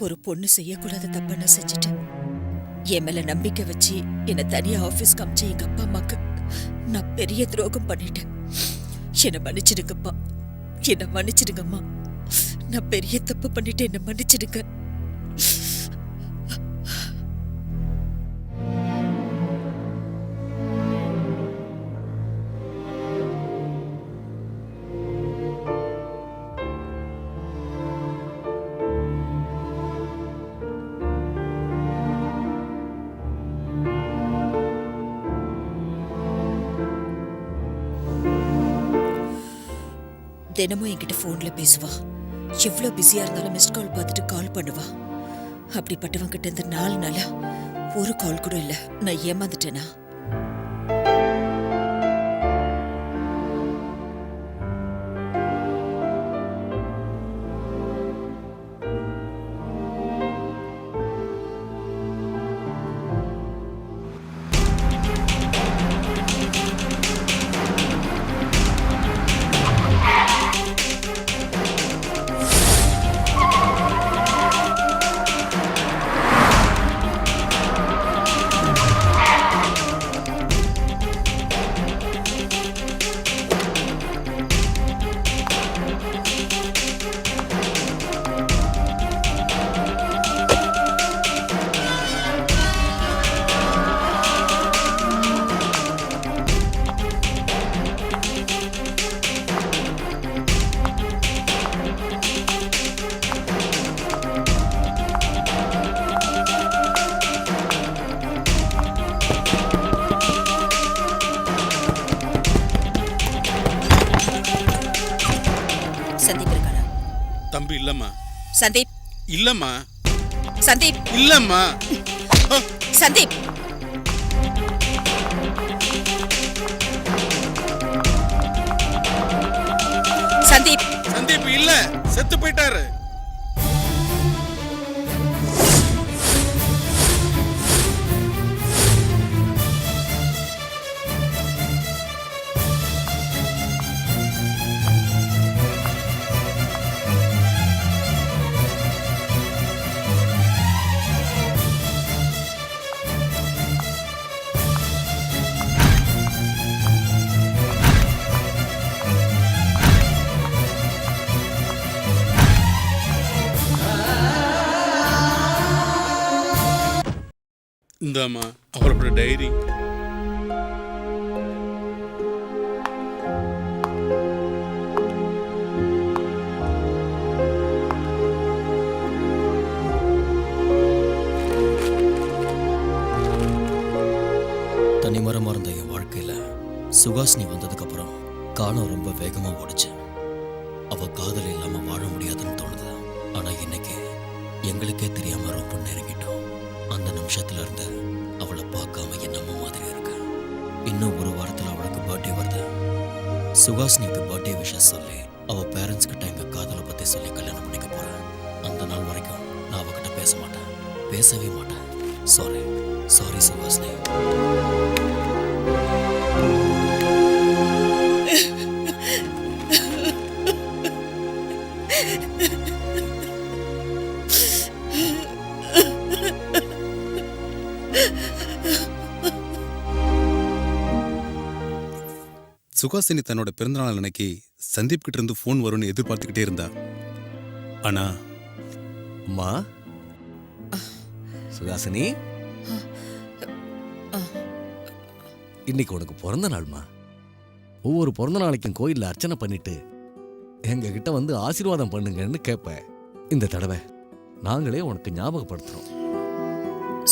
ஒரு பொண்ணு செய்யக்கூடாத தப்ப நான் செஞ்சுட்டேன். என் மேல நம்பிக்கை வச்சு என்னை தனியா ஆபீஸ்க்கு அமிச்ச எங்க அப்பா அம்மாக்கு நான் பெரிய துரோகம் பண்ணிட்டேன். என்னை மன்னிச்சிடுங்கப்பா, என்னை மன்னிச்சிடுங்கம்மா. நான் பெரிய தப்பு பண்ணிட்டு என்னை மன்னிச்சிடுங்க. தினமும் என்கிட்ட போன்ல பேசுவா. எவ்வளவு பிஸியா இருந்தாலும் மிஸ்ட் கால் பார்த்துட்டு கால் பண்ணுவா. அப்படிப்பட்டவங்க கிட்ட இந்த 4 நாளா ஒரு கால் கூட இல்ல. நான் ஏமாந்துட்டேனா? சந்தீப் இருக்கானா? தம்பி இல்லம்மா. சந்தீப் இல்லம்மா. சந்தீப் இல்லம்மா. சந்தீப் சந்தீப் சந்தீப் இல்ல, செத்து போயிட்டாரு. இந்தாம்மா அவரோட டைரி. தனிமரமாக இருந்த என் வாழ்க்கையில் சுகாசினி வந்ததுக்கப்புறம் காலம் ரொம்ப வேகமாக ஓடிச்சு. அவள் காதல் இல்லாமல் வாழ முடியாதுன்னு தோணுது. ஆனால் இன்னைக்கு எங்களுக்கே தெரியாமல் ரொம்ப நெருங்கிட்டோம். அந்த நிமிஷத்துல இருந்து அவளை பார்க்காம என்னமோ மாதிரி இருக்கு. இன்னும் ஒரு வாரத்தில் அவளுக்கு பர்த்டே வருது. சுகாசினிக்கு பர்த்டே விஷயம் சொல்லி அவள் பேரண்ட்ஸ் கிட்ட எங்கள் காதலை பற்றி சொல்லி கல்யாணம் பண்ணிக்க போகிறேன். அந்த நாள் வரைக்கும் நான் அவகிட்ட பேச மாட்டேன், பேசவே மாட்டேன். Sorry sorry Suhasini. சுகாசினி தன்னோட பிறந்தநாள் அன்னைக்கு சந்தீப் கிட்ட இருந்து ஃபோன் வரும்னு எதிர்பார்த்துக்கிட்டே இருந்தா. அண்ணா அம்மா சுகாசினி, இன்னைக்கு உனக்கு பிறந்த நாள்மா. ஒவ்வொரு பிறந்த நாளைக்கும் கோயில்ல அர்ச்சனை பண்ணிட்டு எங்க கிட்ட வந்து ஆசீர்வாதம் பண்ணுங்கன்னு கேட்ப. இந்த தடவை நாங்களே உனக்கு ஞாபகப்படுத்துறோம்.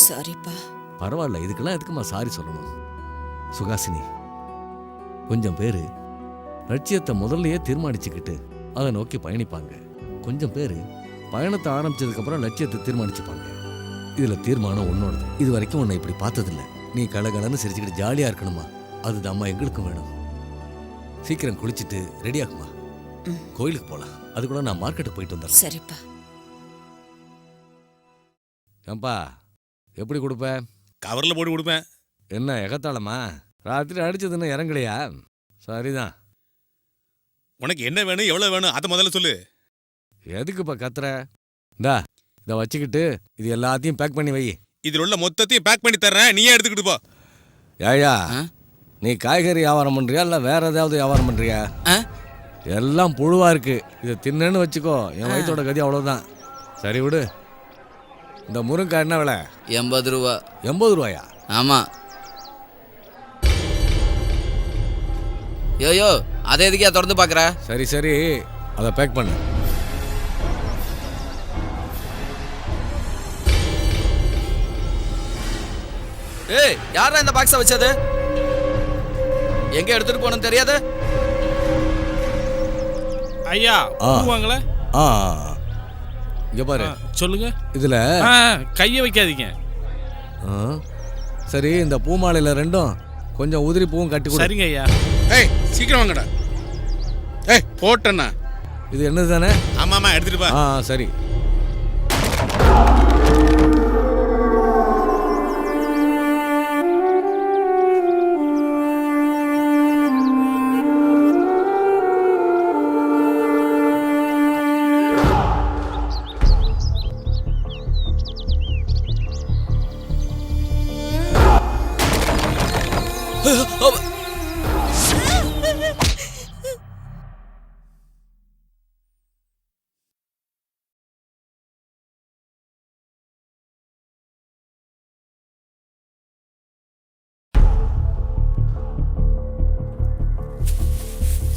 சாரிப்பா. பரவாயில்ல, இதுக்கெல்லாம் எதுக்குமா சாரி சொல்லணும்? சுகாசினி, கொஞ்சம் பேரு லட்சியத்தை முதல்லயே தீர்மானிச்சுக்கிட்டு அதை நோக்கி பயணிப்பாங்க. கொஞ்சம் பேரு பயணத்தை ஆரம்பிச்சதுக்கு அப்புறம் லட்சியத்தை தீர்மானிச்சுப்பாங்க. இதுல தீர்மானம் உன்னோடது. இது வரைக்கும் உன்னை இப்படி பார்த்ததில்ல. நீ கலகலன்னு சிரிச்சுக்கிட்டு ஜாலியா இருக்கணுமா, அதுதான் அம்மா எங்களுக்கும் வேணும். சீக்கிரம் குளிச்சுட்டு ரெடி ஆகுமா, கோயிலுக்கு போலாம். அது கூட நான் மார்க்கெட்டுக்கு போயிட்டு வந்துடுறேன். சரிப்பா. ஏம்பா, எப்படி கொடுப்ப? கவர்ல போட்டு கொடுப்பேன். என்ன எகத்தாளமா? ராத்திரி அடிச்சதுன்னு இறங்கலையா? சரிதான். உனக்கு என்ன வேணும், எவ்வளவு வேணும், அதை முதல்ல சொல்லு. எதுக்குப்பா கத்துற? இந்தா இதை வச்சுக்கிட்டு இது எல்லாத்தையும் பேக் பண்ணி வை. இதில் உள்ள மொத்தத்தையும் பேக் பண்ணி தர்றேன், நீயே எடுத்துக்கிட்டு போ. ஏயா, நீ காய்கறி வியாபாரம் பண்றியா இல்ல வேற ஏதாவது வியாபாரம் பண்றியா? எல்லாம் புழுவா இருக்கு. இதை தின்னு வச்சுக்கோ, என் வயிற்றோட கதி அவ்வளவுதான். சரி விடு. இந்த முருங்கைக்காய் என்ன விலை? 80 ரூபா. 80 ரூபாயா? ஆமா. யோயோ, அதை எதுக்கே திறந்து பாக்குற? சரி சரி, அதை பேக் பண்ணு. ஏய், யாரா இந்த பாக்ஸை வச்சது? எங்க எடுத்துட்டு போகணும் தெரியாது? ஐயா வாங்கல. இங்க பாரு. சொல்லுங்க. இதுல கையை வைக்காதீங்க. சரி, இந்த பூமாலையில ரெண்டும் கொஞ்சம் உதிரி பூவும் கட்டி கொடு. சரிங்க ஐயா. ஏய், சீக்கிரம் வாங்கடா. ஏய், போட்டண்ணா. இது என்னது தானே? ஆமாமா, எடுத்துட்டு போ. சரி.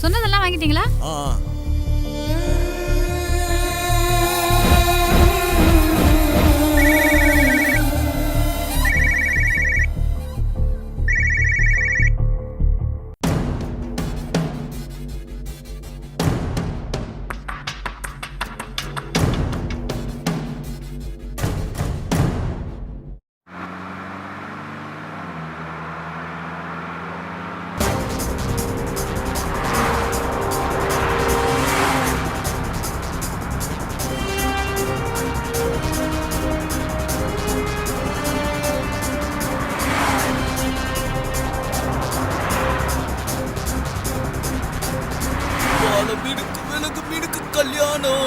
சொன்னதெல்லாம் வாங்கிட்டீங்களா? மீனுக்கு கல்யாணம்.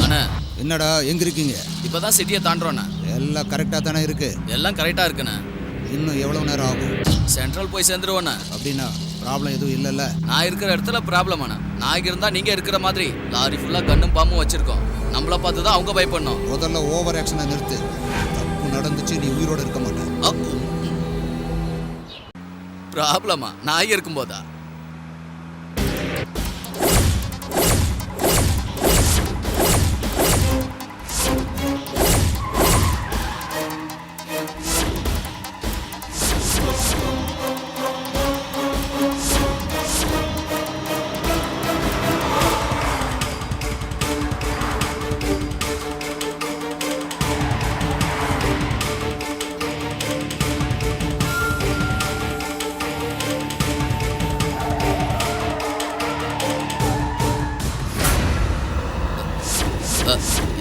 அண்ணா, என்னடா எங்க இருக்கீங்க? இப்பதான் சிட்டியை தாண்டறோண்ணா. எல்லாம் கரெக்டா தானே இருக்கு? எல்லாம் கரெக்டா இருக்குண்ணா. இன்னும் எவ்வளவு நேரம் ஆகும்? சென்ட்ரல் போய் சேர்ந்துருவோண்ணா. அப்படின்னா ப்ராப்ளம் எதுவும் இல்லைல்ல? நான் இருக்கிற இடத்துல ப்ராப்ளம் அண்ணா. நான் இருந்தா நீங்க இருக்கிற மாதிரி லாரி ஃபுல்லா கண்ணும் பாம்பும் வச்சிருக்கோம். நம்மள பார்த்து தான் அவங்க பயப்படணும். முதல்ல ஓவர் ஆக்ஷனை நிறுத்து. தப்பு நடந்துச்சு, நீ உயிரோட இருக்க மாட்டேன். ப்ராப்ளமா? நான் இருக்கும்போதா?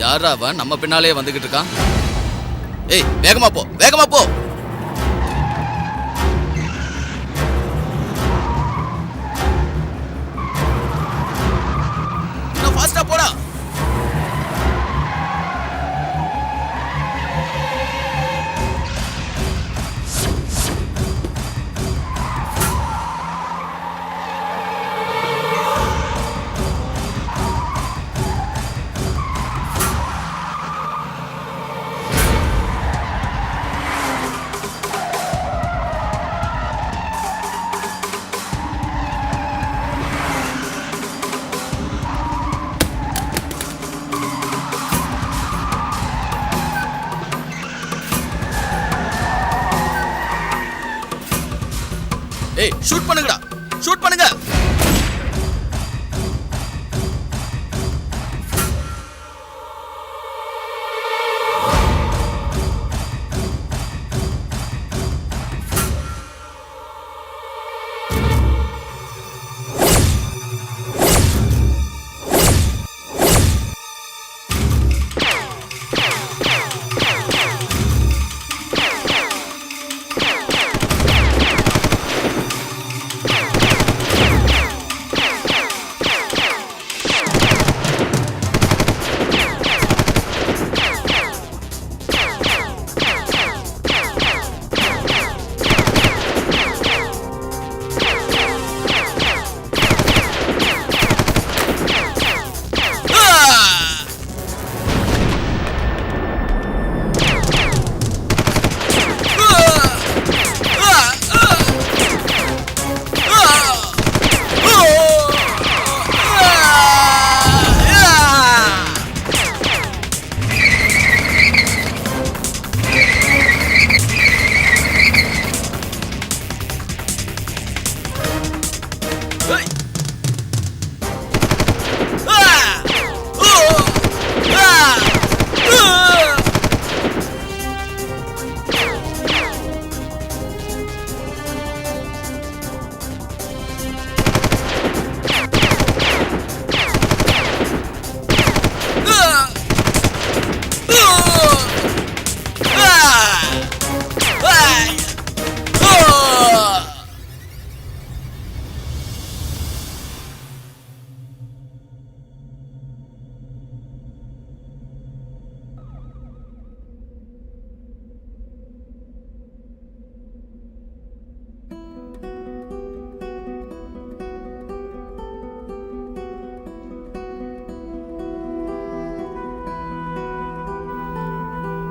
யாரா அவன் நம்ம பின்னாலே வந்துகிட்டு இருக்கான்? ஏய், வேகமா போ, வேகமா போ. இன்னும் ஃபாஸ்டா போடா. ஏய் ஷூட் பண்ணுங்கடா, ஷூட் பண்ணுங்க.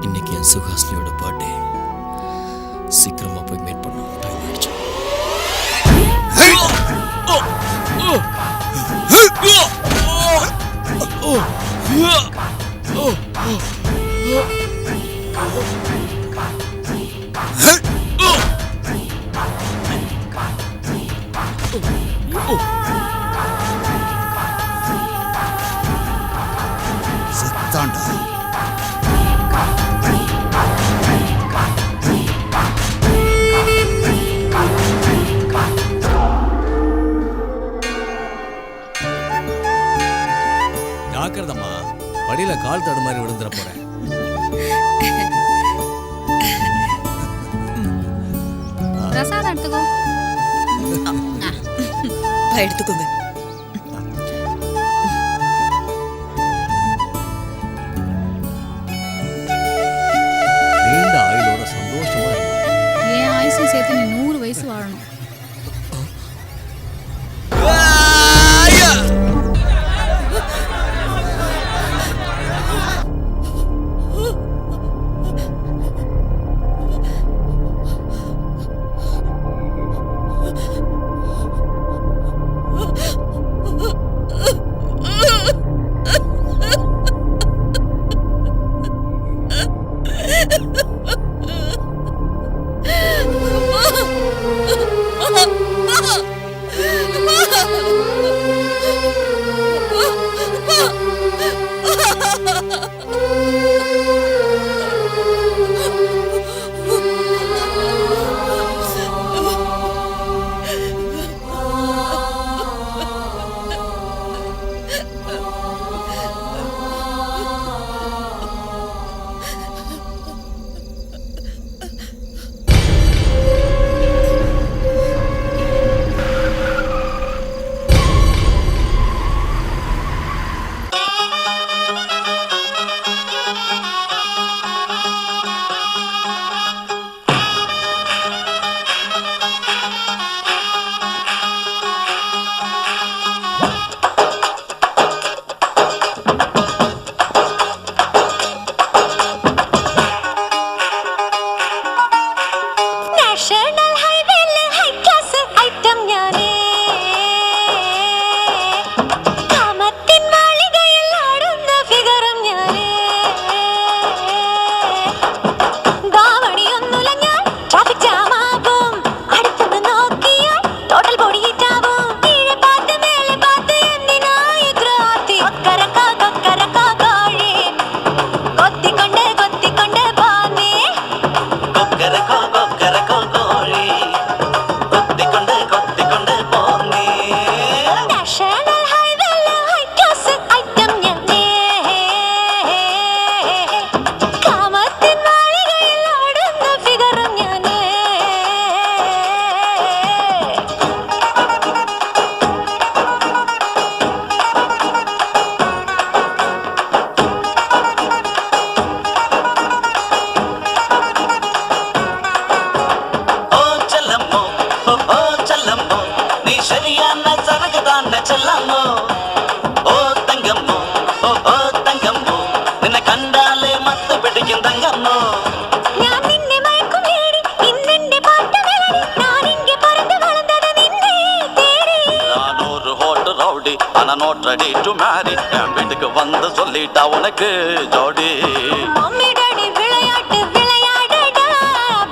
இன்னைக்கு என் சுஹாஸ்னியோட பர்த்டே. சீக்கிரமா போய் மீட் பண்ணோம். டைம் ஆயிடுச்சு. செத்தாண்டா. ஜாக்கிரதம்மா, படியில கால் தடுமாறி விழுந்துற போறேன். பிரசாதம் எடுத்துக்கோ. எடுத்துக்கோங்க. நீண்ட ஆயுளோட சந்தோஷமா இருக்கு. என் ஆயுசையும் சேர்த்து நீ 100 வயசு வாழணும். Oh ரெடி டு மேரி என் வீட்டுக்கு வந்து சொல்லிட்டா உனக்கு ஜோடி மம்மி டாடி விளையாட்டு விளையாடடா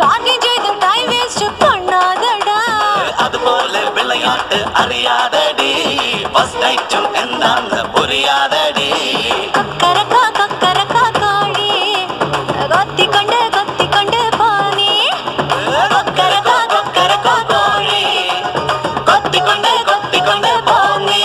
பாக்கி செய்து டைம் வேஸ்ட் பண்ணாதடா அது போல விளையாட்டு அறியாதடி ஃபர்ஸ்ட் நைட் என்னன்னு புரியாதடி கொக்கரக்கா கொக்கரக்கா கோழி கொத்தி கொண்டு போனி கொக்கரக்கா கொக்கரக்கா கோழி கொத்தி கொண்டு போனி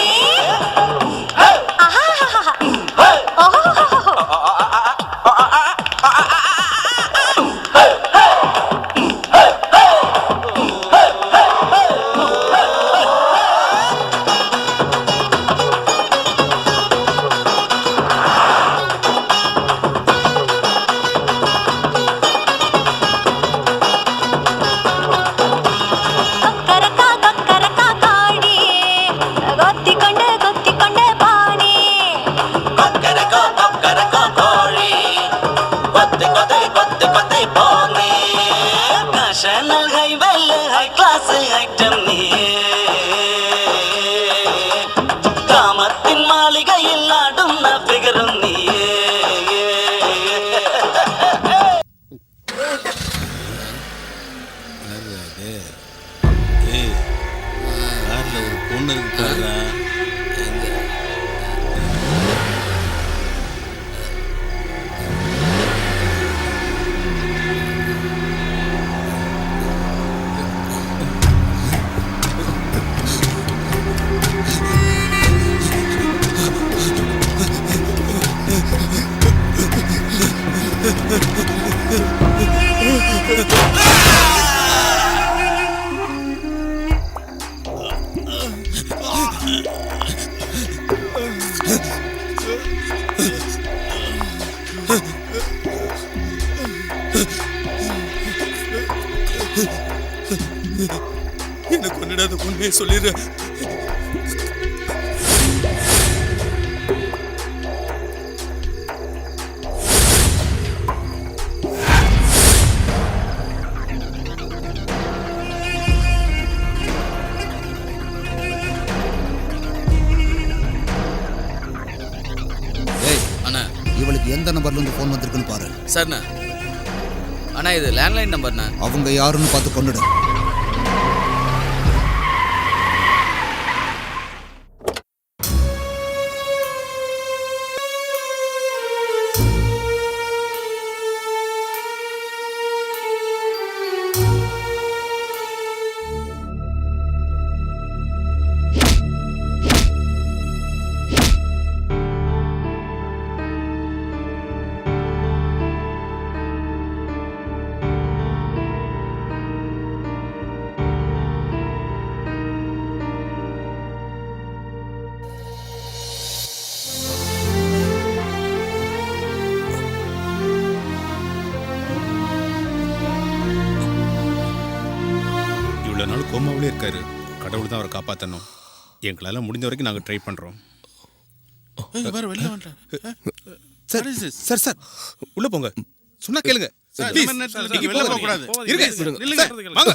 நேஷனல் ஹைவேல ஹை கிளாஸ் ஐட்டம் நீயே காமத்தின் மாளிகையில் ஆடும் நபிகரும் நீயே கார்ல ஒரு பொண்ணு இருக்காரா எனக்கு கொண்டுடாத உண்மையை சொல்லிடுற அண்ணா இவளுக்கு எந்த நம்பர்ல இருந்து ஃபோன் வந்திருக்குன்னு பாரு. சரிண்ணா. அண்ணா இது லேண்ட்லைன் நம்பர்ண்ணா. அவங்க யாருன்னு பார்த்து கொண்டுடு. இவ்வளோ நாள் கோமாவிலே இருக்காரு. கடவுள் தான் அவரை காப்பாற்றணும். எங்களால் முடிஞ்ச வரைக்கும் நாங்கள் ட்ரை பண்ணுறோம். சார் சார் சார் உள்ள போங்க. சொன்னா கேளுங்க. வெளில போக கூடாது. வாங்க.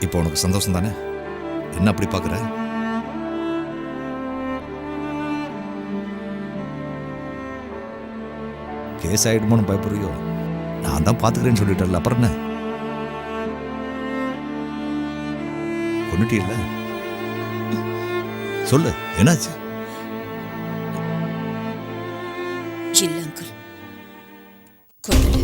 இப்போ உனக்கு சந்தோஷம் தானே? என்ன அப்படி பார்க்குற? கேஸ் ஆயிடுமோன்னு பயப்படுறியோ? நான் தான் பார்த்துக்கிறேன்னு சொல்லிட்டேன்ல, அப்புறம் என்ன? கொண்டுட்டியல்ல, சொல்லு என்னாச்சு? இல்ல அங்கிள், கொல்லல.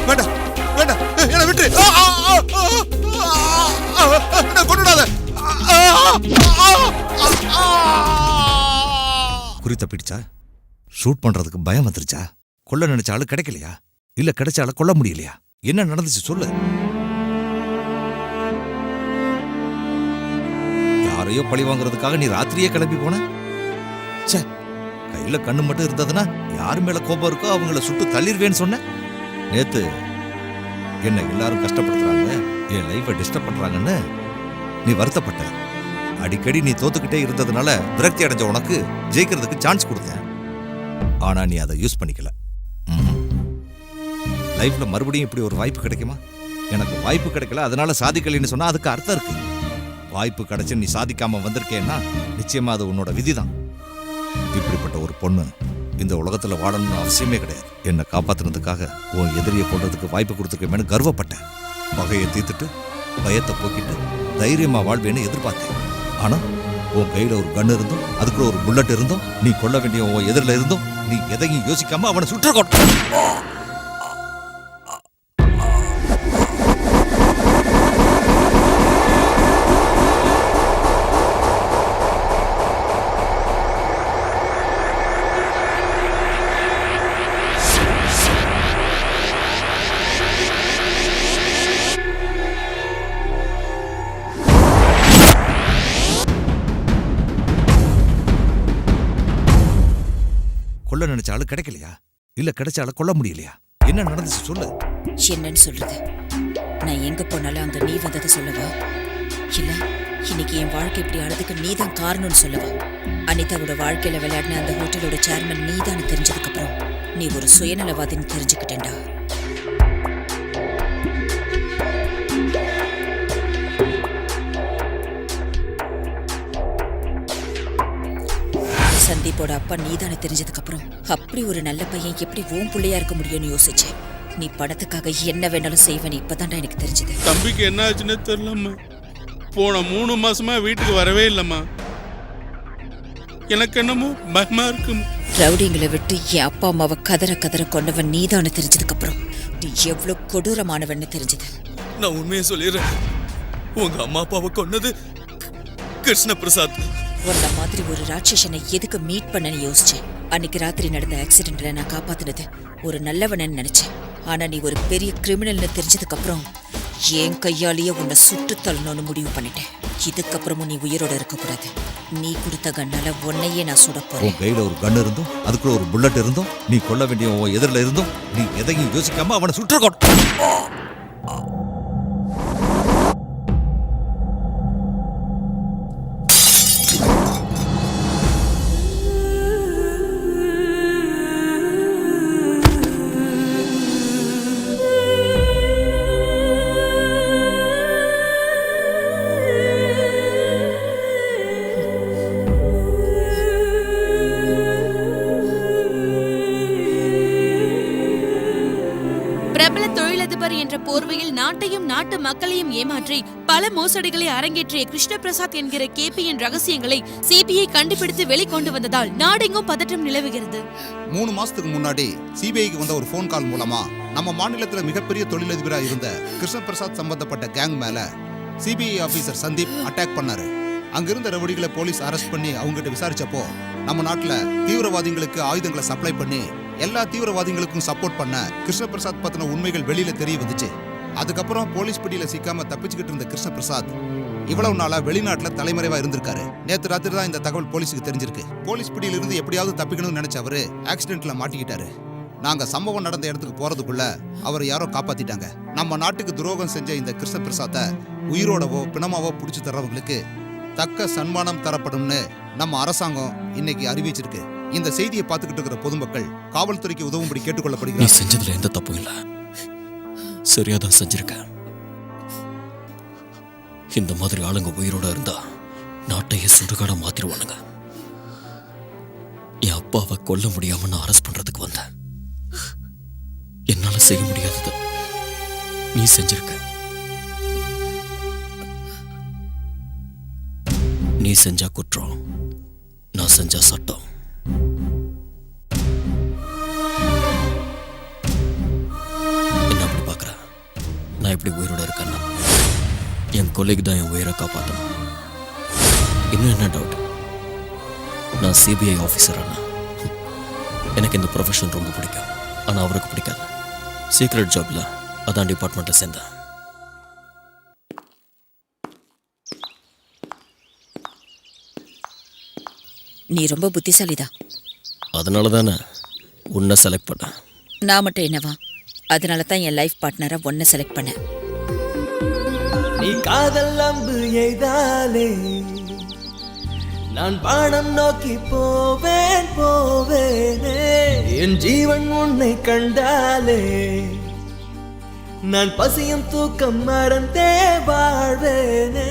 வேண்டாம் வேண்டாம், என்ன விட்டு கொண்டுடாத. குறி தப்பிடுச்சா? ஷூட் பண்றதுக்கு பயம் வந்துருச்சா? கொல்ல நினைச்ச ஆளு கிடைக்கலையா? இல்ல கிடைச்ச ஆளு கொல்ல முடியலையா? என்ன நடந்துச்சு சொல்லு. யாரையோ பழி வாங்குறதுக்காக நீ ராத்திரியே கிளம்பி போன? ச்சே, கையில கண்ணு மட்டும் இருந்ததுன்னா யாரு மேல கோபம் இருக்கோ அவங்கள சுட்டு தள்ளிடுவேன்னு சொன்ன. நேத்து என்ன எல்லாரும் கஷ்டப்படுத்துறாங்க, என் லைஃபை டிஸ்டர்ப் பண்றாங்கன்னு நீ வருத்தப்பட்ட. அடிக்கடி நீ தோத்துக்கிட்டே இருந்ததுனால விரக்தி அடைஞ்ச உனக்கு ஜெயிக்கிறதுக்கு சான்ஸ் கொடுத்தேன். ஆனா நீ அதை யூஸ் பண்ணிக்கல. லைஃப்ல மறுபடியும் இப்படி ஒரு வாய்ப்பு கிடைக்குமா? எனக்கு வாய்ப்பு கிடைக்கல அதனால சாதிக்கலைன்னு சொன்னா அதுக்கு அர்த்தம் இருக்கு. வாய்ப்பு கிடைச்சு நீ சாதிக்காம வந்திருக்கேன்னா நிச்சயமா அது உன்னோட விதிதான். இப்படிப்பட்ட ஒரு பொண்ணு இந்த உலகத்துல வாழணும்னு அவசியமே கிடையாது. என்னை காப்பாத்துனதுக்காக உன் எதிரியை கொள்றதுக்கு வாய்ப்பு கொடுத்துருக்கேன்னு கர்வப்பட்டேன். பகையை தீர்த்துட்டு பயத்தை போக்கிட்டு தைரியமா வாழ்வேன்னு எதிர்பார்த்தேன். ஆனா உன் கையில ஒரு கன் இருந்தும் அதுக்குள்ள ஒரு புல்லட் இருந்தும் நீ கொல்ல வேண்டிய உன் எதிரில இருந்தும் நீ எதையும் யோசிக்காம அவனை சுற்ற கொட்ட. கொல்ல நினைச்ச ஆளு கிடைக்கலையா? இல்ல கிடைச்ச ஆளு கொல்ல முடியலையா? என்ன நடந்துச்சு சொல்லு. என்னன்னு சொல்றது? நான் எங்க போனாலும் அங்க நீ வந்ததை சொல்லவா? இல்ல இன்னைக்கு என் வாழ்க்கை இப்படி ஆனதுக்கு நீதான் காரணம்னு சொல்லவா? அனிதாவோட வாழ்க்கையில விளையாடின அந்த ஹோட்டலோட சேர்மன் நீதான் தெரிஞ்சதுக்கு அப்புறம் நீ ஒரு சுயநலவாதின்னு தெரிஞ்சுக்கிட்டேன்டா. சந்தீப்போட அப்பா நீதானே தெரிஞ்சதுக்கு அப்புறம் அப்படி ஒரு நல்ல பையன் எப்படி ஓம் புள்ளையா இருக்க முடியும்னு யோசிச்சேன். நீ பணத்துக்காக என்ன வேணாலும் செய்வேன்னு இப்பதான்டா எனக்கு தெரிஞ்சது. தம்பிக்கு என்ன ஆச்சுன்னு தெரியலம்மா. போன 3 மாசமா வீட்டுக்கு வரவே இல்லம்மா. எனக்கு என்னமோ பயமா இருக்கு. ரவுடிங்களை விட்டு என் அப்பா அம்மாவை கதற கதற கொண்டவன் நீதானே தெரிஞ்சதுக்கு அப்புறம் நீ எவ்வளவு கொடூரமானவன்னு தெரிஞ்சது. நான் உண்மையை சொல்லிடுறேன். உங்க அம்மா அப்பாவை கொன்னது கிருஷ்ண பிரசாத். உன்ன மாதிரி ஒரு ராட்சசனை எதுக்கு மீட் பண்ணன்னு யோசிச்சேன். அன்னைக்கு ராத்திரி நடந்த ஆக்சிடென்ட்ல நான் காப்பாத்தினது ஒரு நல்லவனன்னு நினைச்சேன். ஆனா நீ ஒரு பெரிய கிரிமினல்னு தெரிஞ்சதுக்கு அப்புறம் என் கையாலேயே உன்னை சுட்டு தள்ளணும்னு முடிவு பண்ணிட்டேன். இதுக்கப்புறமும் நீ உயிரோட இருக்கக்கூடாது. நீ கொடுத்த கண்ணால உன்னையே நான் சுட போறேன். உன் கையில ஒரு கன் இருந்தும் அதுக்குள்ள ஒரு புல்லட் இருந்தும் நீ கொல்ல வேண்டிய உன் எதிரில இருந்தும் நீ எதையும் யோசிக்காம அவனை சுற்ற கொட்ட. பிரபல தொழிலதிபர் என்ற போர்வையில் நாட்டையும் நாட்டு மக்களையும் ஏமாற்றி பல மோசடிகளை அரங்கேற்றிய கிருஷ்ண பிரசாத் என்கிற கேபியின் ரகசியங்களை சிபிஐ கண்டுபிடித்து வெளிக்கொண்டு வந்ததால் நாடெங்கும் பதற்றம் நிலவுகிறது. 3 மாசத்துக்கு முன்னாடி சிபிஐக்கு வந்த ஒரு போன் கால் மூலமா நம்ம மாநிலத்துல மிகப்பெரிய தொழிலதிபரா இருந்த கிருஷ்ண பிரசாத் சம்பந்தப்பட்ட கேங் மேல சிபிஐ ஆபீசர் சந்தீப் அட்டாக் பண்ணாரு. அங்கிருந்த ரவுடிகளை போலீஸ் அரெஸ்ட் பண்ணி அவங்ககிட்ட விசாரிச்சப்போ நம்ம நாட்டுல தீவிரவாதிகளுக்கு ஆயுதங்களை சப்ளை பண்ணி எல்லா தீவிரவாதிகளுக்கும் சப்போர்ட் பண்ண கிருஷ்ண பிரசாத் பத்தின உண்மைகள் வெளியில தெரிய வந்துச்சு. அதுக்கப்புறம் போலீஸ் பிடியில சிக்காம தப்பிச்சுக்கிட்டு இருந்த கிருஷ்ண பிரசாத் இவ்வளவு நாளா வெளிநாட்டுல தலைமறைவா இருந்திருக்காரு. நேத்து ராத்திரி தான் இந்த தகவல் போலீஸுக்கு தெரிஞ்சிருக்கு. போலீஸ் பிடியில இருந்து எப்படியாவது தப்பிக்கணும்னு நினைச்ச அவரு ஆக்சிடென்ட்ல மாட்டிக்கிட்டாரு. நாங்க சம்பவம் நடந்த இடத்துக்கு போறதுக்குள்ள அவர் யாரோ காப்பாத்திட்டாங்க. நம்ம நாட்டுக்கு துரோகம் செஞ்ச இந்த கிருஷ்ண பிரசாத்தை உயிரோடவோ பிணமாவோ பிடிச்சி தர்றவங்களுக்கு தக்க சன்மானம் தரப்படும்னு நம்ம அரசாங்கம் இன்னைக்கு அறிவிச்சிருக்கு. இந்த செய்தியை பார்த்துக்கிட்டு இருக்கிற பொதுமக்கள் காவல்துறைக்கு உதவும்படி கேட்டுக்கொள்ளப்படுகிறார். நீ செஞ்சதுல எந்த தப்பும் இல்ல, சரியாதான் செஞ்சிருக்க. இந்த மாதிரி ஆளுங்க உயிரோட இருந்தா நாட்டையே சுடுகாட மாத்திருவானுங்க. என் அப்பாவை கொல்ல முடியாம நான் அரெஸ்ட் பண்றதுக்கு வந்தேன். என்னால செய்ய முடியாதது நீ செஞ்சிருக்க. நீ செஞ்சா குற்றம், நான் செஞ்சா சட்டம். என்ன அப்படி பாக்குற? நான் எப்படி உயிரோட இருக்கேன்னா என் கொலைக்கு தான் என் உயிரை காப்பாற்றணும். இன்னும் என்ன டவுட்? நான் சிபிஐ ஆஃபீஸர். எனக்கு இந்த ப்ரொஃபஷன் ரொம்ப பிடிக்கும், ஆனால் அவருக்கு பிடிக்காது. சீக்ரெட் ஜாப்ல அதான் டிபார்ட்மெண்ட்ல சேர்ந்தேன். நீ ரொம்ப புத்திசாலிதான். அதனால தானே உன்னை செலக்ட் பண்ணேன். நான் மட்டும் என்னவா? அதனால தான் என் லைஃப் பார்ட்னரை ஒன்றை செலக்ட் பண்ணேன். நீ காதல் அம்பு எய்தாலே நான் வானம் நோக்கி போவேன் போவேனே. என் ஜீவன் உன்னை கண்டாலே நான் பசியும் தூக்கம் மறந்தே வாழ்வேனே.